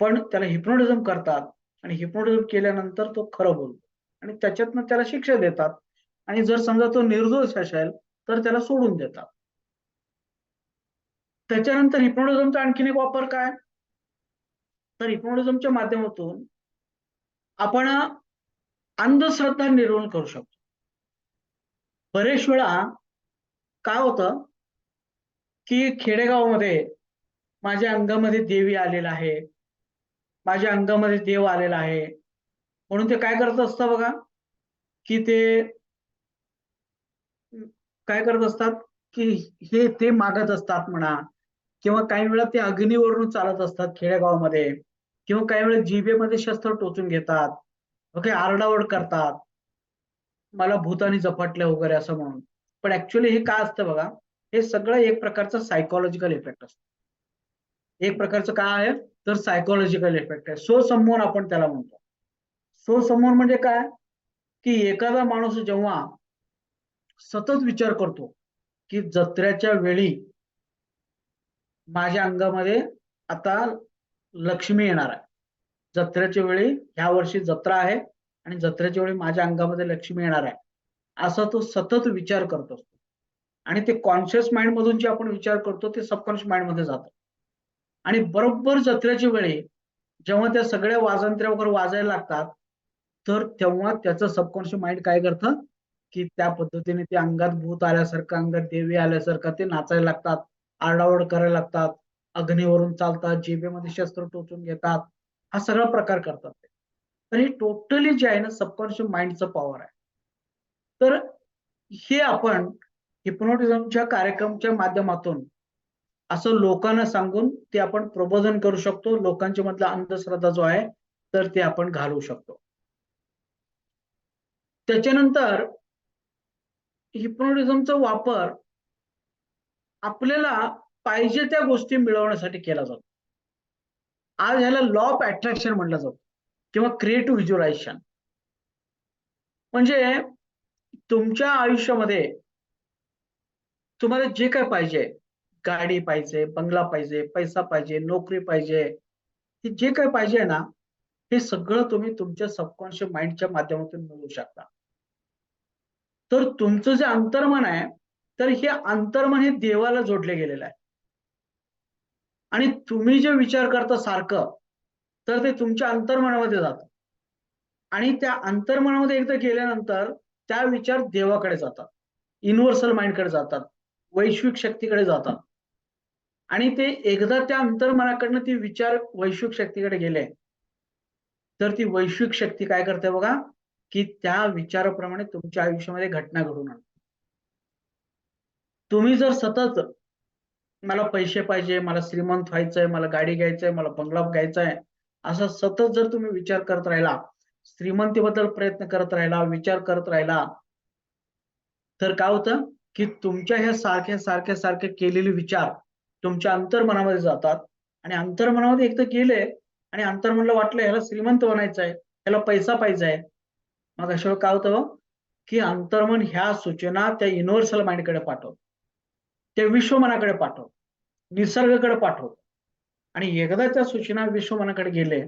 [SPEAKER 1] पण त्याला हिप्नोटिझम करतात आणि हिप्नोटिझम केल्यानंतर तो खरं बोलतो आणि त्याच्यातनं त्याला शिक्षा देतात. आणि जर समजा तो निर्दोष असेल तर त्याला सोडून देतात. त्याच्यानंतर हिप्नोटिझमचा आणखीन एक वापर काय, तर हिप्नोटिझमच्या माध्यमातून आपण अंधश्रद्धा निर्मूलन करू शकतो. बरेच वेळा काय होतं की खेडेगावामध्ये माझ्या अंगामध्ये देवी आलेला आहे, माझ्या अंगामध्ये देव आलेला आहे, म्हणून ते काय करत असतात बघा, की ते काय करत असतात की हे ते मागत असतात म्हणा, किंवा काही वेळा ते अग्नीवरून चालत असतात खेडेगावामध्ये, किंवा काही वेळा जिभेमध्ये शस्त्र टोचून घेतात, ओके, आरडाओरड करतात, मला भूतानी झपटले वगैरे असं म्हणून. पण ऍक्च्युअली हे काय असतं बघा, हे सगळं एक प्रकारचं सायकोलॉजिकल इफेक्ट असतं. एक प्रकारचं काय आहे, तर सायकोलॉजिकल इफेक्ट आहे. स्वसंमोहन आपण त्याला म्हणतो. स्वसंमोहन म्हणजे काय, की एखादा माणूस जेव्हा सतत विचार करतो की जत्रेच्या वेळी माझ्या अंगामध्ये आता लक्ष्मी येणार आहे, जत्रेच्या वेळी ह्या वर्षी जत्रा आहे आणि जत्रेच्या वेळी माझ्या अंगामध्ये लक्ष्मी येणार आहे, असा तो सतत विचार करत असतो. आणि ते कॉन्शियस माइंड मधून जे आपण विचार करतो ते सबकॉन्शियस माइंड मध्ये जातं. आणि बरोबर जत्रेच्या वेळी जेव्हा त्या सगळ्या वाजंत्र्या वगैरे वाजायला लागतात, तर तेव्हा त्याचं सबकॉन्शियस माइंड काय करतं, की त्या पद्धतीने ते अंगात भूत आल्यासारखं, अंगात देवी आल्यासारखं ते नाचायला लागतात, आरडाओरड करायला लागतात, अग्नीवरून चालतात, जिभेमध्ये शस्त्र टोचून घेतात, हा सगळा प्रकार करतात ते. तर हे टोटली जे आहे ना सबकॉन्शियस माइंडचं पॉवर आहे. तर हे आपण हिप्नोटिझमच्या कार्यक्रमच्या माध्यमातून असं लोकांना सांगून ते आपण प्रबोधन करू शकतो. लोकांच्या मधला अंधश्रद्धा जो आहे तर ते आपण घालवू शकतो. त्याच्यानंतर हिप्नोटिझमचा वापर आपल्याला पाहिजे त्या गोष्टी मिळवण्यासाठी केला जातो. आज ह्याला लॉ ऑफ अट्रॅक्शन म्हटलं जातं किंवा क्रिएटिव्ह व्हिज्युअलायझेशन. म्हणजे तुमच्या आयुष्यामध्ये तुम्हाला जे काय पाहिजे, गाडी पाहिजे, बंगला पाहिजे, पैसा पाहिजे, नोकरी पाहिजे, हे जे काही पाहिजे ना, हे सगळं तुम्ही तुमच्या सबकॉन्शियस माइंडच्या माध्यमातून मिळवू शकता. तर तुमचं जे अंतर्मन आहे, तर हे अंतर्मन हे देवाला जोडले गेलेलं आहे. आणि तुम्ही जे विचार करता सारखं, तर ते तुमच्या अंतर्मनामध्ये जातं. आणि त्या अंतर्मनामध्ये एकदा गेल्यानंतर त्या विचार देवाकडे जातात, युनिव्हर्सल माइंडकडे जातात, वैश्विक शक्तीकडे जातात. आणि ते एकदा त्या अंतर्मनाकडनं ते विचार वैश्विक शक्तीकडे गेले, तर ती वैश्विक शक्ती काय करते बघा, की त्या विचाराप्रमाणे तुमच्या आयुष्यामध्ये घटना घडून आणते. तुम्ही जर सतत मला पैसे पाहिजे, मला श्रीमंत व्हायचंय, मला गाडी घ्यायचंय, मला बंगला घ्यायचा आहे, असा सतत जर तुम्ही विचार करत राहिला, श्रीमंतीबद्दल प्रयत्न करत राहिला, विचार करत राहिला, तर काय होतं, की तुमच्या ह्या सारखे केलेले विचार तुमच्या अंतर्मनामध्ये जातात. आणि अंतर्मनामध्ये एकदा गेले आणि अंतर्मनला वाटलं ह्याला श्रीमंत बनायचं आहे, ह्याला पैसा पाहिजे आहे. मग अशा वेळी काय होतं, की अंतर्मन ह्या सूचना त्या युनिव्हर्सल माइंडकडे पाठवतं. त्या विश्वमनाकडे पाठवतं, निसर्गाकडे पाठवतं. आणि एकदा त्या सूचना विश्वमनाकडे गेले,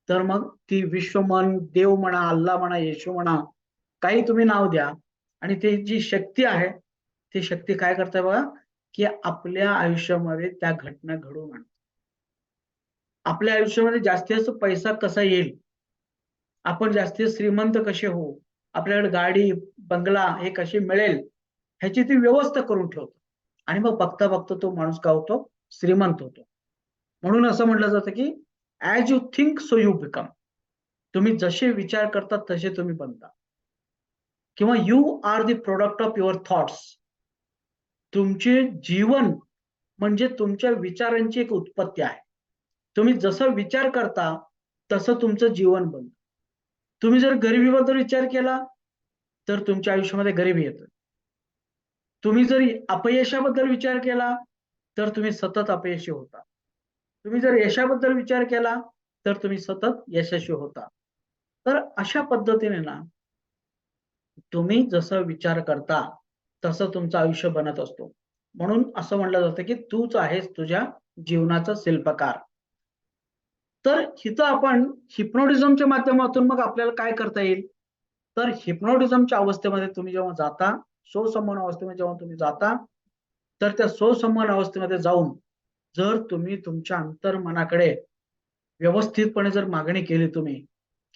[SPEAKER 1] तर मग ती विश्वमन, देव म्हणा, अल्लाह म्हणा, येशू म्हणा, काही तुम्ही नाव द्या. आणि ती जी शक्ती आहे, ती शक्ती काय करते बघा, की आपल्या आयुष्यामध्ये त्या घटना घडवून आणते. आपल्या आयुष्यामध्ये जास्तीत जास्त पैसा कसा येईल, आपण जास्तीत श्रीमंत कसे होऊ, आपल्याकडे गाडी, बंगला हे कसे मिळेल, ह्याची ती व्यवस्था करून ठेवतो. आणि मग बघता बघता तो माणूस काय होतो, श्रीमंत होतो. म्हणून असं म्हटलं जातं, की as you think so you become. तुम्ही जसे विचार करता तसे तुम्ही बनता. किंवा you are the product of your thoughts. तुमचे जीवन म्हणजे तुमच्या विचारांची एक उत्पत्ती आहे. तुम्ही जसं विचार करता तसं तुमचं जीवन बनतं. तुम्ही जर गरिबीबद्दल विचार केला, तर तुमच्या आयुष्यामध्ये गरिबी येते. तुम्ही जर अपयशाबद्दल विचार केला, तर तुम्ही सतत अपयशी होता. तुम्ही जर यशाबद्दल विचार केला, तर तुम्ही सतत यशस्वी होता. तर अशा पद्धतीने ना, तुम्ही जसं विचार करता, तसं तुमचं आयुष्य बनत असतो. म्हणून असं म्हटलं जातं, की तूच आहेस तुझ्या जीवनाचा शिल्पकार. तर इथं आपण हिप्नोटिझमच्या माध्यमातून मग आपल्याला काय करता येईल? तर हिप्नोटिझमच्या अवस्थेमध्ये तुम्ही जेव्हा जाता, स्वसंमन अवस्थेमध्ये जेव्हा तुम्ही जाता, तर त्या स्वसंमन अवस्थेमध्ये जाऊन जर तुम्ही तुमच्या अंतर्मनाकडे व्यवस्थितपणे जर मागणी केली तुम्ही,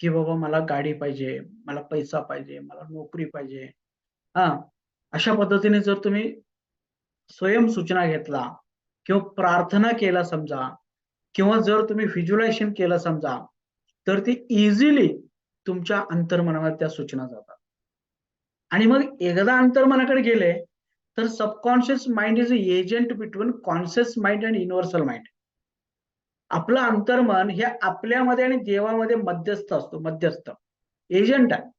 [SPEAKER 1] की बाबा मला गाडी पाहिजे, मला पैसा पाहिजे, मला नोकरी पाहिजे. हां, अशा पद्धतीने जर तुम्ही स्वयं सूचना घेतला किंवा प्रार्थना केला समजा किंवा जर तुम्ही व्हिज्युअलायझेशन केलं समजा, तर ती इझिली तुमच्या अंतर्मनामध्ये त्या सूचना जातात. आणि मग एकदा अंतर्मनाकडे गेले, तर subconscious mind is a agent between conscious mind and universal mind. आपलं अंतर्मन हे आपल्यामध्ये आणि देवामध्ये मध्यस्थ असतो, मध्यस्थ एजंट आहे.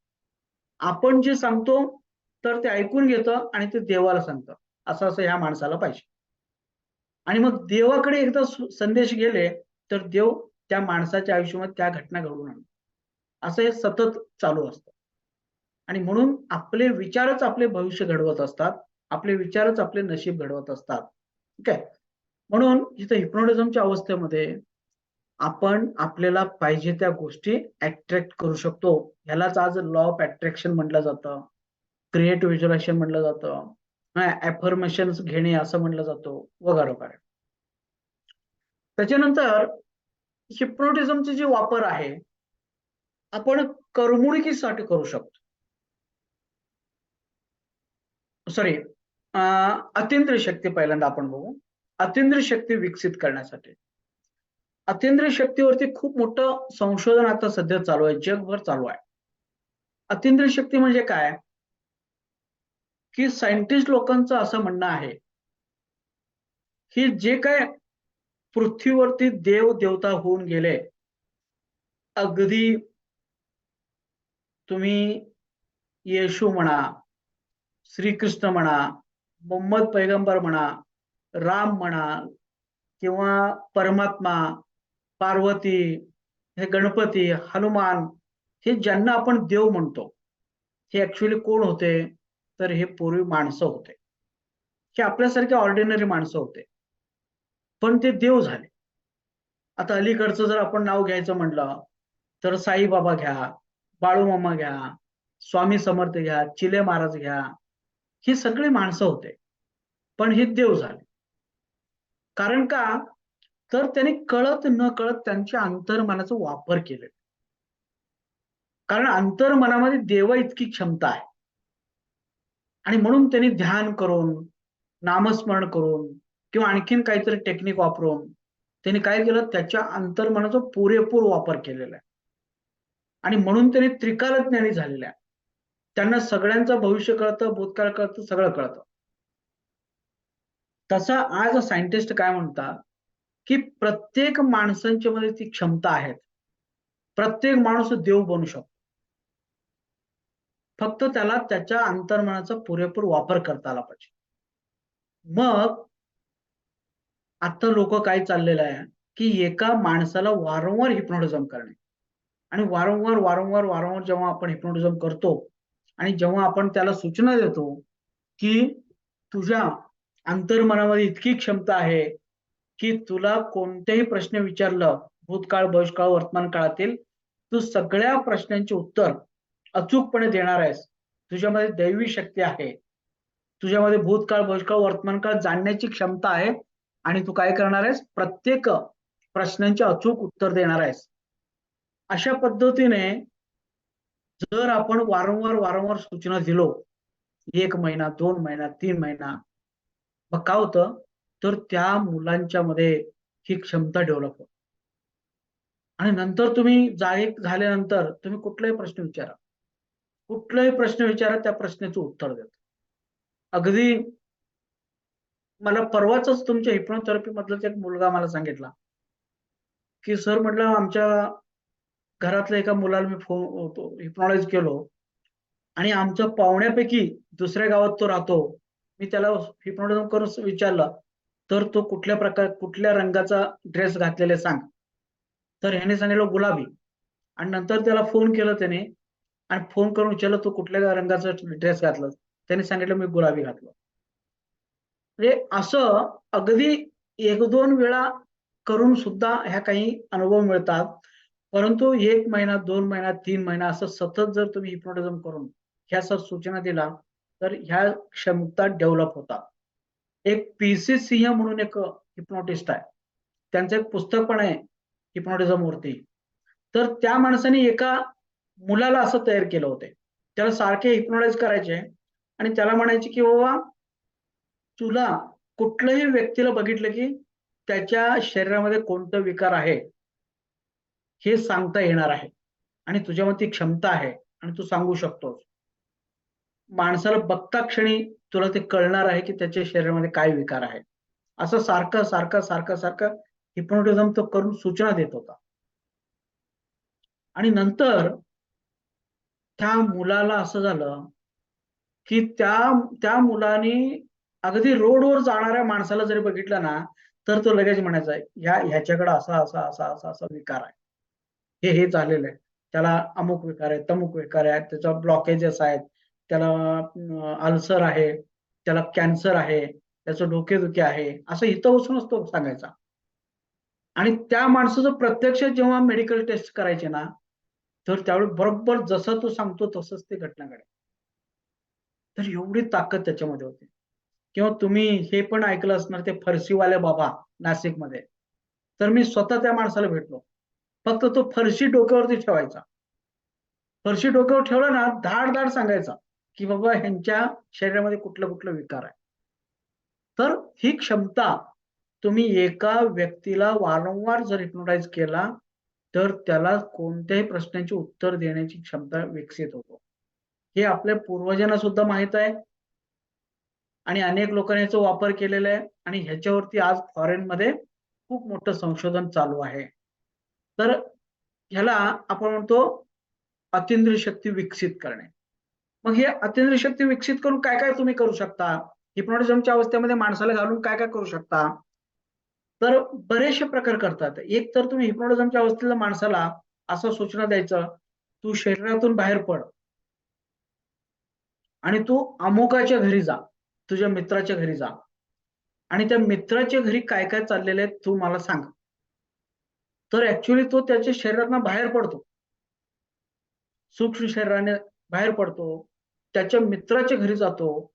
[SPEAKER 1] आपण जे सांगतो तर ते ऐकून घेतं आणि ते देवाला सांगतं, असं असं ह्या माणसाला पाहिजे. आणि मग देवाकडे एकदा संदेश गेले, तर देव त्या माणसाच्या आयुष्यामध्ये त्या घटना घडवून आणतो. असं हे सतत चालू असतं. आणि म्हणून आपले विचारच आपले भविष्य घडवत असतात. आपले विचारच आपले नशीब घडवत असतात. ठीक आहे. म्हणून इथं हिप्नोटिझमच्या अवस्थेमध्ये आपण आपल्याला पाहिजे त्या गोष्टी अट्रॅक्ट करू शकतो. ह्यालाच आज लॉ ऑफ अट्रॅक्शन म्हटलं जातं, क्रिएट व्हिज्युअलायझेशन म्हटलं जातं, ऍफर्मेशन घेणे असं म्हटलं जातं वगैरे वगैरे. त्याच्यानंतर हिप्नोटिझमचे जे वापर आहे आपण करमणुकीसाठी करू शकतो. सॉरी, अतिंद्रिय शक्ती पहिल्यांदा आपण बघू. अतिंद्रिय शक्ती विकसित करण्यासाठी. अतिंद्रिय शक्तीवरती खूप मोठं संशोधन आता सध्या चालू आहे, जगभर चालू आहे. अतिंद्रिय शक्ती म्हणजे काय, की सायंटिस्ट लोकांचं असं म्हणणं आहे की जे काय पृथ्वीवरती देव देवता होऊन गेले, अगदी तुम्ही येशू म्हणा, श्रीकृष्ण म्हणा, मोहम्मद पैगंबर म्हणा, राम म्हणा किंवा परमात्मा, पार्वती, हे गणपती, हनुमान, हे ज्यांना आपण देव म्हणतो, हे ऍक्च्युअली कोण होते, तर हे पूर्वी माणसं होते. हे आपल्यासारखे ऑर्डिनरी माणसं होते, पण ते देव झाले. आता अलीकडचं जर आपण नाव घ्यायचं म्हटलं तर साईबाबा घ्या, बाळूमामा घ्या, स्वामी समर्थ घ्या, चिले महाराज घ्या, ही सगळी माणसं होते, पण हे देव झाले. कारण का, तर त्यांनी कळत न कळत त्यांच्या अंतर्मनाचा वापर केले. कारण अंतर्मनामध्ये देवा इतकी क्षमता आहे आणि म्हणून त्यांनी ध्यान करून, नामस्मरण करून किंवा आणखीन काहीतरी टेक्निक वापरून त्यांनी काय केलं, त्याच्या अंतर्मनाचा पुरेपूर वापर केलेला आहे आणि म्हणून त्यांनी त्रिकालज्ञानी झालेले आहे. त्यांना सगळ्यांचं भविष्य कळतं, भूतकाळ कळतं, सगळं कळतं. तसा आज सायंटिस्ट काय म्हणतात, की प्रत्येक माणसांच्या मध्ये ती क्षमता आहे. प्रत्येक माणूस देव बनू शकतो. फक्त त्याला त्याच्या अंतर्मनाचा पुरेपूर वापर करता आला पाहिजे. मग आता लोक काय चाललेलं आहे, की एका माणसाला वारंवार हिप्नोटिझम करणे आणि वारंवार जेव्हा आपण हिप्नोटिझम करतो आणि जेव्हा आपण त्याला सूचना देतो, की तुझ्या अंतर्मनामध्ये इतकी क्षमता आहे, की तुला कोणतेही प्रश्न विचारलं, भूतकाळ, भविष्यकाळ, वर्तमान काळातील, तू सगळ्या प्रश्नांची उत्तर अचूकपणे देणार आहेस. तुझ्यामध्ये दैवी शक्ती आहे. तुझ्यामध्ये भूतकाळ, भविष्यकाळ, वर्तमान काळ जाणण्याची क्षमता आहे आणि तू काय करणार आहेस, प्रत्येक प्रश्नांचे अचूक उत्तर देणार आहेस. अशा पद्धतीने जर आपण वारंवार सूचना दिलो, 1 महिना, 2 महिना, 3 महिना, मग काय होतं, तर त्या मुलांच्या मध्ये ही क्षमता डेव्हलप होते आणि नंतर तुम्ही जागे झाल्यानंतर तुम्ही कुठलाही प्रश्न विचारा, कुठलाही प्रश्न विचारा, त्या प्रश्नाचं उत्तर देतात. अगदी मला परवाच तुमच्या हिप्नोथेरपी मधलाच एक मुलगा मला सांगितला, की सर म्हटलं आमच्या घरातल्या एका मुलाला मी हिप्नोटाइज केलो आणि आमच्या पाहुण्यापैकी दुसऱ्या गावात तो राहतो. मी त्याला हिप्नोटिझम करून विचारलं, तर तो कुठल्या रंगाचा ड्रेस घातलेला सांग. तर ह्याने सांगितलं गुलाबी आणि नंतर त्याला फोन केला त्याने आणि फोन करून विचारलं, तू कुठल्या रंगाचा ड्रेस घातला? त्याने सांगितलं मी गुलाबी घातलं. म्हणजे असं अगदी 1-2 वेळा करून सुद्धा ह्या काही अनुभव मिळतात. परंतु 1 महिना, 2 महिना, 3 महिना असं सतत जर तुम्ही हिप्नोटिझम करून ह्या सूचना दिला, तर ह्या क्षमता डेव्हलप होतात. एक पी.सी. सिंह म्हणून एक हिप्नोटिस्ट आहे. त्यांचं एक पुस्तक पण आहे हिप्नोटिझम वरती. तर त्या माणसाने एका मुलाला असं तयार केलं होतं. त्याला सारखे हिप्नोटाइज करायचे आणि त्याला म्हणायचे, की बाबा तुला कुठल्याही व्यक्तीला बघितलं, की त्याच्या शरीरामध्ये कोणतं विकार आहे, हे सांगता येणार आहे आणि तुझ्यामध्ये ती क्षमता आहे आणि तू सांगू शकतोस. माणसाला बघता क्षणी तुला ते कळणार आहे, की त्याच्या शरीरामध्ये काय विकार आहे. असं सारखं हिप्नोटिझम तो करून सूचना देत होता. आणि नंतर त्या मुलाला असं झालं, की त्या त्या मुलाने अगदी रोडवर जाणाऱ्या माणसाला जरी बघितलं ना, तर तो लगेच म्हणायचा, ह्याच्याकडे असा विकार आहे. हे झालेलं आहे. त्याला अमुक विकार आहे, तमुक विकार आहे, त्याचा ब्लॉकेजेस आहेत, त्याला अल्सर आहे, त्याला कॅन्सर आहे, त्याचं डोकेदुखी आहे, असं इथं बसूनच तो सांगायचा. आणि त्या माणसाचं प्रत्यक्ष जेव्हा मेडिकल टेस्ट करायचे ना, तर त्यावेळी बरोबर जसं तो सांगतो तसंच ते घटना घडेल. तर एवढी ताकद त्याच्यामध्ये होती. किंवा तुम्ही हे पण ऐकलं असणार ते फरशीवाले बाबा नाशिकमध्ये. तर मी स्वतः त्या माणसाला भेटलो. फक्त तो फरशी डोक्यावरती ठेवायचा. फरशी डोक्यावर ठेवलं ना, धाड-धाड सांगायचा, की बाबा ह्यांच्या शरीरामध्ये कुठलं-कुठलं विकार आहे. तर ही क्षमता तुम्ही एका व्यक्तीला वारंवार जर हिप्नोटाइज केला, तर त्याला कोणत्याही प्रश्नांची उत्तर देण्याची क्षमता विकसित होतो. हे आपल्या पूर्वजांना सुद्धा माहीत आहे आणि अनेक लोकांनी याचा वापर केलेला आहे आणि ह्याच्यावरती आज फॉरेनमध्ये खूप मोठं संशोधन चालू आहे. तर ह्याला आपण म्हणतो अतींद्रिय शक्ती विकसित करणे. मग हे अतींद्रिय शक्ती विकसित करून काय-काय तुम्ही करू शकता? हिप्नोटिझमच्या अवस्थेमध्ये माणसाला घालून काय-काय करू शकता? तर बरेचसे प्रकार करतात. एक तर तुम्ही हिप्नोटिझमच्या अवस्थेतल्या माणसाला असं सूचना द्यायचं, "तू शरीरातून बाहेर पड आणि तू अमुकाच्या घरी जा, तुझ्या मित्राच्या घरी जा आणि त्या मित्राच्या घरी काय-काय चाललेलं आहे तू मला सांग." तर ॲक्चुअली तो त्याच्या शरीरातनं बाहेर पडतो. सूक्ष्म शरीराने बाहेर पडतो. त्याच्या मित्राच्या घरी जातो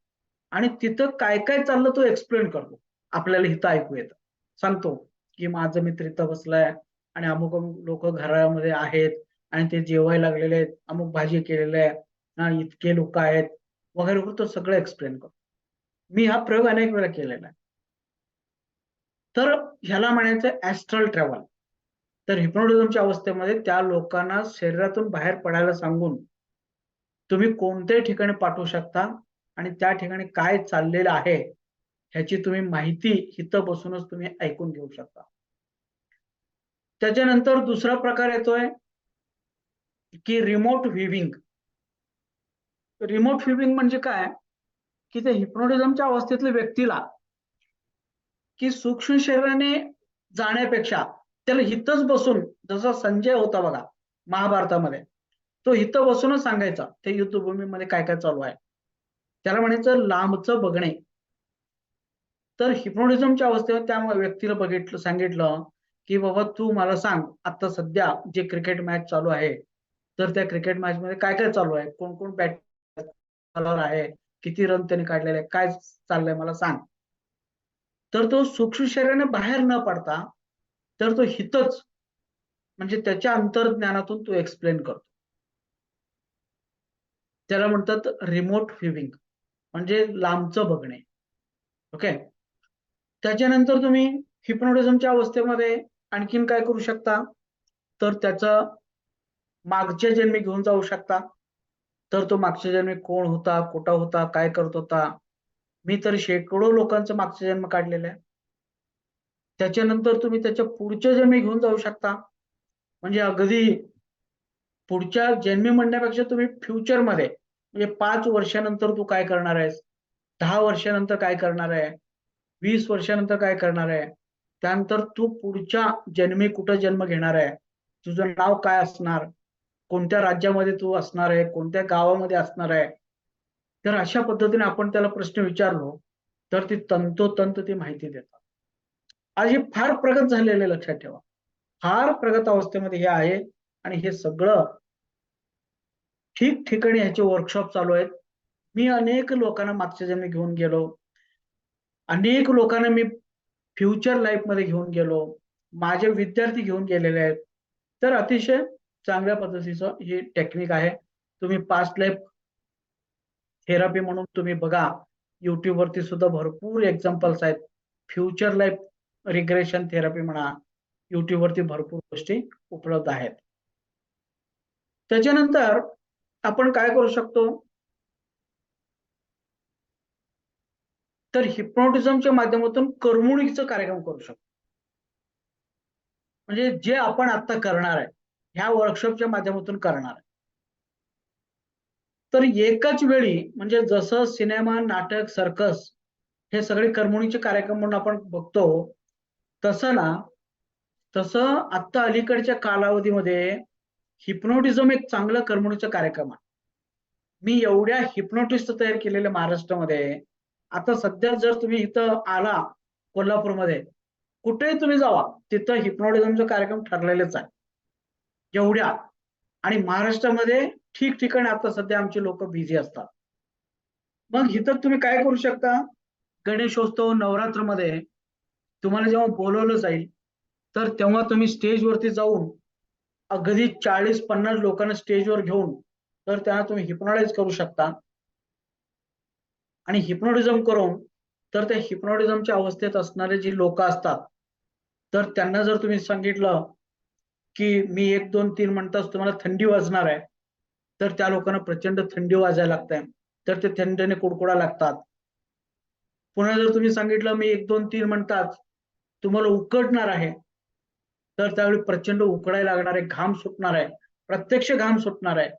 [SPEAKER 1] आणि तिथं काय-काय चाललं तो एक्सप्लेन करतो. आपल्याला इथं ऐकू येतं. सांगतो, की माझा मित्र इथं बसलाय आणि अमुक-अमुक लोकं घरामध्ये आहेत आणि ते जेवायला लागलेले आहेत. अमुक भाजी केलेली आहे. हां, इतके लोकं आहेत वगैरे तो सगळं एक्सप्लेन करतो. मी हा प्रयोग अनेक वेळा केलेला आहे. तर ह्याला म्हणायचं ॲस्ट्रल ट्रॅव्हल. तर हिप्नोटिझमच्या अवस्थेमध्ये त्या लोकांना शरीरातून बाहेर पडायला सांगून तुम्ही कोणत्याही ठिकाणी पाठवू शकता आणि त्या ठिकाणी काय चाललेलं आहे, ह्याची तुम्ही माहिती इथं बसूनच तुम्ही ऐकून घेऊ शकता. त्याच्यानंतर दुसरा प्रकार येतोय, की रिमोट व्ह्यूइंग. रिमोट व्ह्यूइंग म्हणजे काय, की त्या हिप्नोटिझमच्या अवस्थेतल्या व्यक्तीला, की सूक्ष्म शरीराने जाण्यापेक्षा त्याला इथंच बसून जसा संजय होता बघा महाभारतामध्ये, तो इथं बसूनच सांगायचा, त्या युद्धभूमीमध्ये काय-काय चालू आहे. त्याला म्हणायचं लांबचं बघणे. तर हिप्नोटिझमच्या अवस्थेवर त्या व्यक्तीला सांगितलं, की "बाबा तू मला सांग, आता सध्या जे क्रिकेट मॅच चालू आहे, तर त्या क्रिकेट मॅचमध्ये काय-काय चालू आहे? कोण-कोण बॉलर आहे? किती रन त्याने काढलेले आहे? काय चाललंय मला सांग." तर तो सूक्ष्म शरीराने बाहेर न पडता, तर तो हितच म्हणजे त्याच्या अंतर्ज्ञानातून तो एक्सप्लेन करतो. त्याला म्हणतात रिमोट व्ह्यूइंग म्हणजे लांबचं बघणे. ओके. त्याच्यानंतर तुम्ही हिप्नोटिझमच्या अवस्थेमध्ये आणखीन काय करू शकता? तर त्याचं मागच्या जन्मी घेऊन जाऊ शकता. तर तो मागच्या जन्मी कोण होता? कुठं होता? काय करत होता? मी तर शेकडो लोकांचा मागचा जन्म काढलेला आहे. त्याच्यानंतर तुम्ही त्याच्या पुढच्या जन्मी घेऊन जाऊ शकता. म्हणजे अगदी पुढच्या जन्मी म्हणण्यापेक्षा तुम्ही फ्युचरमध्ये म्हणजे 5 वर्षानंतर तू काय करणार आहेस? 10 वर्षानंतर काय करणार आहे? 20 वर्षानंतर काय करणार आहे? त्यानंतर तू पुढच्या जन्मी कुठं जन्म घेणार आहे? तुझं नाव काय असणार? कोणत्या राज्यामध्ये तू असणार आहे? कोणत्या गावामध्ये असणार आहे? तर अशा पद्धतीने आपण त्याला प्रश्न विचारलो, तर ती तंतोतंत ती माहिती देतात. आज हे फार प्रगत झालेलं आहे लक्षात ठेवा. फार प्रगत अवस्थेमध्ये हे आहे आणि हे सगळं ठिकठिकाणी ह्याचे वर्कशॉप चालू आहेत. मी अनेक लोकांना मागच्या जन्मी घेऊन गेलो. अनेक लोकांना मी फ्युचर लाईफमध्ये घेऊन गेलो. माझे विद्यार्थी घेऊन गेलेले आहेत. तर अतिशय चांगल्या पद्धतीचं ही टेक्निक आहे. तुम्ही पास्ट लाईफ थेरपी म्हणून तुम्ही बघा. YouTubeवरती सुद्धा भरपूर एक्झाम्पल्स आहेत. फ्युचर लाईफ रिग्रेशन थेरपी म्हणा. YouTubeवरती भरपूर गोष्टी उपलब्ध आहेत. त्याच्यानंतर आपण काय करू शकतो? तर हिप्नोटिझमच्या माध्यमातून करमणुकीचा कार्यक्रम करू शकतो. म्हणजे जे आपण आता करणार आहे, ह्या वर्कशॉपच्या माध्यमातून करणार आहे. तर एकाच वेळी म्हणजे जसं सिनेमा, नाटक, सर्कस हे सगळे करमणुकीचे कार्यक्रम म्हणून आपण बघतो, तसं ना, तसं आत्ता अलीकडच्या कालावधीमध्ये हिप्नोटिझम एक चांगलं करमणुकीचा कार्यक्रम आहे. मी एवढ्या हिप्नोटिस्ट तयार केलेल्या महाराष्ट्रामध्ये, आता सध्या जर तुम्ही इथं आला कोल्हापूरमध्ये, कुठेही तुम्ही जावा तिथं हिप्नोटिझमचा कार्यक्रम ठरलेलेच आहे एवढ्या. आणि महाराष्ट्रामध्ये ठिकठिकाणी आता सध्या आमचे लोक बिझी असतात. मग इथं तुम्ही काय करू शकता, गणेशोत्सव नवरात्रमध्ये तुम्हाला जेव्हा बोलवलं जाईल तर तेव्हा तुम्ही स्टेजवरती जाऊन अगदी 40-50 लोकांना स्टेजवर घेऊन तर त्यांना तुम्ही हिप्नोटाइज करू शकता. आणि हिप्नोटिझम करून तर त्या हिप्नोटिझमच्या अवस्थेत असणारे जी लोक असतात तर त्यांना जर तुम्ही सांगितलं की मी 1 2 3 म्हणताच तुम्हाला थंडी वाजणार आहे, तर त्या लोकांना प्रचंड थंडी वाजायला लागते, तर ते थंडीने कुडकुडा लागतात. पुन्हा जर तुम्ही सांगितलं मी 1 2 3 म्हणताच तुम्हाला उकडणार आहे, तर त्यावेळी प्रचंड उकडायला लागणार आहे, घाम सुटणार आहे, प्रत्यक्ष घाम सुटणार आहे.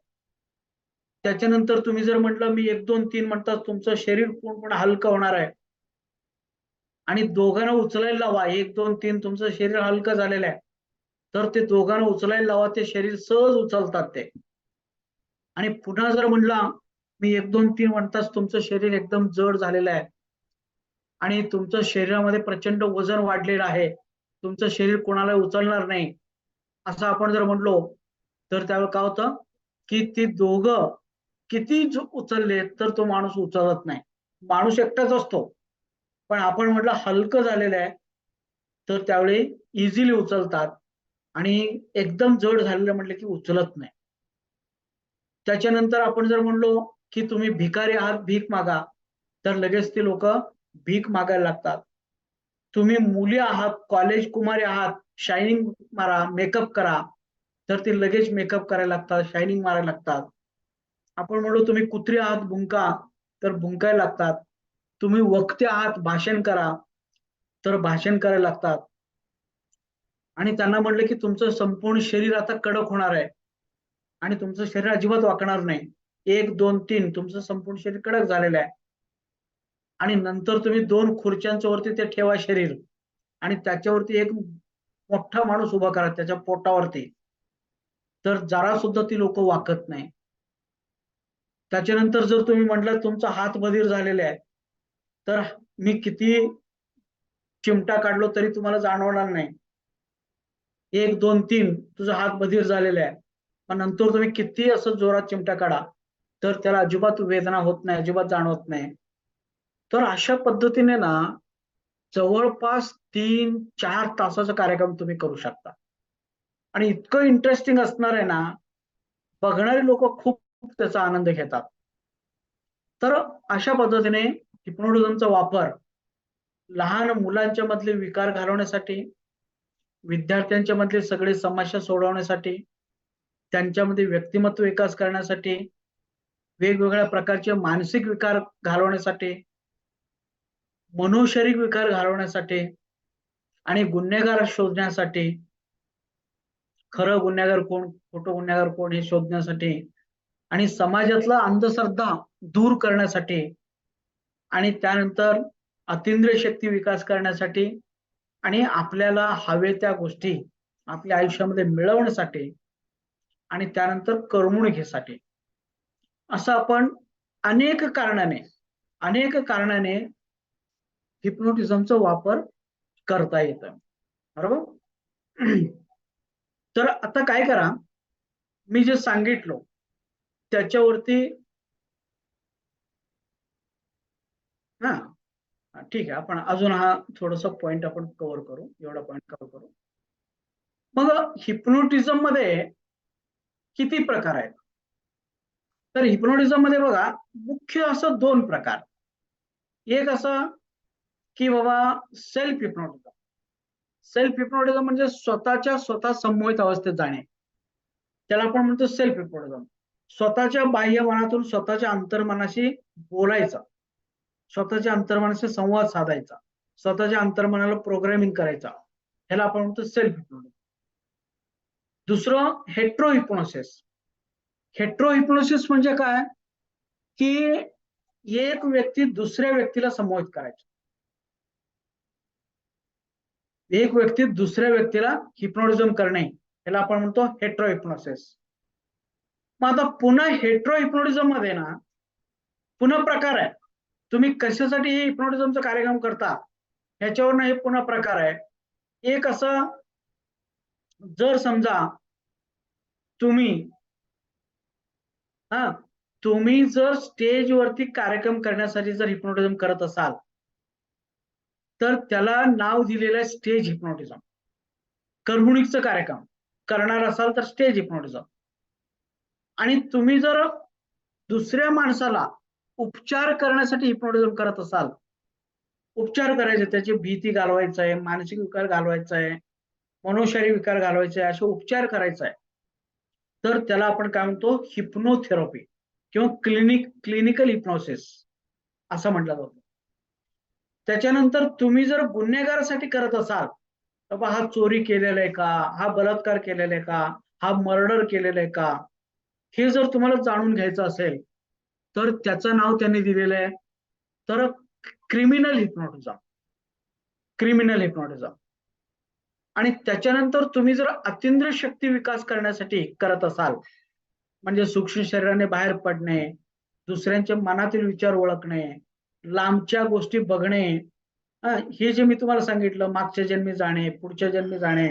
[SPEAKER 1] त्याच्यानंतर तुम्ही जर म्हटलं मी 1 2 3 म्हणताच तुमचं शरीर पूर्णपणे हलकं होणार आहे आणि दोघांना उचलायला लावा, 1 2 3 तुमचं शरीर हलकं झालेलं आहे, तर ते दोघांना उचलायला लावा, ते शरीर सहज उचलतात ते. आणि पुन्हा जर म्हणला मी 1 2 3 म्हणताच तुमचं शरीर एकदम जड झालेलं आहे आणि तुमचं शरीरामध्ये प्रचंड वजन वाढलेलं आहे, तुमचं शरीर कोणाला उचलणार नाही, असं आपण जर म्हणलो तर त्यावेळी काय होतं की ती दोघं किती उचलले तर तो माणूस उचलत नाही. माणूस एकटाच असतो, पण आपण म्हटलं हलकं झालेलं आहे तर त्यावेळी इझिली उचलतात आणि एकदम जड झालेलं म्हटलं की उचलत नाही. त्याच्यानंतर आपण जर म्हणलो की तुम्ही भिकारी आहात, भीक मागा, तर लगेच ती लोक भीक मागायला लागतात. तुम्ही मुली आहात, कॉलेज कुमारी आहात, शायनिंग मारा, मेकअप करा, तर ते लगेच मेकअप करायला लागतात, शायनिंग मारायला लागतात. आपण म्हणलो तुम्ही कुत्री आहात, भुंका, तर भुंकायला लागतात. तुम्ही वक्ते आहात, भाषण करा, तर भाषण करायला लागतात. आणि त्यांना म्हटलं की तुमचं संपूर्ण शरीर आता कडक होणार आहे आणि तुमचं शरीर अजिबात वाकणार नाही. 1 2 3 तुमचं संपूर्ण शरीर कडक झालेलं आहे. आणि नंतर तुम्ही 2 खुर्च्यांच्या वरती ते ठेवा शरीर आणि त्याच्यावरती एक मोठा माणूस उभा करा त्याच्या पोटावरती. तर जरा सुद्धा ती लोक वाकत नाही. त्याच्यानंतर जर तुम्ही म्हटलं तुमचा हात बधीर झालेला आहे, तर मी किती चिमटा काढलो तरी तुम्हाला जाणवणार नाही. 1 2 3 तुझा हात बधीर झालेला आहे. पण नंतर तुम्ही किती असं जोरात चिमटा काढा, तर त्याला अजिबात वेदना होत नाही, अजिबात जाणवत नाही. तर अशा पद्धतीने ना जवळपास 3-4 तासाचा कार्यक्रम तुम्ही करू शकता. आणि इतकं इंटरेस्टिंग असणार आहे ना, बघणारी लोक खूप त्याचा आनंद घेतात. तर अशा पद्धतीने हिप्नोटिझमचा वापर लहान मुलांच्या मधले विकार घालवण्यासाठी, विद्यार्थ्यांच्या मधले सगळे समस्या सोडवण्यासाठी, त्यांच्यामध्ये व्यक्तिमत्व विकास करण्यासाठी, वेगवेगळ्या प्रकारचे मानसिक विकार घालवण्यासाठी, मनोशारीरिक विकार घालवण्यासाठी आणि गुन्हेगार शोधण्यासाठी, खरं गुन्हेगार कोण, खोटं गुन्हेगार कोण हे शोधण्यासाठी आणि समाजातला अंधश्रद्धा दूर करण्यासाठी आणि त्यानंतर अतिंद्रिय शक्ती विकास करण्यासाठी आणि आपल्याला हवे त्या गोष्टी आपल्या आयुष्यामध्ये मिळवण्यासाठी आणि त्यानंतर करमणुकीसाठी असं आपण अनेक कारणाने हिप्नोटिझमचा वापर करता येतं. बरोबर. तर आता काय करा, मी जे सांगितलं त्याच्यावरती हा ठीक आहे, आपण अजून हा थोडासा पॉइंट आपण कव्हर करू, एवढा पॉइंट कव्हर करू. मग हिप्नोटिझम मध्ये किती प्रकार आहेत? तर हिप्नोटिझम मध्ये बघा मुख्य असं 2 प्रकार. एक असं की बाबा सेल्फ हिप्नोटिझम. सेल्फ हिप्नोटिझम म्हणजे स्वतःच्या स्वतः संमोहित अवस्थेत जाणे, त्याला आपण म्हणतो सेल्फ हिप्नोटिझम. स्वतःच्या बाह्य मनातून स्वतःच्या अंतर्मनाशी बोलायचं, स्वतःच्या अंतर्मनाशी संवाद साधायचा, स्वतःच्या अंतर्मनाला प्रोग्रामिंग करायचा, ह्याला आपण म्हणतो सेल्फ हिप्नोटिझम. दुसरं हेट्रो हिप्नोसिस. हेट्रो हिप्नोसिस म्हणजे काय की एक व्यक्ती दुसऱ्या व्यक्तीला संमोहित करायची, एक व्यक्ती दुसऱ्या व्यक्तीला हिप्नोटिझम करणे, याला आपण म्हणतो हेट्रो हिप्नोसिस. मग आता पुन्हा हेट्रो हिप्नोटिझम मध्ये ना पुन्हा प्रकार आहे. तुम्ही कशासाठी हे हिप्नोटिझमचा कार्यक्रम करता ह्याच्यावर हे पुन्हा प्रकार आहे. एक असं, जर समजा तुम्ही हा तुम्ही जर स्टेजवरती कार्यक्रम करण्यासाठी जर हिप्नोटिझम करत असाल, तर त्याला नाव दिलेलं आहे स्टेज हिप्नोटिझम. करमणुकीचा कार्यक्रम करणार असाल तर स्टेज हिप्नोटिझम. आणि तुम्ही जर दुसऱ्या माणसाला उपचार करण्यासाठी हिप्नोटिझम करत असाल, उपचार करायचे, त्याची भीती घालवायचा आहे, मानसिक विकार घालवायचा आहे, मनोशारीरिक विकार घालवायचे आहे, असे उपचार करायचा आहे, तर त्याला आपण काय म्हणतो, हिप्नोथेरपी किंवा क्लिनिकल हिप्नोसिस असं म्हटलं जातं. त्याच्यानंतर तुम्ही जर गुन्हेगारासाठी करत असाल, तर बा हा चोरी केलेला आहे का, हा बलात्कार केलेला आहे का, हा मर्डर केलेला आहे का, हे जर तुम्हाला जाणून घ्यायचं असेल, तर त्याचं नाव त्यांनी दिलेलं आहे तर क्रिमिनल हिप्नोटिझम. Criminal hypnotism. आणि त्याच्यानंतर तुम्ही जर अतिंद्रिय शक्ती विकास करण्यासाठी करत असाल, म्हणजे सूक्ष्म शरीराने बाहेर पडणे, दुसऱ्यांच्या मनातील विचार ओळखणे, लांबच्या गोष्टी बघणे, हे जे मी तुम्हाला सांगितलं, मागच्या जन्मी जाणे, पुढच्या जन्मी जाणे,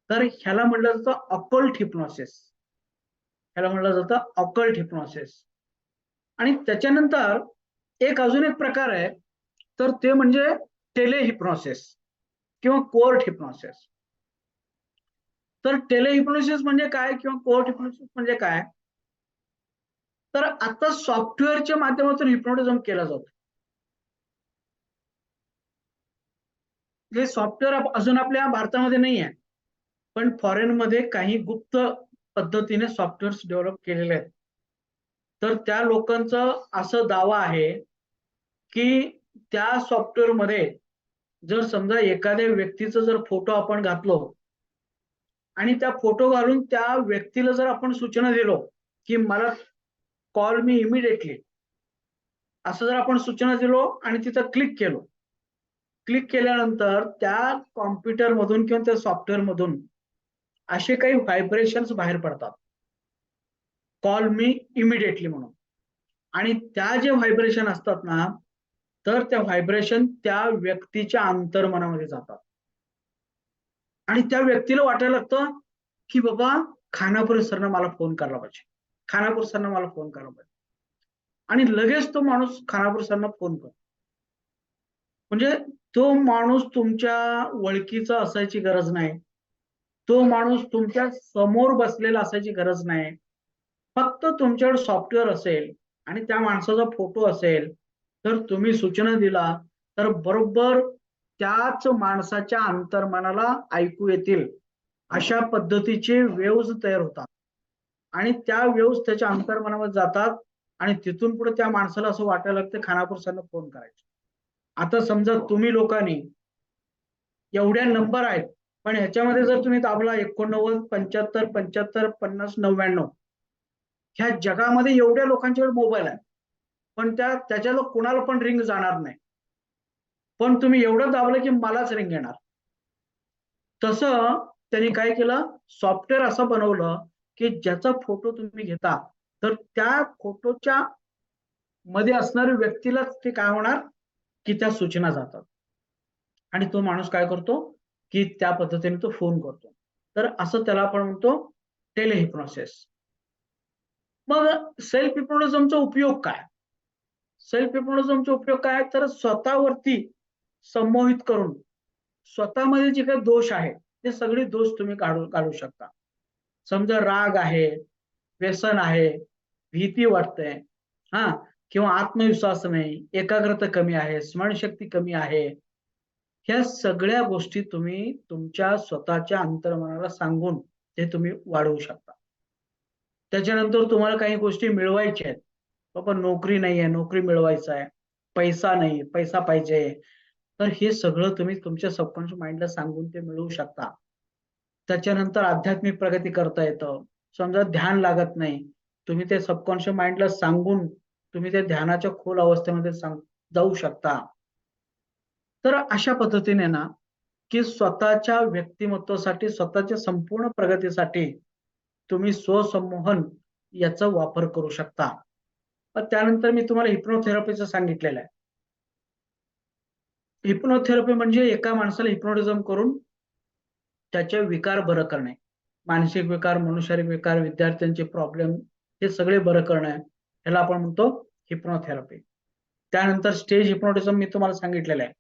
[SPEAKER 1] तर ह्याला म्हटलं जातं ऑकल्ट हिप्नोसिस. ह्याला म्हटलं जातं ऑकल्ट हिप्नोसिस. आणि त्याच्यानंतर अजून एक प्रकार आहे, तर ते म्हणजे टेलेहिप्नोसिस किंवा कोर्ट हिप्नोसिस. तर टेलेहिप्नोसिस म्हणजे काय किंवा कोर्ट हिप्नोसिस म्हणजे काय, तर आता सॉफ्टवेअरच्या माध्यमातून हिप्नोटिझम केला जातो. हे सॉफ्टवेअर अजून आपल्या भारतामध्ये नाही आहे, पण फॉरेनमध्ये काही गुप्त पद्धतीने सॉफ्टवेअर्स डेव्हलप केलेले आहेत. तर त्या लोकांचं असं दावा आहे की त्या सॉफ्टवेअरमध्ये जर समजा एखाद्या व्यक्तीचा जर फोटो आपण घातलो आणि त्या फोटो घालून त्या व्यक्तीला जर आपण सूचना दिलो की मला कॉल मी इमिडिएटली, असं जर आपण सूचना दिलो आणि तिथं क्लिक केल्यानंतर त्या कॉम्प्युटर मधून किंवा त्या सॉफ्टवेअर मधून असे काही व्हायब्रेशन्स बाहेर पडतात, कॉल मी इमिडिएटली म्हणून. आणि त्या जे व्हायब्रेशन असतात ना, तर त्या व्हायब्रेशन त्या व्यक्तीच्या अंतर्मनामध्ये जातात आणि त्या व्यक्तीला वाटायला लागतं की बाबा खानापूर सरनं मला फोन करायला पाहिजे, खानापूर सरनं मला फोन करायला पाहिजे. आणि लगेच तो माणूस खानापूर सरना फोन करतो. म्हणजे तो माणूस तुमच्या ओळखीचा असायची गरज नाही, तो माणूस तुमच्या समोर बसलेला असायची गरज नाही. फक्त तुमच्याकडे सॉफ्टवेअर असेल आणि त्या माणसाचा फोटो असेल, तर तुम्ही सूचना दिला तर बरोबर त्याच माणसाच्या अंतर्मनाला ऐकू येतील अशा पद्धतीचे वेव्हज तयार होतात आणि त्या वेव्हज त्याच्या अंतर्मनामध्ये जातात आणि तिथून पुढे त्या माणसाला असं वाटायला लागतं खानापूर सरला फोन करायचा. आता समजा तुम्ही लोकांनी एवढ्या नंबर आहेत, पण ह्याच्यामध्ये जर तुम्ही दाबला 89 75 75 50 99, ह्या जगामध्ये एवढ्या लोकांच्याकडे मोबाईल आहे, पण त्याच्याला कुणाला पण रिंग जाणार नाही. पण तुम्ही एवढं दाबलं की मलाच रिंग येणार. तसं त्यांनी काय केलं, सॉफ्टवेअर असं बनवलं की ज्याचा फोटो तुम्ही घेता, तर त्या फोटोच्या मध्ये असणाऱ्या व्यक्तीलाच ते काय होणार की त्या सूचना जातात आणि तो माणूस काय करतो की त्या पद्धतीने तो फोन करतो. तर असं त्याला आपण म्हणतो टेलेहिप्नोसिस. मग सेल्फ हिप्नोटिझमचा उपयोग काय? सेल्फ हिप्नोटिझमचा उपयोग काय, तर स्वतःवरती संमोहित करून स्वतःमध्ये जे काही दोष आहेत ते सगळे दोष तुम्ही काढू शकता. समजा राग आहे, व्यसन आहे, भीती वाटते, हा, किंवा आत्मविश्वास नाही, एकाग्रता कमी आहे, स्मरणशक्ती कमी आहे, ह्या सगळ्या गोष्टी तुम्ही तुमच्या स्वतःच्या अंतर्मनाला सांगून ते तुम्ही वाढवू शकता. त्याच्यानंतर तुम्हाला काही गोष्टी मिळवायच्या आहेत, बाबा नोकरी नाही आहे, नोकरी मिळवायचा आहे, पैसा नाही, पैसा पाहिजे, तर हे सगळं तुम्ही तुमच्या सबकॉन्शियस माइंडला सांगून ते मिळवू शकता. त्याच्यानंतर आध्यात्मिक प्रगती करता येतं. समजा ध्यान लागत नाही, तुम्ही ते सबकॉन्शियस माइंडला सांगून तुम्ही त्या ध्यानाच्या खोल अवस्थेमध्ये जाऊ शकता. तर अशा पद्धतीने ना, की स्वतःच्या व्यक्तिमत्वासाठी, स्वतःच्या संपूर्ण प्रगतीसाठी तुम्ही स्वसंमोहन याचा वापर करू शकता. त्यानंतर मी तुम्हाला हिप्नोथेरपीचं सांगितलेलं आहे. हिप्नोथेरपी म्हणजे एका माणसाला हिप्नोटिझम करून त्याचे विकार बरं करणे, मानसिक विकार, मनुशारीरिक विकार, विद्यार्थ्यांचे प्रॉब्लेम, हे सगळे बरं करणे, ह्याला आपण म्हणतो हिप्नोथेरपी. त्यानंतर स्टेज हिप्नोटिझम मी तुम्हाला सांगितलेलं आहे.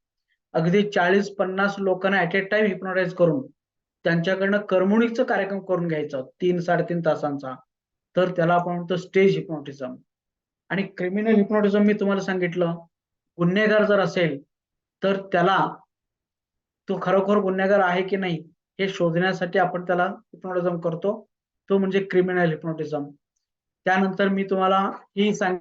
[SPEAKER 1] अगदी 40-50 लोकांना ऍट ए टाइम हिप्नोटाइज करून त्यांच्याकडनं करमणुकीचा कार्यक्रम करून घ्यायचा 3-3.5 तासांचा, तर त्याला आपण म्हणतो स्टेज हिप्नोटिझम. आणि क्रिमिनल हिप्नोटिझम मी तुम्हाला सांगितलं, गुन्हेगार जर असेल तर त्याला तो खरोखर गुन्हेगार आहे की नाही हे शोधण्यासाठी आपण त्याला हिप्नोटिझम करतो, तो म्हणजे क्रिमिनल हिप्नोटिझम. त्यानंतर मी तुम्हाला ही सांग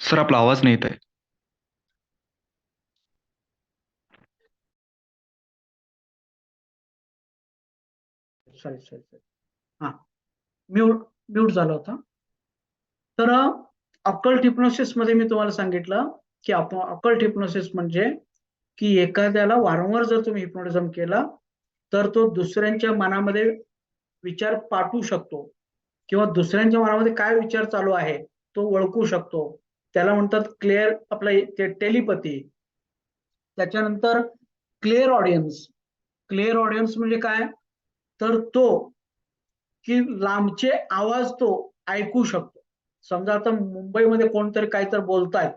[SPEAKER 2] सर आपला आवाज नाही येत आहे.
[SPEAKER 1] सॉरी हा, म्यूट झाला होता. तर अकल्ट हिप्नोसिस मध्ये मी तुम्हाला सांगितलं की आपण अकल्ट हिप्नोसिस म्हणजे की एखाद्याला वारंवार जर तुम्ही हिप्नोटिझम केला तर तो दुसऱ्यांच्या मनामध्ये विचार पाठवू शकतो किंवा दुसऱ्यांच्या मनामध्ये काय विचार चालू आहे तो ओळखू शकतो. त्याला म्हणतात क्लिअर आपलं ते टेलिपॅथी. त्याच्यानंतर क्लिअर ऑडियन्स. क्लिअर ऑडियन्स म्हणजे काय, तर तो की लांबचे आवाज तो ऐकू शकतो. समजा आता मुंबईमध्ये कोणतरी काहीतरी बोलतायत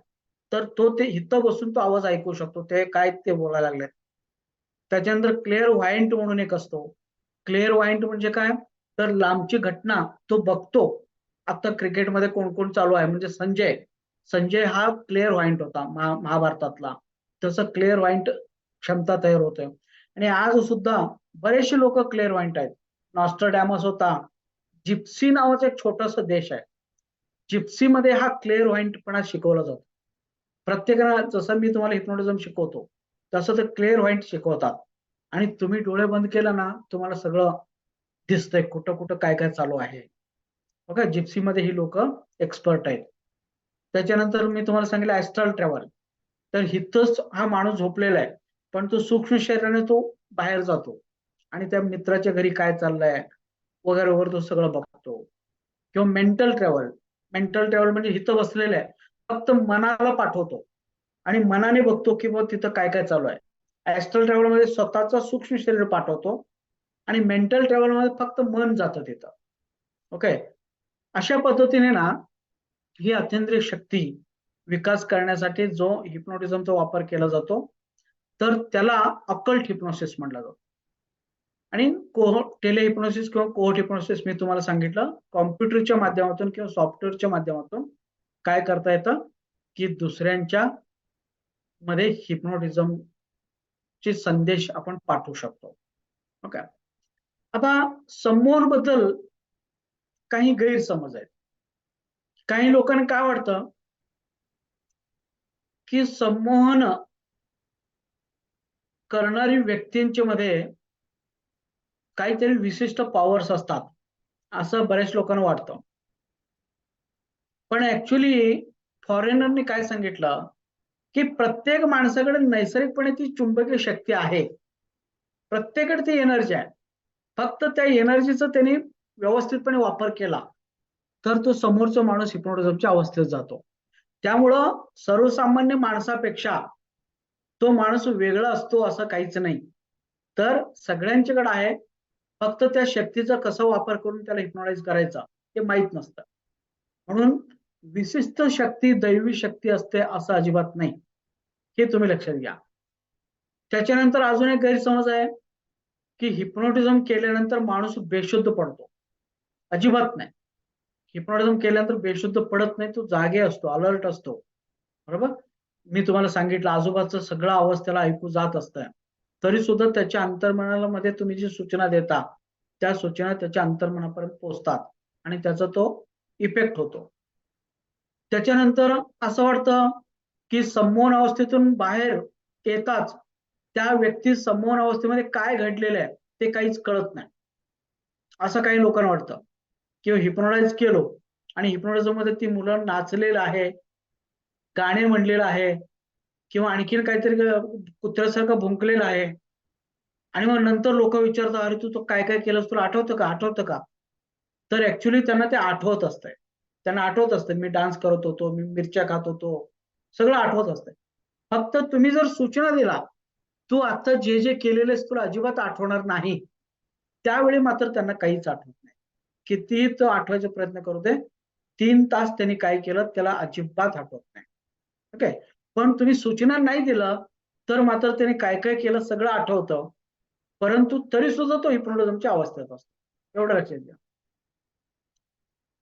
[SPEAKER 1] तर तो ते इथं बसून तो आवाज ऐकू शकतो ते काय ते बोलायला लागलेत. त्याच्यानंतर क्लिअर व्हायंट म्हणून एक असतो. क्लिअर व्हायंट म्हणजे काय, तर लांबची घटना तो बघतो. आता क्रिकेटमध्ये कोण कोण चालू आहे म्हणजे संजय संजय हा क्लिअर व्हायंट होता महाभारतातला. तसं क्लिअर व्हायंट क्षमता तयार होते. आणि आज सुद्धा बरेचसे लोक क्लिअर व्हायंट आहेत. नॉस्ट्राडॅमस होता. जिप्सी नावाचा एक छोटासा देश आहे. जिप्सीमध्ये हा क्लिअर व्हायंटपणा शिकवला जातो. प्रत्येकाला जसं मी तुम्हाला हिप्नोटिझम शिकवतो तसं ते क्लिअर व्हायंट शिकवतात. आणि तुम्ही डोळे बंद केला ना तुम्हाला सगळं दिसतंय कुठं कुठं काय काय चालू आहे. बघा जिप्सीमध्ये ही लोक एक्सपर्ट आहेत. त्याच्यानंतर मी तुम्हाला सांगितलं ऍस्ट्रल ट्रॅव्हल. तर इथंच हा माणूस झोपलेला आहे पण तो सूक्ष्म शरीराने तो बाहेर जातो आणि त्या मित्राच्या घरी काय चाललंय वगैरे वगैरे तो सगळं बघतो. किंवा मेंटल ट्रॅव्हल. मेंटल ट्रॅव्हल म्हणजे इथं बसलेलं आहे फक्त मनाला पाठवतो आणि मनाने बघतो की बाबा तिथं काय काय चालू आहे. ऍस्ट्रल ट्रॅव्हल मध्ये स्वतःचा सूक्ष्म शरीर पाठवतो आणि मेंटल ट्रॅव्हल मध्ये फक्त मन जातं तिथं. ओके. अशा पद्धतीने ना ही अतींद्रिय शक्ती विकास करण्यासाठी जो हिप्नोटिझमचा वापर केला जातो तर त्याला अकल्ट हिप्नोसिस म्हटलं जातं. आणि टेलिहिप्नोसिस किंवा कोहोर्ट हिप्नोसिस मी तुम्हाला सांगितलं कॉम्प्युटरच्या माध्यमातून किंवा सॉफ्टवेअरच्या माध्यमातून काय करता येतं की दुसऱ्यांच्या मध्ये हिप्नोटिझम चे संदेश आपण पाठवू शकतो. ओके. आता समोर बद्दल काही गैरसमज आहेत. काही लोकांना काय वाटतं की संमोहन करणारी व्यक्तींच्या मध्ये काहीतरी विशिष्ट पॉवर्स असतात असं बऱ्याच लोकांना वाटतं. पण ऍक्च्युली फॉरेनरने काय सांगितलं की प्रत्येक माणसाकडे नैसर्गिकपणे ती चुंबकीय शक्ती आहे. प्रत्येकाकडे ती एनर्जी आहे. फक्त त्या एनर्जीचा त्यांनी व्यवस्थितपणे वापर केला तर तो समोरचा माणूस हिप्नोटिझमच्या अवस्थेत जातो. त्यामुळं सर्वसामान्य माणसापेक्षा तो माणूस वेगळा असतो असं काहीच नाही. तर सगळ्यांच्याकडे आहे. फक्त त्या शक्तीचा कसा वापर करून त्याला हिप्नोटाइज करायचा हे माहित नसतं. म्हणून विशिष्ट शक्ती दैवी शक्ती असते असं अजिबात नाही. हे तुम्ही लक्षात घ्या. त्याच्यानंतर अजून एक गैरसमज आहे की हिप्नोटिझम केल्यानंतर माणूस बेशुद्ध पडतो. अजिबात नाही. हिप्नोटिझम केल्यानंतर बेशुद्ध पडत नाही. तो जागे असतो, अलर्ट असतो. बरोबर. मी तुम्हाला सांगितलं आजूबाजूचं सगळं आवाज त्याला ऐकू जात असतं. तरी सुद्धा त्याच्या अंतर्मनामध्ये तुम्ही जी सूचना देता त्या सूचना त्याच्या अंतर्मनापर्यंत पोहोचतात आणि त्याचा तो इफेक्ट होतो. त्याच्यानंतर असं वाटतं की संमोहन अवस्थेतून बाहेर येताच त्या व्यक्ती संमोहन अवस्थेमध्ये काय घडलेलं आहे ते काहीच कळत नाही, असं काही लोकांना वाटतं. किंवा हिप्नोटाईज केलो आणि हिप्नोटिझम मध्ये ती मुलं नाचलेलं आहे, गाणे म्हणलेलं आहे, किंवा आणखीन काहीतरी कुत्र्यासारखं भुंकलेलं आहे. आणि मग नंतर लोक विचारतात, अरे तू तो काय काय केलंस, तुला आठवतं का, आठवतं का? तर ऍक्च्युली त्यांना ते आठवत असतंय. त्यांना आठवत असतं मी डान्स करत होतो, मी मिरच्या खात होतो, सगळं आठवत असतंय. फक्त तुम्ही जर सूचना दिला, तू आता जे जे केलेलेस तुला अजिबात आठवणार नाही, त्यावेळी मात्र त्यांना काहीच आठवत नाही. कितीही तो आठवायचा प्रयत्न करू दे, 3 तास त्यांनी काय केलं त्याला अजिबात आठवत नाही. ओके. पण तुम्ही सूचना नाही दिलं तर मात्र त्याने काय काय केलं सगळं आठवतं, परंतु तरी सुद्धा तो हिप्नोटिझमच्या अवस्थेत असतो. एवढं लक्षात घ्या.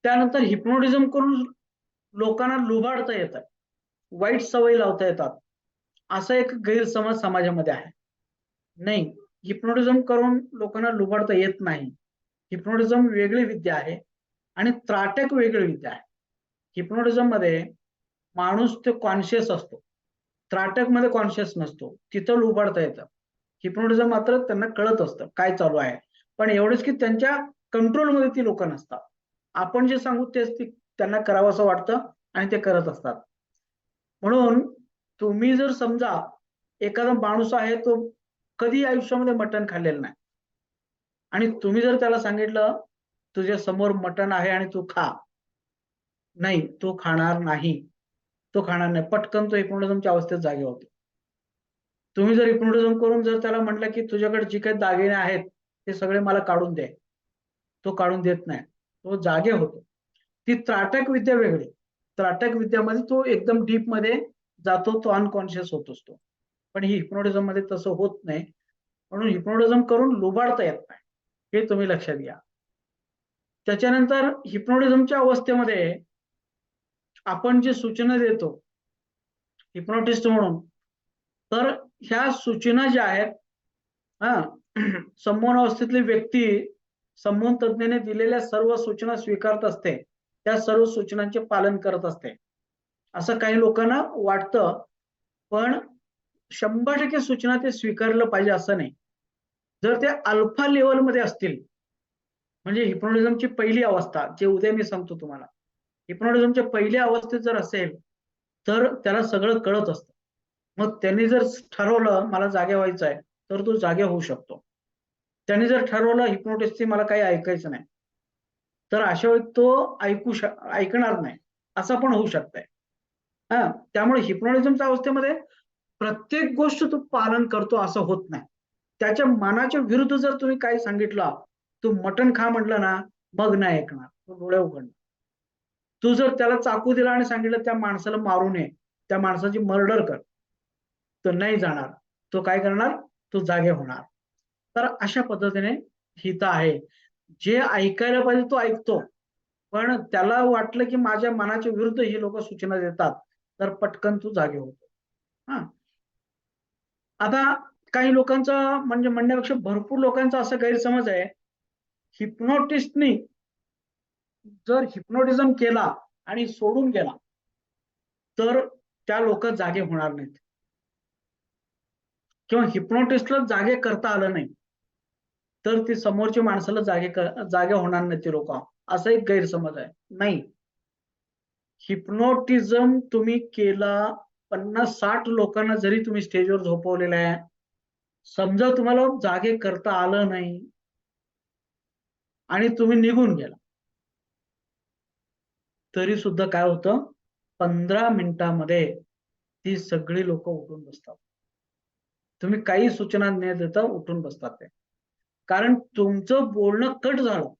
[SPEAKER 1] त्यानंतर हिप्नोटिझम करून लोकांना लुबाडता येतं, वाईट सवयी लावता येतात, असा एक गैरसमज समाजामध्ये आहे. नाही, हिप्नोटिझम करून लोकांना लुबाडता येत नाही. हिप्नोटिझम वेगळी विद्या आहे आणि त्राटक वेगळी विद्या आहे. हिप्नोटिझम मध्ये माणूस ते कॉन्शियस असतो, त्राटक मध्ये कॉन्शियस नसतो, तिथं लुबाडता येतं. हिप्नोटिझम मात्र त्यांना कळत असतं काय चालू आहे, पण एवढंच की त्यांच्या कंट्रोलमध्ये ती लोक नसतात. आपण जे सांगू तेच त्यांना करावं असं वाटतं आणि ते करत असतात. म्हणून तुम्ही जर समजा एखादा माणूस आहे तो कधी आयुष्यामध्ये मटण खाल्लेलं नाही आणि तुम्ही जर त्याला सांगितलं तुझ्या समोर मटण आहे आणि तू खा, नाही तो खाणार नाही, तो खाणार नाही, पटकन तो हिप्नोटिझमच्या अवस्थेत जागे होतो. तुम्ही जर हिप्नोटिझम करून जर त्याला म्हटलं की तुझ्याकडे जे काही दागिने आहेत ते सगळे मला काढून दे, तो काढून देत नाही, तो जागे होतो. ती त्राटक विद्या वेगळी. त्राटक विद्यामध्ये तो एकदम डीप मध्ये जातो, तो अनकॉन्शियस होत असतो. पण ही हिप्नोटिझम मध्ये तसं होत नाही. म्हणून हिप्नोटिझम करून लुबाडता येत नाही, हे तुम्ही लक्षात घ्या. त्याच्यानंतर हिप्नोटिझमच्या अवस्थेमध्ये आपण जे सूचना देतो हिप्नोटिस्ट म्हणून, तर ह्या सूचना ज्या आहेत, हा संमोहन अवस्थेतली व्यक्ती संमोहन तज्ञाने दिलेल्या सर्व सूचना स्वीकारत असते, त्या सर्व सूचनांचे पालन करत असते, असं काही लोकांना वाटतं. पण 100% सूचना ते स्वीकारलं पाहिजे असं नाही. जर ते अल्फा लेवलमध्ये असतील, म्हणजे हिप्नोटिझमची पहिली अवस्था जे उद्या मी सांगतो तुम्हाला, हिप्नोटिझमच्या पहिल्या अवस्थेत जर असेल तर त्याला सगळं कळत असतं. मग त्यांनी जर ठरवलं मला जागे व्हायचं आहे तर तो जागे होऊ शकतो. त्यांनी जर ठरवलं हिप्नोटिस्टची मला काही ऐकायचं नाही, तर अशा वेळी तो ऐकणार नाही, असं पण होऊ शकतंय. हा, त्यामुळे हिप्नोटिझमच्या अवस्थेमध्ये प्रत्येक गोष्ट तो पालन करतो असं होत नाही. त्याच्या मनाच्या विरुद्ध जर तुम्ही काही सांगितलं, तू मटण खा म्हटलं ना, मग नाही ऐकणार, तो डोळे उघडणार. तू जर त्याला चाकू दिला आणि सांगितलं त्या माणसाला मारू नये, त्या माणसाची मर्डर कर, तो नाही जाणार, तो काय करणार, तो जागे होणार. तर अशा पद्धतीने हित आहे. जे ऐकायला पाहिजे तो ऐकतो, पण त्याला वाटलं की माझ्या मनाच्या विरुद्ध ही लोक सूचना देतात, तर पटकन तू जागे होतो. हा, आता काही लोकांचा म्हणजे म्हणण्यापेक्षा भरपूर लोकांचा असा गैरसमज आहे, हिप्नोटिस्टनी जर हिप्नोटिझम केला आणि सोडून गेला तर त्या लोक जागे होणार नाहीत, किंवा हिप्नोटिस्टला जागे करता आलं नाही तर ती समोरच्या माणसाला जागे होणार नाही ते लोक, असा एक गैरसमज आहे. नाही, हिप्नोटिझम तुम्ही केला, 50-60 लोकांना जरी तुम्ही स्टेजवर झोपवलेलं आहे, समजा तुम्हाला जागे करता आलं नाही आणि तुम्ही निघून गेला, तरी सुद्धा काय होतं, 15 मिनिटामध्ये ती सगळी लोक उठून बसतात. तुम्ही काही सूचना न देता उठून बसतात ते, कारण तुमचं बोलणं कट झालं,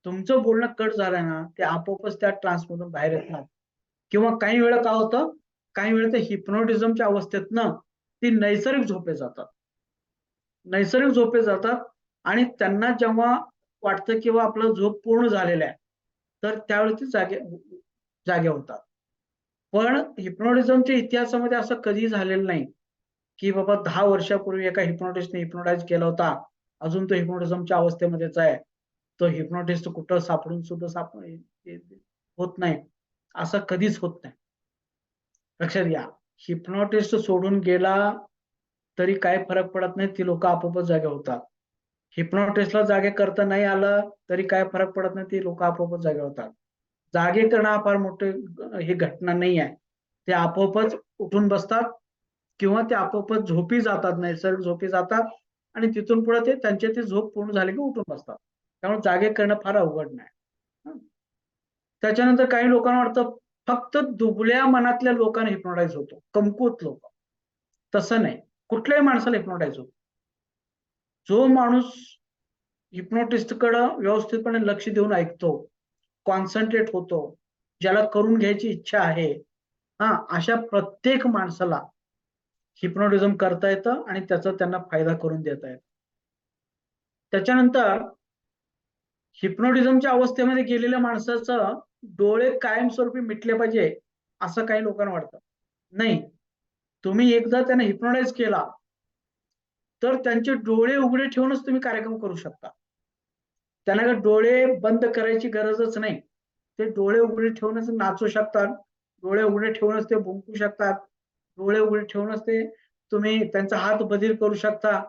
[SPEAKER 1] तुमचं बोलणं कट झालं ना, ते आपोआपच त्या ट्रान्समधून बाहेर येतात. किंवा काही वेळा काय होतं, काही वेळा ते हिप्नोटिझमच्या अवस्थेतनं ती नैसर्गिक झोपे जातात, नैसर्गिक झोपे जातात. आणि त्यांना जेव्हा वाटतं किंवा आपला झोप पूर्ण झालेला आहे, तर त्यावेळी ते जागे होतात. पण हिप्नोटिझमच्या इतिहासामध्ये असं कधी झालेलं नाही की बाबा 10 वर्षापूर्वी एका हिप्नोटिस्टने हिप्नोटाईज केला होता, अजून तो हिप्नोटिझमच्या अवस्थेमध्येच आहे, तो हिप्नोटिस्ट कुठं सापडून सुद्धा होत नाही. असं कधीच होत नाही. लक्षात घ्या, हिप्नॉटिस्ट सोडून गेला तरी काय फरक पडत नाही, ती लोक आपोआपच जागे होतात. हिप्नॉटिस्टला जागे करता नाही आलं तरी काय फरक पडत नाही, ती लोक आपोआपच जागे होतात. जागे करणं हा फार मोठी ही घटना नाही आहे. ते आपोआपच उठून बसतात किंवा ते आपोआपच झोपी जातात, नैसर्गिक झोपी जातात आणि तिथून पुढे ते त्यांची ती झोप पूर्ण झाली की उठून बसतात. त्यामुळे जागे करणं फार अवघड नाही. हं. त्याच्यानंतर काही लोकांना वाटतं फक्त दुबळ्या मनातल्या लोकांना हिप्नोटाईज होतो, कमकुवत लोक. तसं नाही, कुठल्याही माणसाला हिप्नोटाईज होतो. जो माणूस हिप्नोटिस्टकडे व्यवस्थितपणे लक्ष देऊन ऐकतो, कॉन्सन्ट्रेट होतो, ज्याला करून घ्यायची इच्छा आहे, हा, अशा प्रत्येक माणसाला हिप्नोटिझम करता येतं आणि त्याचा त्यांना फायदा करून देता येतो. त्याच्यानंतर हिप्नोटिझमच्या अवस्थेमध्ये गेलेल्या माणसाचं डोळे कायमस्वरूपी मिटले पाहिजे असं काही लोकांना वाटतं. नाही, तुम्ही एकदा त्यांना हिप्नोटाईज केला तर त्यांचे डोळे उघडे ठेवूनच तुम्ही कार्यक्रम करू शकता. त्यांना काही डोळे बंद करायची गरजच नाही. ते डोळे उघडे ठेवूनच नाचू शकतात, डोळे उघडे ठेवूनच ते भुंकू शकतात, डोळे उघडे ठेवूनच ते तुम्ही त्यांचा हात बधीर करू शकता.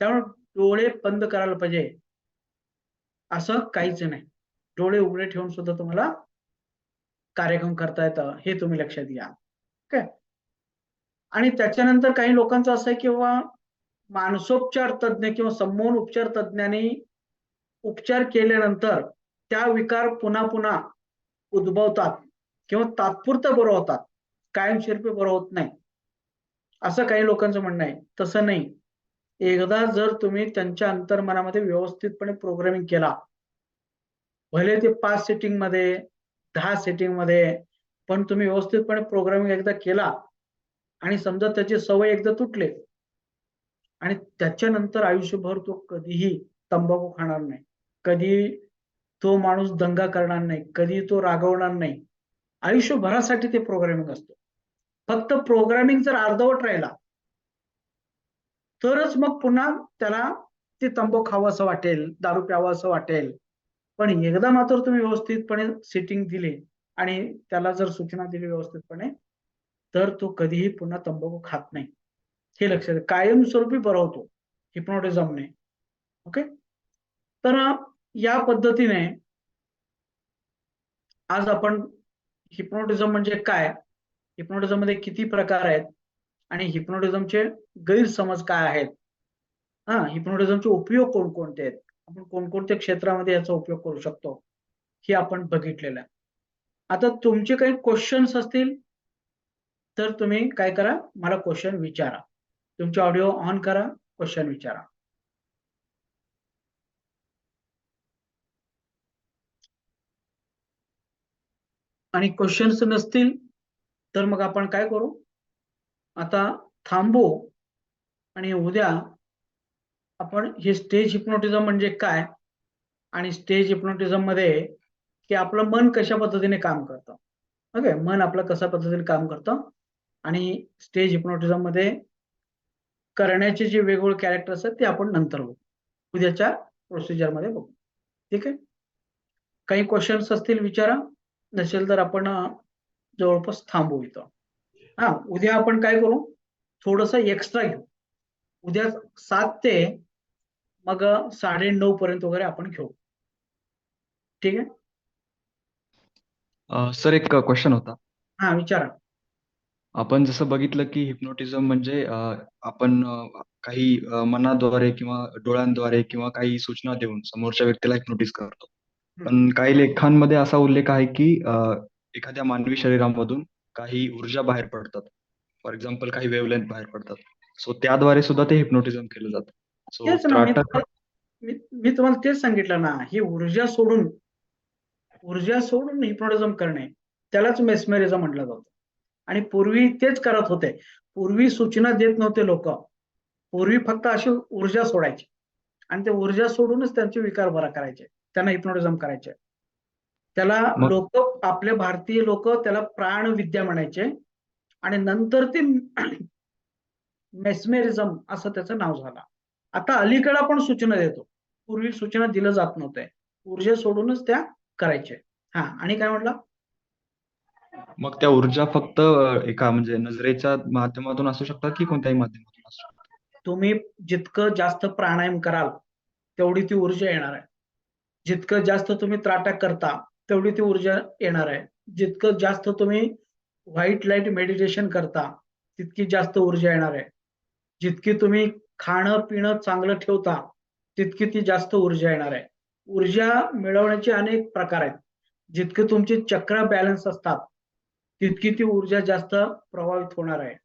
[SPEAKER 1] त्यामुळे डोळे बंद करायला पाहिजे असं काहीच नाही. डोळे उघडे ठेवून सुद्धा तुम्हाला कार्यक्रम करता येतं, हे तुम्ही लक्षात घ्या. ओके. आणि त्याच्यानंतर काही लोकांचं असं आहे किंवा मानसोपचार तज्ज्ञ किंवा सम्मोहन उपचार तज्ज्ञांनी उपचार केल्यानंतर त्या विकार पुन्हा पुन्हा उद्भवतात किंवा तात्पुरतं बरं होतात, कायमस्वरूपी बरं होत नाही, असं काही लोकांचं म्हणणं आहे. तसं नाही. एकदा जर तुम्ही त्यांच्या अंतर्मनामध्ये व्यवस्थितपणे प्रोग्रामिंग केला, भले ते 5 सेटिंग मध्ये 10 सेटिंग मध्ये, पण तुम्ही व्यवस्थितपणे प्रोग्रामिंग एकदा केला आणि समजा त्याची सवय एकदा तुटले आणि त्याच्यानंतर आयुष्यभर तो कधीही तंबाखू खाणार नाही, कधी तो माणूस दंगा करणार नाही, कधी तो रागवणार नाही, आयुष्यभरासाठी ते प्रोग्रामिंग असतं. फक्त प्रोग्रामिंग जर अर्धवट राहिला तरच मग पुन्हा त्याला ते तंबाखू खावंसं वाटेल, दारू प्यावंसं वाटेल. पण एकदा मात्र तुम्ही व्यवस्थितपणे सेटिंग दिली आणि त्याला जर सूचना दिली व्यवस्थितपणे, तर तो कधीही पुन्हा तंबाखू खात नाही. हे लक्षात घ्या. कायमस्वरूपी बरा होतो हिप्नोटिझमने. ओके. तर या पद्धतीने आज आपण हिप्नोटिझम म्हणजे काय, हिप्नोटिझम मध्ये किती प्रकार आहेत आणि हिप्नोटिझमचे गैरसमज काय आहेत, हा, हिप्नोटिझमचे उपयोग कोणकोणते आहेत, आपण कोणकोणत्या क्षेत्रामध्ये याचा उपयोग करू शकतो, हे आपण बघितलेलं आहे. आता तुमचे काही क्वेश्चन्स असतील तर तुम्ही काय करा, मला क्वेश्चन विचारा. तुमचे ऑडिओ ऑन करा, क्वेश्चन विचारा. आणि क्वेश्चन्स नसतील तर मग आपण काय करू, आता थांबू आणि उद्या आपण हे स्टेज हिप्नोटिझम म्हणजे काय आणि स्टेज हिप्नोटिझम मध्ये की आपलं मन कशा पद्धतीने काम करतं, ओके, मन आपलं कशा पद्धतीने काम करतं आणि स्टेज हिप्नोटिझम मध्ये करण्याचे जे वेगवेगळे कॅरेक्टर्स आहेत ते आपण नंतर बघू, उद्याच्या प्रोसिजर मध्ये बघू. ठीक आहे. काही क्वेश्चन्स असतील विचारा, नसेल तर आपण जवळपास थांबू इथं. हा, उद्या आपण काय करू, थोडस एक्स्ट्रा घेऊ. उद्या 7 ते मग 9:30 पर्यंत वगैरे आपण घेऊ. ठीक आहे.
[SPEAKER 2] सर एक क्वेश्चन होता.
[SPEAKER 1] हा, विचारा.
[SPEAKER 2] आपण जसं बघितलं की हिप्नोटिझम म्हणजे आपण काही मनाद्वारे किंवा डोळ्यांद्वारे किंवा काही सूचना देऊन समोरच्या व्यक्तीला हिप्नोटिझ करतो.
[SPEAKER 1] हम्म.
[SPEAKER 2] पण काही लेखांमध्ये असा उल्लेख आहे की एखाद्या मानवी शरीरामधून काही ऊर्जा बाहेर पडतात. फॉर एक्झाम्पल काही वेव्हलेंथ बाहेर पडतात. सो त्याद्वारे सुद्धा ते हिप्नोटिझम केलं जातं. सो
[SPEAKER 1] तेच ना,
[SPEAKER 2] त्राटक
[SPEAKER 1] मी तुम्हाला तेच सांगितलं ना, ही ऊर्जा सोडून हिप्नोटिझम करणे, त्यालाच मेस्मेरिझम म्हटलं जातं. आणि पूर्वी तेच करत होते. पूर्वी सूचना देत नव्हते लोक, पूर्वी फक्त अशी ऊर्जा सोडायची आणि ते ऊर्जा सोडूनच त्यांचे विकार बरा करायचे, त्यांना हिप्नोटिझम करायचे. त्याला
[SPEAKER 2] मग
[SPEAKER 1] लोक, आपले भारतीय लोक त्याला प्राणविद्या म्हणायचे आणि नंतर ते मेस्मेरिझम असं त्याचं नाव झालं. आता अलीकडे आपण सूचना देतो, पूर्वी सूचना दिलं जात नव्हते, ऊर्जा सोडूनच त्या करायचे. हा, आणि काय म्हटलं.
[SPEAKER 2] मग त्या ऊर्जा फक्त एका म्हणजे नजरेच्या माध्यमातून असू शकतात की कोणत्याही माध्यमातून असू शकतात?
[SPEAKER 1] तुम्ही जितकं जास्त प्राणायाम कराल तेवढी ती ऊर्जा येणार आहे. जितकं जास्त तुम्ही त्राटक करता तेवढी ती ऊर्जा येणार आहे. जितकं जास्त तुम्ही व्हाईट लाईट मेडिटेशन करता तितकी जास्त ऊर्जा येणार आहे. जितकी तुम्ही खाणं पिणं चांगलं ठेवता तितकी ती जास्त ऊर्जा येणार आहे. ऊर्जा मिळवण्याचे अनेक प्रकार आहेत. जितके तुमचे चक्र बॅलन्स असतात तितकी ती ऊर्जा जास्त प्रभावित होणार आहे.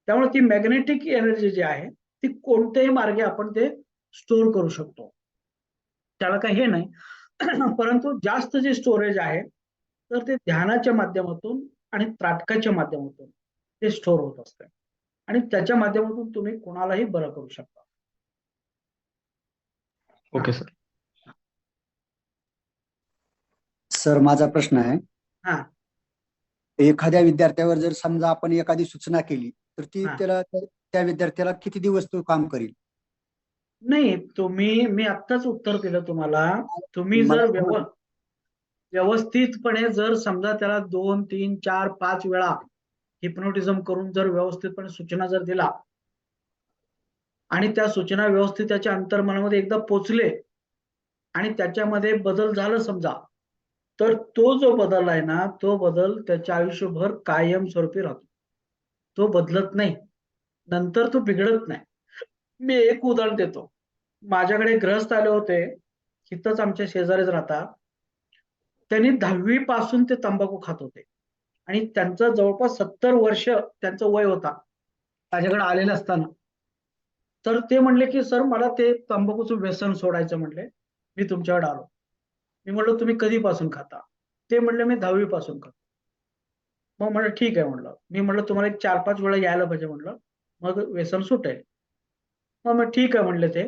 [SPEAKER 1] त्यामुळे ती मॅग्नेटिक एनर्जी जी आहे ती कोणत्याही मार्गे आपण ते स्टोअर करू शकतो. त्याला काही हे नाही. परंतु जास्त जे स्टोरेज आहे तर ते ध्यानाच्या माध्यमातून आणि त्राटकाच्या माध्यमातून ते स्टोअर होत असते आणि त्याच्या माध्यमातून तुम्ही कोणालाही बरं करू शकता.
[SPEAKER 2] Okay sir.
[SPEAKER 3] सर माझा प्रश्न आहे,
[SPEAKER 1] हा
[SPEAKER 3] एखाद्या विद्यार्थ्यावर जर समजा आपण एखादी सूचना केली तर ती
[SPEAKER 1] हा
[SPEAKER 3] त्या विद्यार्थ्याला किती दिवस तो काम करेल?
[SPEAKER 1] नाही, मी आत्ताच उत्तर दिलं तुम्हाला. तुम्ही
[SPEAKER 3] मला
[SPEAKER 1] जर व्यवस्थितपणे जर समजा त्याला 2, 3, 4, 5 वेळा हिप्नोटिझम करून जर व्यवस्थितपणे सूचना जर दिला आणि त्या सूचना व्यवस्थित त्याच्या अंतर्मनामध्ये एकदा पोचले आणि त्याच्यामध्ये बदल झाला समजा, तर तो जो बदल आहे ना तो बदल त्याच्या आयुष्यभर कायमस्वरूपी राहतो. तो बदलत नाही, नंतर तो बिघडत नाही. मी एक उदाहरण देतो. माझ्याकडे ग्रहस्थ आले होते, इथंच आमच्या शेजारीच राहतात. त्यांनी 10वी पासून ते तंबाखू खात होते आणि त्यांचं जवळपास 70 वर्ष त्यांचं वय होता माझ्याकडे आलेलं असताना. तर ते म्हणले की सर मला ते तंबाखूचं व्यसन सोडायचं म्हणले, मी तुमच्याकडे आलो. मी म्हटलं तुम्ही कधीपासून खाता? ते म्हणले मी 10वी पासून खातो. मग म्हटलं ठीक आहे म्हटलं. मी म्हटलं तुम्हाला एक 4-5 वेळा यायला पाहिजे म्हटलं, मग व्यसन सुटेल. मग ठीक आहे म्हणले ते.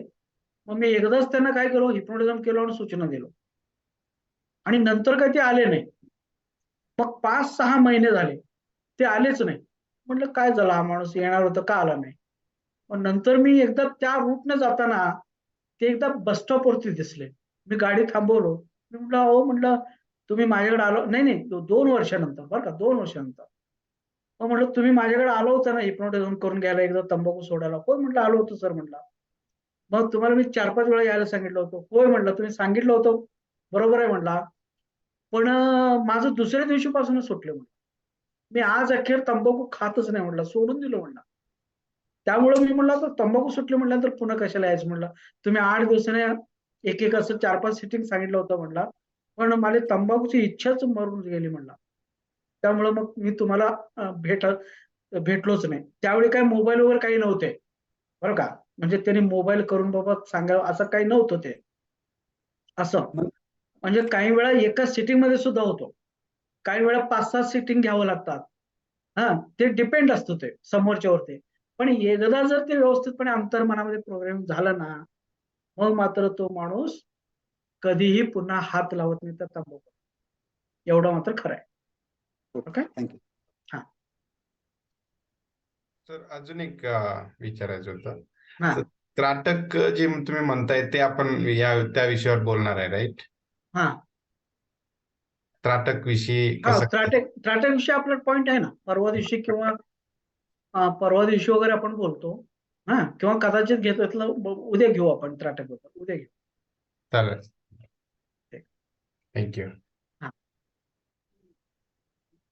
[SPEAKER 1] मग मी एकदाच त्यांना काय केलं, हिप्नोटिझम केलं आणि सूचना दिलं आणि नंतर काही ते आले नाही. मग 5-6 महिने झाले ते आलेच नाही. म्हटलं काय झालं, हा माणूस येणार होता का आला नाही. मग नंतर मी एकदा त्या रूटने जाताना ते एकदा बस स्टॉपवरती दिसले. मी गाडी थांबवलो. मी म्हटलं अहो म्हटलं तुम्ही माझ्याकडे आलो नाही नाही 2 वर्षानंतर बरं का 2 वर्षानंतर. मग म्हटलं तुम्ही माझ्याकडे आलो होता ना हिप्नोटिझम करून घ्यायला एकदा तंबाखू सोडायला? होय म्हटलं आलो होतो सर म्हटलं. मग तुम्हाला मी 4-5 वेळा यायला सांगितलं होतं. होय म्हटलं तुम्ही सांगितलं होतं बरोबर आहे म्हटला. पण माझं दुसऱ्या दिवशीपासूनच सुटलं म्हटलं. मी आज अखेर तंबाखू खातच नाही म्हटलं, सोडून दिलं म्हटलं. त्यामुळे मी म्हटलं आता तंबाखू सुटले म्हटल्यानंतर पुन्हा कशाला यायचं म्हटलं. तुम्ही 8 दिवसाने एक एक असं 4-5 सिटिंग सांगितलं होतं म्हटलं. पण मला तंबाखूची इच्छाच मरून गेली म्हटलं. त्यामुळे मग मी तुम्हाला भेटलोच नाही. त्यावेळी काय मोबाईल वगैरे काही नव्हते बरं का. म्हणजे त्यांनी मोबाईल करून बाबा सांगावं असं काही नव्हतं ते. असं
[SPEAKER 3] मग
[SPEAKER 1] म्हणजे काही वेळा एका सिटिंग मध्ये सुद्धा होतो. काही वेळा 5-6 सिटिंग घ्यावं लागतात. हा ते डिपेंड असतं ते समोरच्यावरती. पण एकदा जर ते व्यवस्थितपणे अंतर्मनामध्ये प्रोग्राम झालं ना मग मात्र तो माणूस कधीही पुन्हा हात लावत नाही त्या तंबाखू. एवढं मात्र खरं आहे. ओके.
[SPEAKER 3] थँक्यू.
[SPEAKER 1] हा
[SPEAKER 4] सर अजून एक विचारायचं होतं.
[SPEAKER 1] हा
[SPEAKER 4] तर त्राटक जे तुम्ही म्हणताय ते आपण त्या विषयावर बोलणार आहे, राईट?
[SPEAKER 1] हा
[SPEAKER 4] त्राटक विषयी
[SPEAKER 1] हा
[SPEAKER 4] कसं काय?
[SPEAKER 1] त्राटक विषय आपला पॉइंट आहे ना, परवा दिवशी किंवा परवा दिवशी वगैरे आपण बोलतो. हा किंवा कदाचित घेतलं उद्या घेऊ आपण त्राटक बद्दल उद्या घेऊ.
[SPEAKER 4] चालेल,
[SPEAKER 1] ठीक.
[SPEAKER 4] थँक्यू.
[SPEAKER 1] हा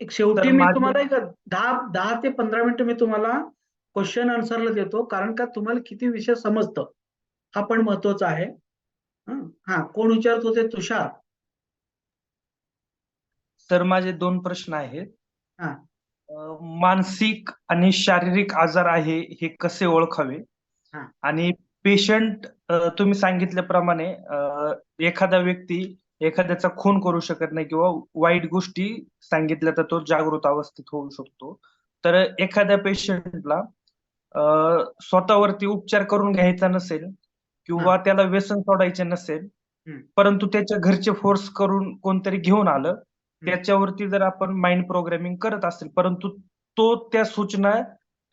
[SPEAKER 1] एक शेवटी
[SPEAKER 5] तर
[SPEAKER 1] मी
[SPEAKER 5] माझं
[SPEAKER 1] तुम्हाला एक 10 ते 15 मिनिटं मी तुम्हाला क्वेश्चन आन्सरला देतो, कारण का तुम्हाला किती विषय समजतं हा पण महत्वाचा आहे. हा कोण विचारत होते? तुषार.
[SPEAKER 5] सर माझे 2 प्रश्न आहेत.
[SPEAKER 1] हा
[SPEAKER 5] मानसिक आणि शारीरिक आजार आहे हे कसे ओळखावे?
[SPEAKER 1] हा
[SPEAKER 5] आणि पेशंट तुम्ही सांगितल्याप्रमाणे एखादा व्यक्ती एखाद्याचा खून करू शकत नाही किंवा वाईट गोष्टी सांगितल्या तर तो जागृत अवस्थेत होऊ शकतो. तर एखाद्या पेशंटला स्वतःवरती उपचार करून घ्यायचा नसेल किंवा त्याला व्यसन सोडायचे नसेल,
[SPEAKER 1] हम्म.
[SPEAKER 5] परंतु त्याच्या घरचे फोर्स करून कोणतरी घेऊन आलं, त्याच्यावरती जर आपण माइंड प्रोग्रामिंग करत असेल परंतु तो त्या सूचना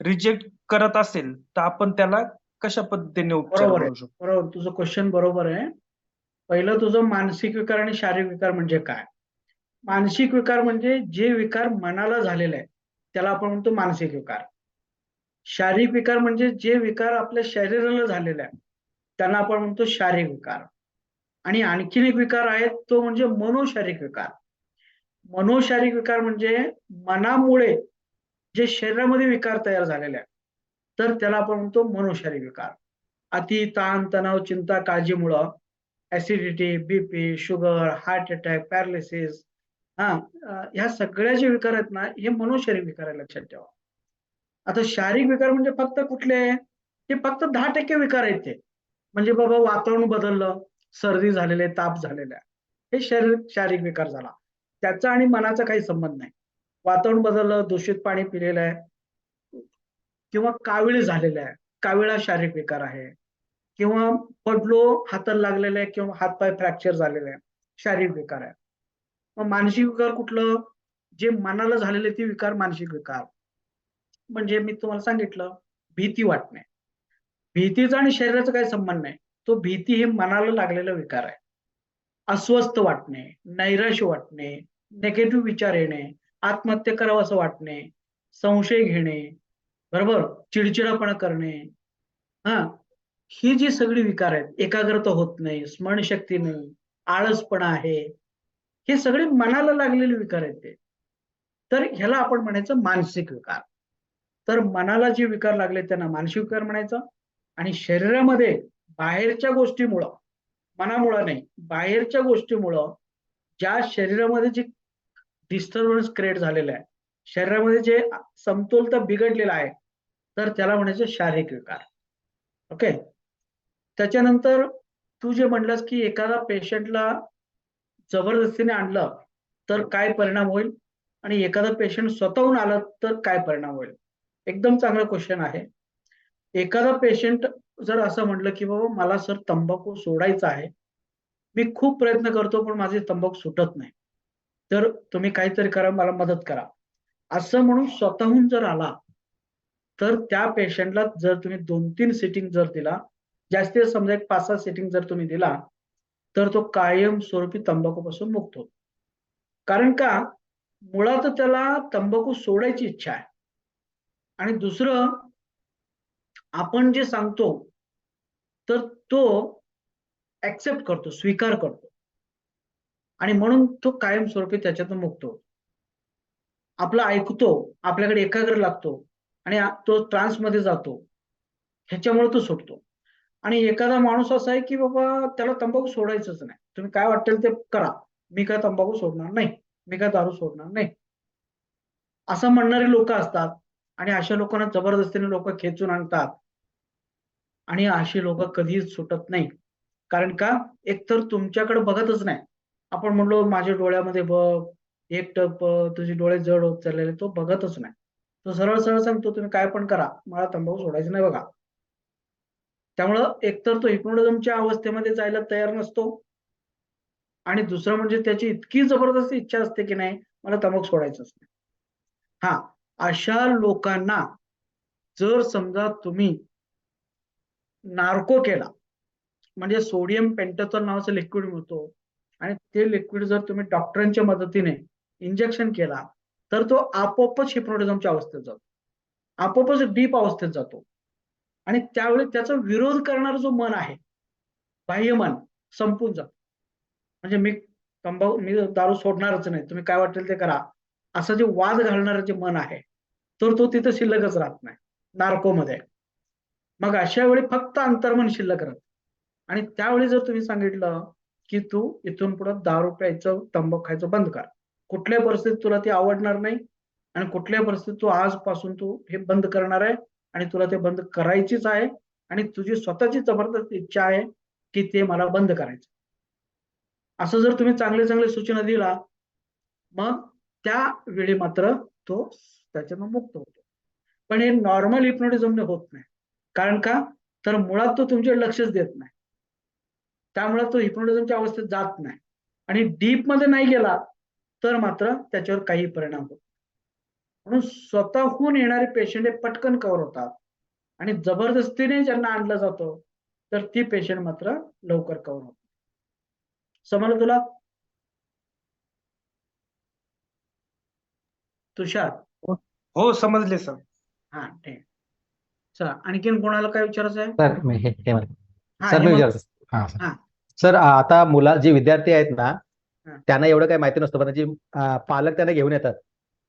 [SPEAKER 5] रिजेक्ट करत असेल तर आपण त्याला कशा पद्धतीने उपचार
[SPEAKER 1] बरोबर आहे.
[SPEAKER 5] करू शकतो?
[SPEAKER 1] बरोबर, तुझं क्वेश्चन बरोबर आहे. पहिलं तुझं मानसिक विकार आणि शारीरिक विकार म्हणजे काय? मानसिक विकार म्हणजे जे विकार मनाला झालेले आहे त्याला आपण म्हणतो मानसिक विकार. शारीरिक विकार म्हणजे जे विकार आपल्या शरीराला झालेले आहे त्यांना आपण म्हणतो शारीरिक विकार. आणि आणखीन एक विकार आहे तो म्हणजे मनोशारीरिक विकार. मनोशारीरिक विकार म्हणजे मनामुळे जे शरीरामध्ये विकार तयार झालेले आहेत तर त्याला आपण म्हणतो मनोशारीरिक विकार. अति ताण तणाव चिंता काळजीमुळं acidity, BP, sugar, heart attack, paralysis, ह्या सगळ्या जे विकार आहेत ना हे मनोशारीरिक विकार आहे, लक्षात ठेवा. आता शारीरिक विकार म्हणजे फक्त कुठले? ते फक्त 10% विकार आहेत ते. म्हणजे बाबा वातावरण बदललं, सर्दी झालेले, ताप झालेला, हे शारीरिक विकार झाला. त्याचा आणि मनाचा काही संबंध नाही. वातावरण बदललं, दूषित पाणी पिलेलं आहे किंवा कावीळ झालेलं आहे, कावीळ हा शारीरिक विकार आहे. किंवा पडलो, हाताला लागलेलं आहे किंवा हातपाय फ्रॅक्चर झालेले आहे, शारीरिक विकार आहे. मग मानसिक विकार कुठलं? जे मनाला झालेले ते विकार मानसिक विकार. म्हणजे मी तुम्हाला सांगितलं, भीती वाटणे. भीतीचा आणि शरीराचा काही संबंध नाही. तो भीती हे मनाला लागलेला विकार आहे. अस्वस्थ वाटणे, नैराश्य वाटणे, निगेटिव्ह विचार येणे, आत्महत्या करावं असं वाटणे, संशय घेणे, बरोबर, चिडचिडापणा करणे, हा, ही जी सगळी विकार आहेत, एकाग्रता होत नाही, स्मरणशक्ती नाही, आळसपणा आहे, हे सगळे मनाला लागलेले विकार आहेत ते. तर ह्याला आपण म्हणायचं मानसिक विकार. तर मनाला जे विकार लागले त्यांना मानसिक विकार म्हणायचं. आणि शरीरामध्ये बाहेरच्या गोष्टीमुळं, मनामुळं नाही, बाहेरच्या गोष्टीमुळं ज्या शरीरामध्ये जे डिस्टर्बन्स क्रिएट झालेलं आहे, शरीरामध्ये जे समतोलता बिघडलेला आहे, तर त्याला म्हणायचं शारीरिक विकार. ओके. त्याच्यानंतर तू जे म्हणलास की एखादा पेशंटला जबरदस्तीने आणलं तर काय परिणाम होईल आणि एखादा पेशंट स्वतःहून आलं तर काय परिणाम होईल. एकदम चांगला क्वेश्चन आहे. एखादा पेशंट जर असं म्हटलं की बाबा मला सर तंबाखू सोडायचा आहे, मी खूप प्रयत्न करतो पण माझे तंबाखू सुटत नाही, तर तुम्ही काहीतरी करा, मला मदत करा, असं म्हणून स्वतःहून जर आला तर त्या पेशंटला जर तुम्ही 2-3 सिटिंग जर दिला, जास्तीत समजा एक 5-6 सिटिंग जर तुम्ही दिला तर तो कायमस्वरूपी तंबाखूपासून मुक्त होतो. कारण का? मुळात त्याला तंबाखू सोडायची इच्छा आहे. आणि दुसरं, आपण जे सांगतो तर तो ऍक्सेप्ट करतो, स्वीकार करतो आणि म्हणून तो कायमस्वरूपी त्याच्यातून मुक्त होतो. आपलं ऐकतो, आपल्याकडे एकाग्र लागतो आणि तो ट्रान्समध्ये जातो, ह्याच्यामुळे तो सुटतो. आणि एखादा माणूस असा आहे की बाबा त्याला तंबाखू सोडायचंच नाही, तुम्ही काय वाटेल ते करा, मी काय तंबाखू सोडणार नाही, मी काय दारू सोडणार नाही, असं म्हणणारे लोक असतात. आणि अशा लोकांना जबरदस्तीने लोक खेचून आणतात आणि अशी लोक कधीच सुटत नाही. कारण का? एकतर तुमच्याकडे बघतच नाही. आपण म्हणलो माझ्या डोळ्यामध्ये बघ, एकटक बघ, तुझे डोळे जड होत चाललेले, तो बघतच नाही. तो सरळ सरळ सांगतो तुम्ही काय पण करा, मला तंबाखू सोडायचं नाही बघा. त्यामुळं एकतर तो हिप्नोटिझमच्या अवस्थेमध्ये जायला तयार नसतो आणि दुसरं म्हणजे त्याची इतकी जबरदस्त इच्छा असते की नाही मला तंबाखू सोडायचंच नाही. हा, अशा लोकांना जर समजा तुम्ही नार्को केला, म्हणजे सोडियम पेंटॅथॉन नावाचं लिक्विड मिळतो आणि ते लिक्विड जर तुम्ही डॉक्टरांच्या मदतीने इंजेक्शन केला तर तो आपोआपच हिप्नोटिझमच्या अवस्थेत जातो, आपोआपच डीप अवस्थेत जातो. आणि त्यावेळी त्याचा विरोध करणारा जो मन आहे, बाह्य मन, संपून जातो. म्हणजे मी दारू सोडणारच नाही, तुम्ही काय वाटेल ते करा, असं जे वाद घालणारं जे मन आहे तर तो तिथं शिल्लकच राहत नाही नार्कोमध्ये. मग अशा वेळी फक्त अंतर्मन शिल्लक राहतं. आणि त्यावेळी जर तुम्ही सांगितलं की तू इथून पुढे दारू प्यायचं, तंबाखू खायचं बंद कर, कुठल्या परिस्थितीत तुला ते आवडणार नाही आणि कुठल्या परिस्थितीत तू आजपासून तू हे बंद करणार आहे आणि तुला ते बंद करायचीच आहे आणि तुझी स्वतःची जबरदस्त इच्छा आहे की ते मला बंद करायचं, असं जर तुम्ही चांगले चांगले सूचना दिला, मग त्यावेळी मात्र तो त्याच्यातून मुक्त होतो. पण हे नॉर्मल हिप्नोटिझमने होत नाही. कारण का? तर मुळात तो तुमच्याकडे लक्षच देत नाही, त्यामुळे तो हिप्नोटिझमच्या अवस्थेत जात नाही आणि डीप मध्ये नाही गेला तर मात्र त्याच्यावर काही परिणाम होत. म्हणून स्वतःहून येणारे पेशंट हे पटकन कव्हर होतात आणि जबरदस्तीने ज्यांना आणलं जातं तर ती पेशंट मात्र लवकर कव्हर होतात. समजलं तुला? तुषार.
[SPEAKER 5] हो समजले सर.
[SPEAKER 1] हा ठीक आहे. चला आणखीन कोणाला काय विचारायचं आहे?
[SPEAKER 6] सर मी हेमंत.
[SPEAKER 1] हा
[SPEAKER 6] सर मी
[SPEAKER 1] हेमंत.
[SPEAKER 6] विचारतो. हा सर.
[SPEAKER 1] हा.
[SPEAKER 6] सर आता जे विद्यार्थी आहेत ना
[SPEAKER 1] हा.
[SPEAKER 6] त्यांना एवढं काही माहिती नसतं, पण जे पालक त्यांना घेऊन येतात,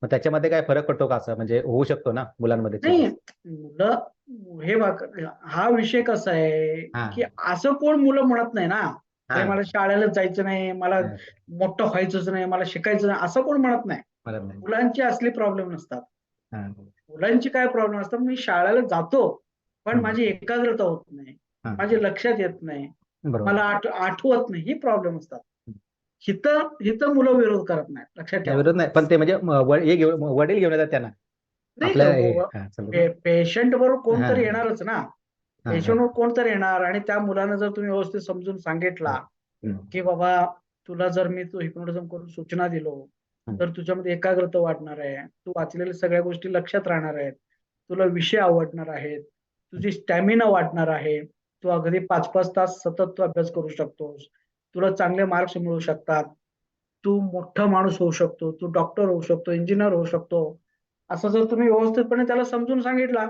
[SPEAKER 6] मग त्याच्यामध्ये काय फरक पडतो का, असं म्हणजे होऊ शकतो ना मुलांमध्ये
[SPEAKER 1] नाही
[SPEAKER 6] changes?
[SPEAKER 1] मुलं हे बघ, हा विषय कसा आहे
[SPEAKER 6] हा.
[SPEAKER 1] की असं कोण मुलं म्हणत नाही ना, अरे
[SPEAKER 6] हा.
[SPEAKER 1] मला शाळेलाच जायचं नाही, मला
[SPEAKER 6] हा.
[SPEAKER 1] मोठं व्हायचंच नाही, मला शिकायचं नाही, असं कोण म्हणत नाही.
[SPEAKER 6] बरोबर नाही.
[SPEAKER 1] मुलांची असली प्रॉब्लेम नसतात.
[SPEAKER 6] हा.
[SPEAKER 1] मुलांची काय प्रॉब्लेम असतात, मी शाळेला जातो पण
[SPEAKER 6] हम्म.
[SPEAKER 1] माझी एकाग्रता होत नाही,
[SPEAKER 6] हा.
[SPEAKER 1] माझ्या लक्षात येत नाही,
[SPEAKER 6] बरोबर.
[SPEAKER 1] मला आठवत नाही, ही प्रॉब्लेम असतात. हिथं हिथं मुलं विरोध करत नाही, लक्षात
[SPEAKER 6] नाही,
[SPEAKER 1] ठेवा.
[SPEAKER 6] विरोध नाही, पण ते म्हणजे वडील घेऊन येतात त्यांना आपल्या
[SPEAKER 1] नाही पेशंट बरोबर कोणतरी
[SPEAKER 6] हा.
[SPEAKER 1] येणारच ना.
[SPEAKER 6] हा.
[SPEAKER 1] पेशंट बरोबर कोणतरी येणार आणि त्या मुलानं जर तुम्ही व्यवस्थित समजून सांगितला
[SPEAKER 6] हम्म.
[SPEAKER 1] की बाबा तुला जर मी तो हिप्नोटिझम करून सूचना दिलो
[SPEAKER 6] हम्म.
[SPEAKER 1] तर तुझ्यामध्ये एकाग्रता वाढणार आहे, तू वाचलेल्या सगळ्या गोष्टी लक्षात राहणार आहेत, तुला विषय आवडणार आहेत, तुझी स्टॅमिना वाढणार आहे, तू अगदी 5-5 तास सतत तू अभ्यास करू शकतोस, तुला चांगले मार्क्स मिळू शकतात, तू मोठा माणूस होऊ शकतो, तू डॉक्टर होऊ शकतो, इंजिनियर होऊ शकतो, असं जर तुम्ही व्यवस्थितपणे त्याला समजून सांगितला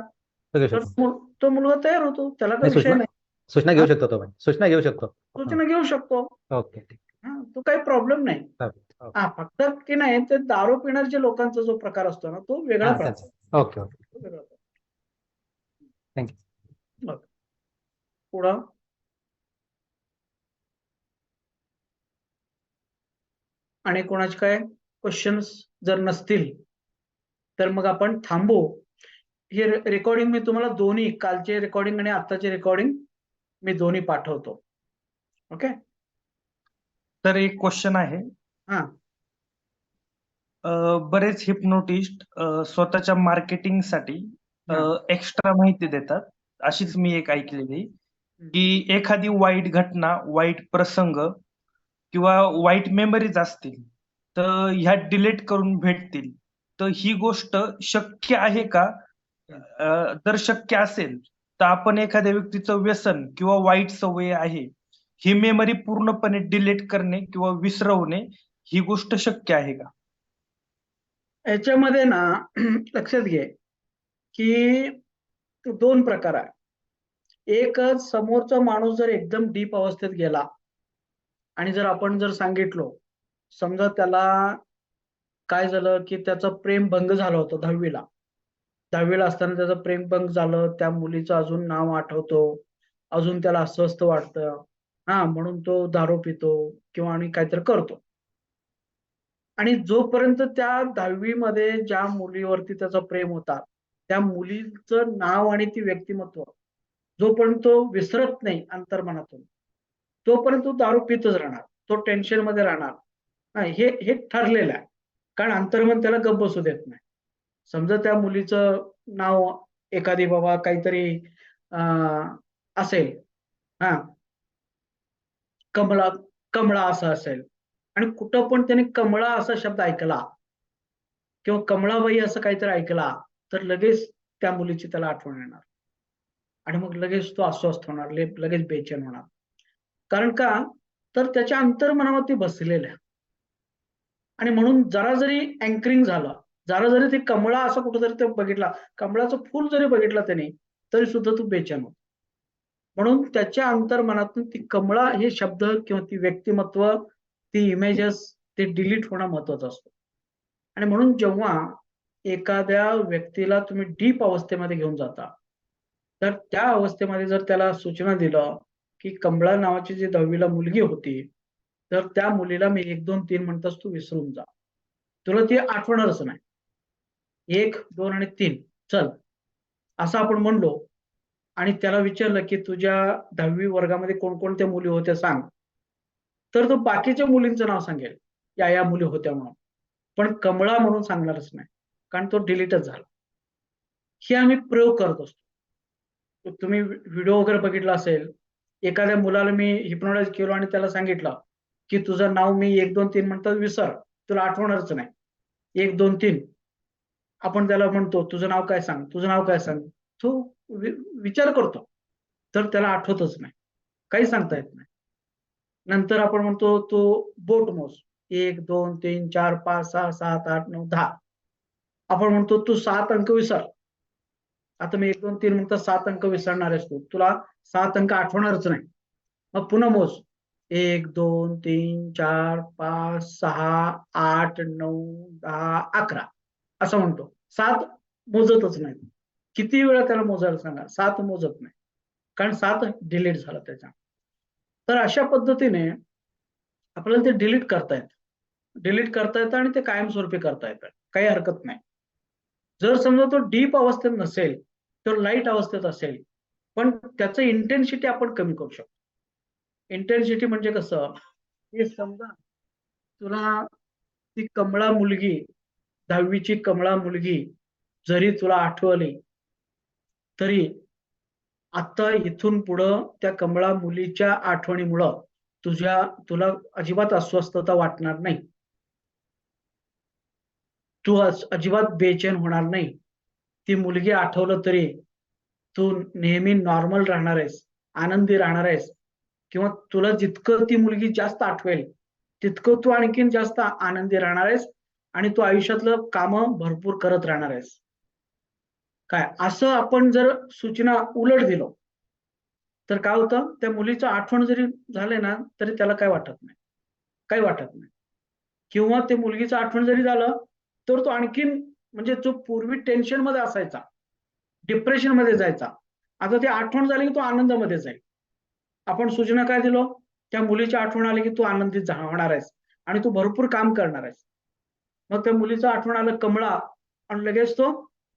[SPEAKER 6] तो घेऊ
[SPEAKER 1] तर
[SPEAKER 6] शकतो.
[SPEAKER 1] तो मुलगा तयार होतो, त्याला काही
[SPEAKER 6] नाही,
[SPEAKER 1] विषय नाही.
[SPEAKER 6] सूचना घेऊ शकतो तो, पण सूचना घेऊ शकतो.
[SPEAKER 1] सूचना घेऊ शकतो.
[SPEAKER 6] ओके, ठीक.
[SPEAKER 1] हा, तो काही प्रॉब्लेम नाही.
[SPEAKER 6] ओके.
[SPEAKER 1] हा फक्त की नाही ते दारू पिण्याच्या लोकांचा जो प्रकार असतो ना तो वेगळा
[SPEAKER 6] हा,
[SPEAKER 1] प्रकार
[SPEAKER 6] त्याच. Okay, okay.
[SPEAKER 1] तो वेगळा प्रकार.
[SPEAKER 6] थँक्यू.
[SPEAKER 1] बघ पुढं आणि कोणाचे काय क्वेश्चन्स जर नसतील तर मग आपण थांबू. हे रेकॉर्डिंग मी तुम्हाला दोन्ही कालचे रेकॉर्डिंग आणि आत्ताचे रेकॉर्डिंग मी दोन्ही पाठवतो. ओके.
[SPEAKER 5] तर एक क्वेश्चन आहे.
[SPEAKER 1] हा.
[SPEAKER 5] बरेच हिप्नोटिस्ट स्वतःच्या मार्केटिंगसाठी एक्स्ट्रा माहिती देतात. अशीच मी एक ऐकलेली की एखादी वाईट घटना, वाईट प्रसंग किंवा वाईट मेमरीज असतील तर ह्या डिलीट करून भेटतील. तर ही गोष्ट शक्य आहे का? जर शक्य असेल तर आपण एखाद्या व्यक्तीचं व्यसन किंवा वाईट सवय आहे ही मेमरी पूर्णपणे डिलीट करणे किंवा विसरवणे ही गोष्ट शक्य आहे का?
[SPEAKER 1] याच्यामध्ये ना लक्षात घे की 2 प्रकार आहे. एक समोरचा माणूस जर एकदम डीप अवस्थेत गेला आणि जर आपण जर सांगितलो, समजा त्याला काय झालं की त्याचं प्रेमभंग झालं होतं 10वीला असताना त्याचं प्रेमभंग झालं, त्या मुलीचं अजून नाव आठवतो, अजून त्याला अस्वस्थ वाटतं, हा म्हणून तो दारू पितो किंवा आणि काहीतरी करतो. आणि जोपर्यंत त्या 10वीमध्ये ज्या मुलीवरती त्याचं प्रेम होता त्या मुलीचं नाव आणि ती व्यक्तिमत्व जोपर्यंत तो विसरत नाही अंतर्मनातून तोपर्यंत तो दारू पितच राहणार, तो टेन्शन मध्ये राहणार. हे हे ठरलेलं आहे, कारण अंतर्मन त्याला गप्प बसू देत नाही. समजा त्या मुलीचं नाव एखादी बाबा काहीतरी असेल, हा कमळा कमळा असं असेल आणि कुठं पण त्याने कमळा असा शब्द ऐकला किंवा कमळाबाई असं काहीतरी ऐकला तर लगेच त्या मुलीची त्याला आठवण येणार आणि मग लगेच तो अस्वस्थ होणार, लगेच बेचैन होणार. कारण का तर त्याच्या अंतर्मनावरती बसलेलं आहे. आणि म्हणून जरा जरी अँकरिंग झालं, जरा जरी ते कमळा असं कुठंतरी ते बघितला, कमळाचं फूल जरी बघितलं त्याने तरी सुद्धा तो बेचैन होतो. म्हणून त्याच्या अंतर्मनातून ती कमळा हे शब्द किंवा ती व्यक्तिमत्व, ती इमेजेस ते डिलीट होणं महत्वाचं असतं. आणि म्हणून जेव्हा एखाद्या व्यक्तीला तुम्ही डीप अवस्थेमध्ये घेऊन जाता तर त्या अवस्थेमध्ये जर त्याला सूचना दिलं की कमळा नावाची जी 10वीला मुलगी होती तर त्या मुलीला मी 1, 2, 3 म्हणताच तू विसरून जा, तुला ती आठवणारच नाही. 1, 2 आणि 3 चल असं आपण म्हणलो आणि त्याला विचारलं की तुझ्या 10वी वर्गामध्ये कोणकोणत्या मुली होत्या सांग, तर तो बाकीच्या मुलींचं नाव सांगेल, या मुली होत्या म्हणून, पण कमळा म्हणून सांगणारच नाही, कारण तो डिलीटच झाला. हे आम्ही प्रयोग करत असतो. तुम्ही व्हिडिओ वगैरे बघितला असेल, एखाद्या मुलाला मी हिप्नोटाइज केलो आणि त्याला सांगितलं की तुझं नाव मी 1, 2, 3 म्हणतात विसर, तुला आठवणारच नाही. 1, 2, 3 आपण त्याला म्हणतो तुझं नाव काय सांग, तुझं नाव काय सांग, तो विचार करतो तर त्याला आठवतच नाही, काही सांगता येत नाही. नंतर आपण म्हणतो तो बोट मोज, 1, 2, 3, 4, 5, 6, 7, 8, 9, 10 आपण म्हणतो तू 7 अंक विसर. आता मी 1 2 3 म्हणता 7 अंक विसरणार आहेस तू, तुला 7 अंक आठवणारच नाही. मग पुन्हा मोज 1 2 3 4 5 6 8 9 10 11 असं म्हणतो. 7 मोजतच नाही. किती वेळा त्याला मोजायला सांगा, 7 मोजत नाही, कारण 7 डिलीट झाला त्याच्या. तर अशा पद्धतीने आपल्याला ते डिलीट करता येतं आणि ते कायमस्वरूपी करता येतं, काही हरकत नाही. जर समजा तो डीप अवस्थेत नसेल तर लाईट अवस्थेत असेल, पण त्याचं इंटेन्सिटी आपण कमी करू शकतो. इंटेन्सिटी म्हणजे कसं, हे समजा तुला ती कमळा मुलगी, 10वीची कमळा मुलगी जरी तुला आठवली तरी आता इथून पुढं त्या कमळा मुलीच्या आठवणीमुळं तुला अजिबात अस्वस्थता वाटणार नाही. तू अजिबात बेचैन होणार नाही. ती मुलगी आठवलं तरी तू नेहमी नॉर्मल राहणार आहेस, आनंदी राहणार आहेस, किंवा तुला जितकं ती मुलगी जास्त आठवेल तितकं तू आणखीन जास्त आनंदी राहणार आहेस आणि तू आयुष्यातलं कामं भरपूर करत राहणार आहेस. काय असं आपण जर सूचना उलट दिलो तर काय होतं, त्या मुलीचं आठवण जरी झाले ना तरी त्याला काही वाटत नाही. किंवा ते मुलगीचं आठवण जरी झालं तर तो आणखीन, म्हणजे जो पूर्वी टेन्शन मध्ये असायचा, डिप्रेशन मध्ये जायचा, आता ते आठवण झाली की तो आनंदामध्ये जाईल. आपण सूचना काय दिलो, त्या मुलीची आठवण आली की तू आनंदित होणार आहेस आणि तू भरपूर काम करणार आहेस. मग त्या मुलीचं आठवण आलं कमळा आणि लगेच तो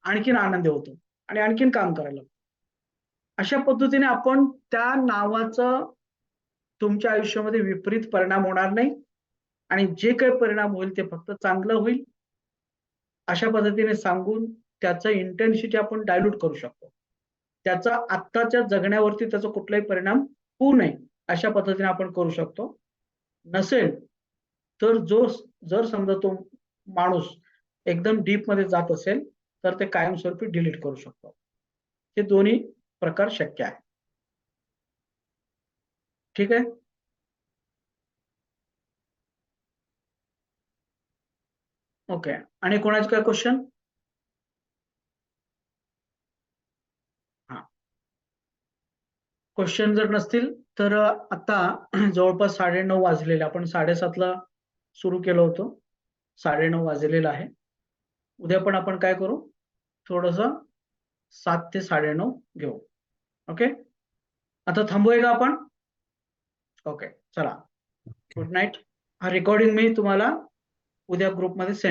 [SPEAKER 1] आणखीन आनंदी होतो आणि आणखीन काम करायला लागतो. अशा पद्धतीने आपण त्या नावाचं तुमच्या आयुष्यामध्ये विपरीत परिणाम होणार नाही आणि जे काही परिणाम होईल ते फक्त चांगलं होईल. अशा पद्धतीने सांगून त्याचं इंटेन्सिटी आपण डायल्यूट करू शकतो. त्याचा आत्ताच्या जगण्यावरती त्याचा कुठलाही परिणाम होऊ नये अशा पद्धतीने आपण करू शकतो. नसेल तर जर समजा तो माणूस एकदम डीप मध्ये जात असेल तर ते कायमस्वरूपी डिलीट करू शकतो. हे दोन्ही प्रकार शक्य आहे. ठीक आहे. ओके, आणि कोणाचे काय क्वेश्चन? क्वेश्चन जर नसतील तर आता जवळपास 9:30 वाजलेले, आपण 7:30ला सुरू केलं होतं, 9:30 वाजलेलं आहे. उद्या पण आपण काय करू, थोडस 7 ते 9:30 घेऊ. ओके, आता थांबूया का आपण? ओके, चला, गुड नाईट. हा रेकॉर्डिंग मी तुम्हाला उद्या ग्रुपमध्ये सेंड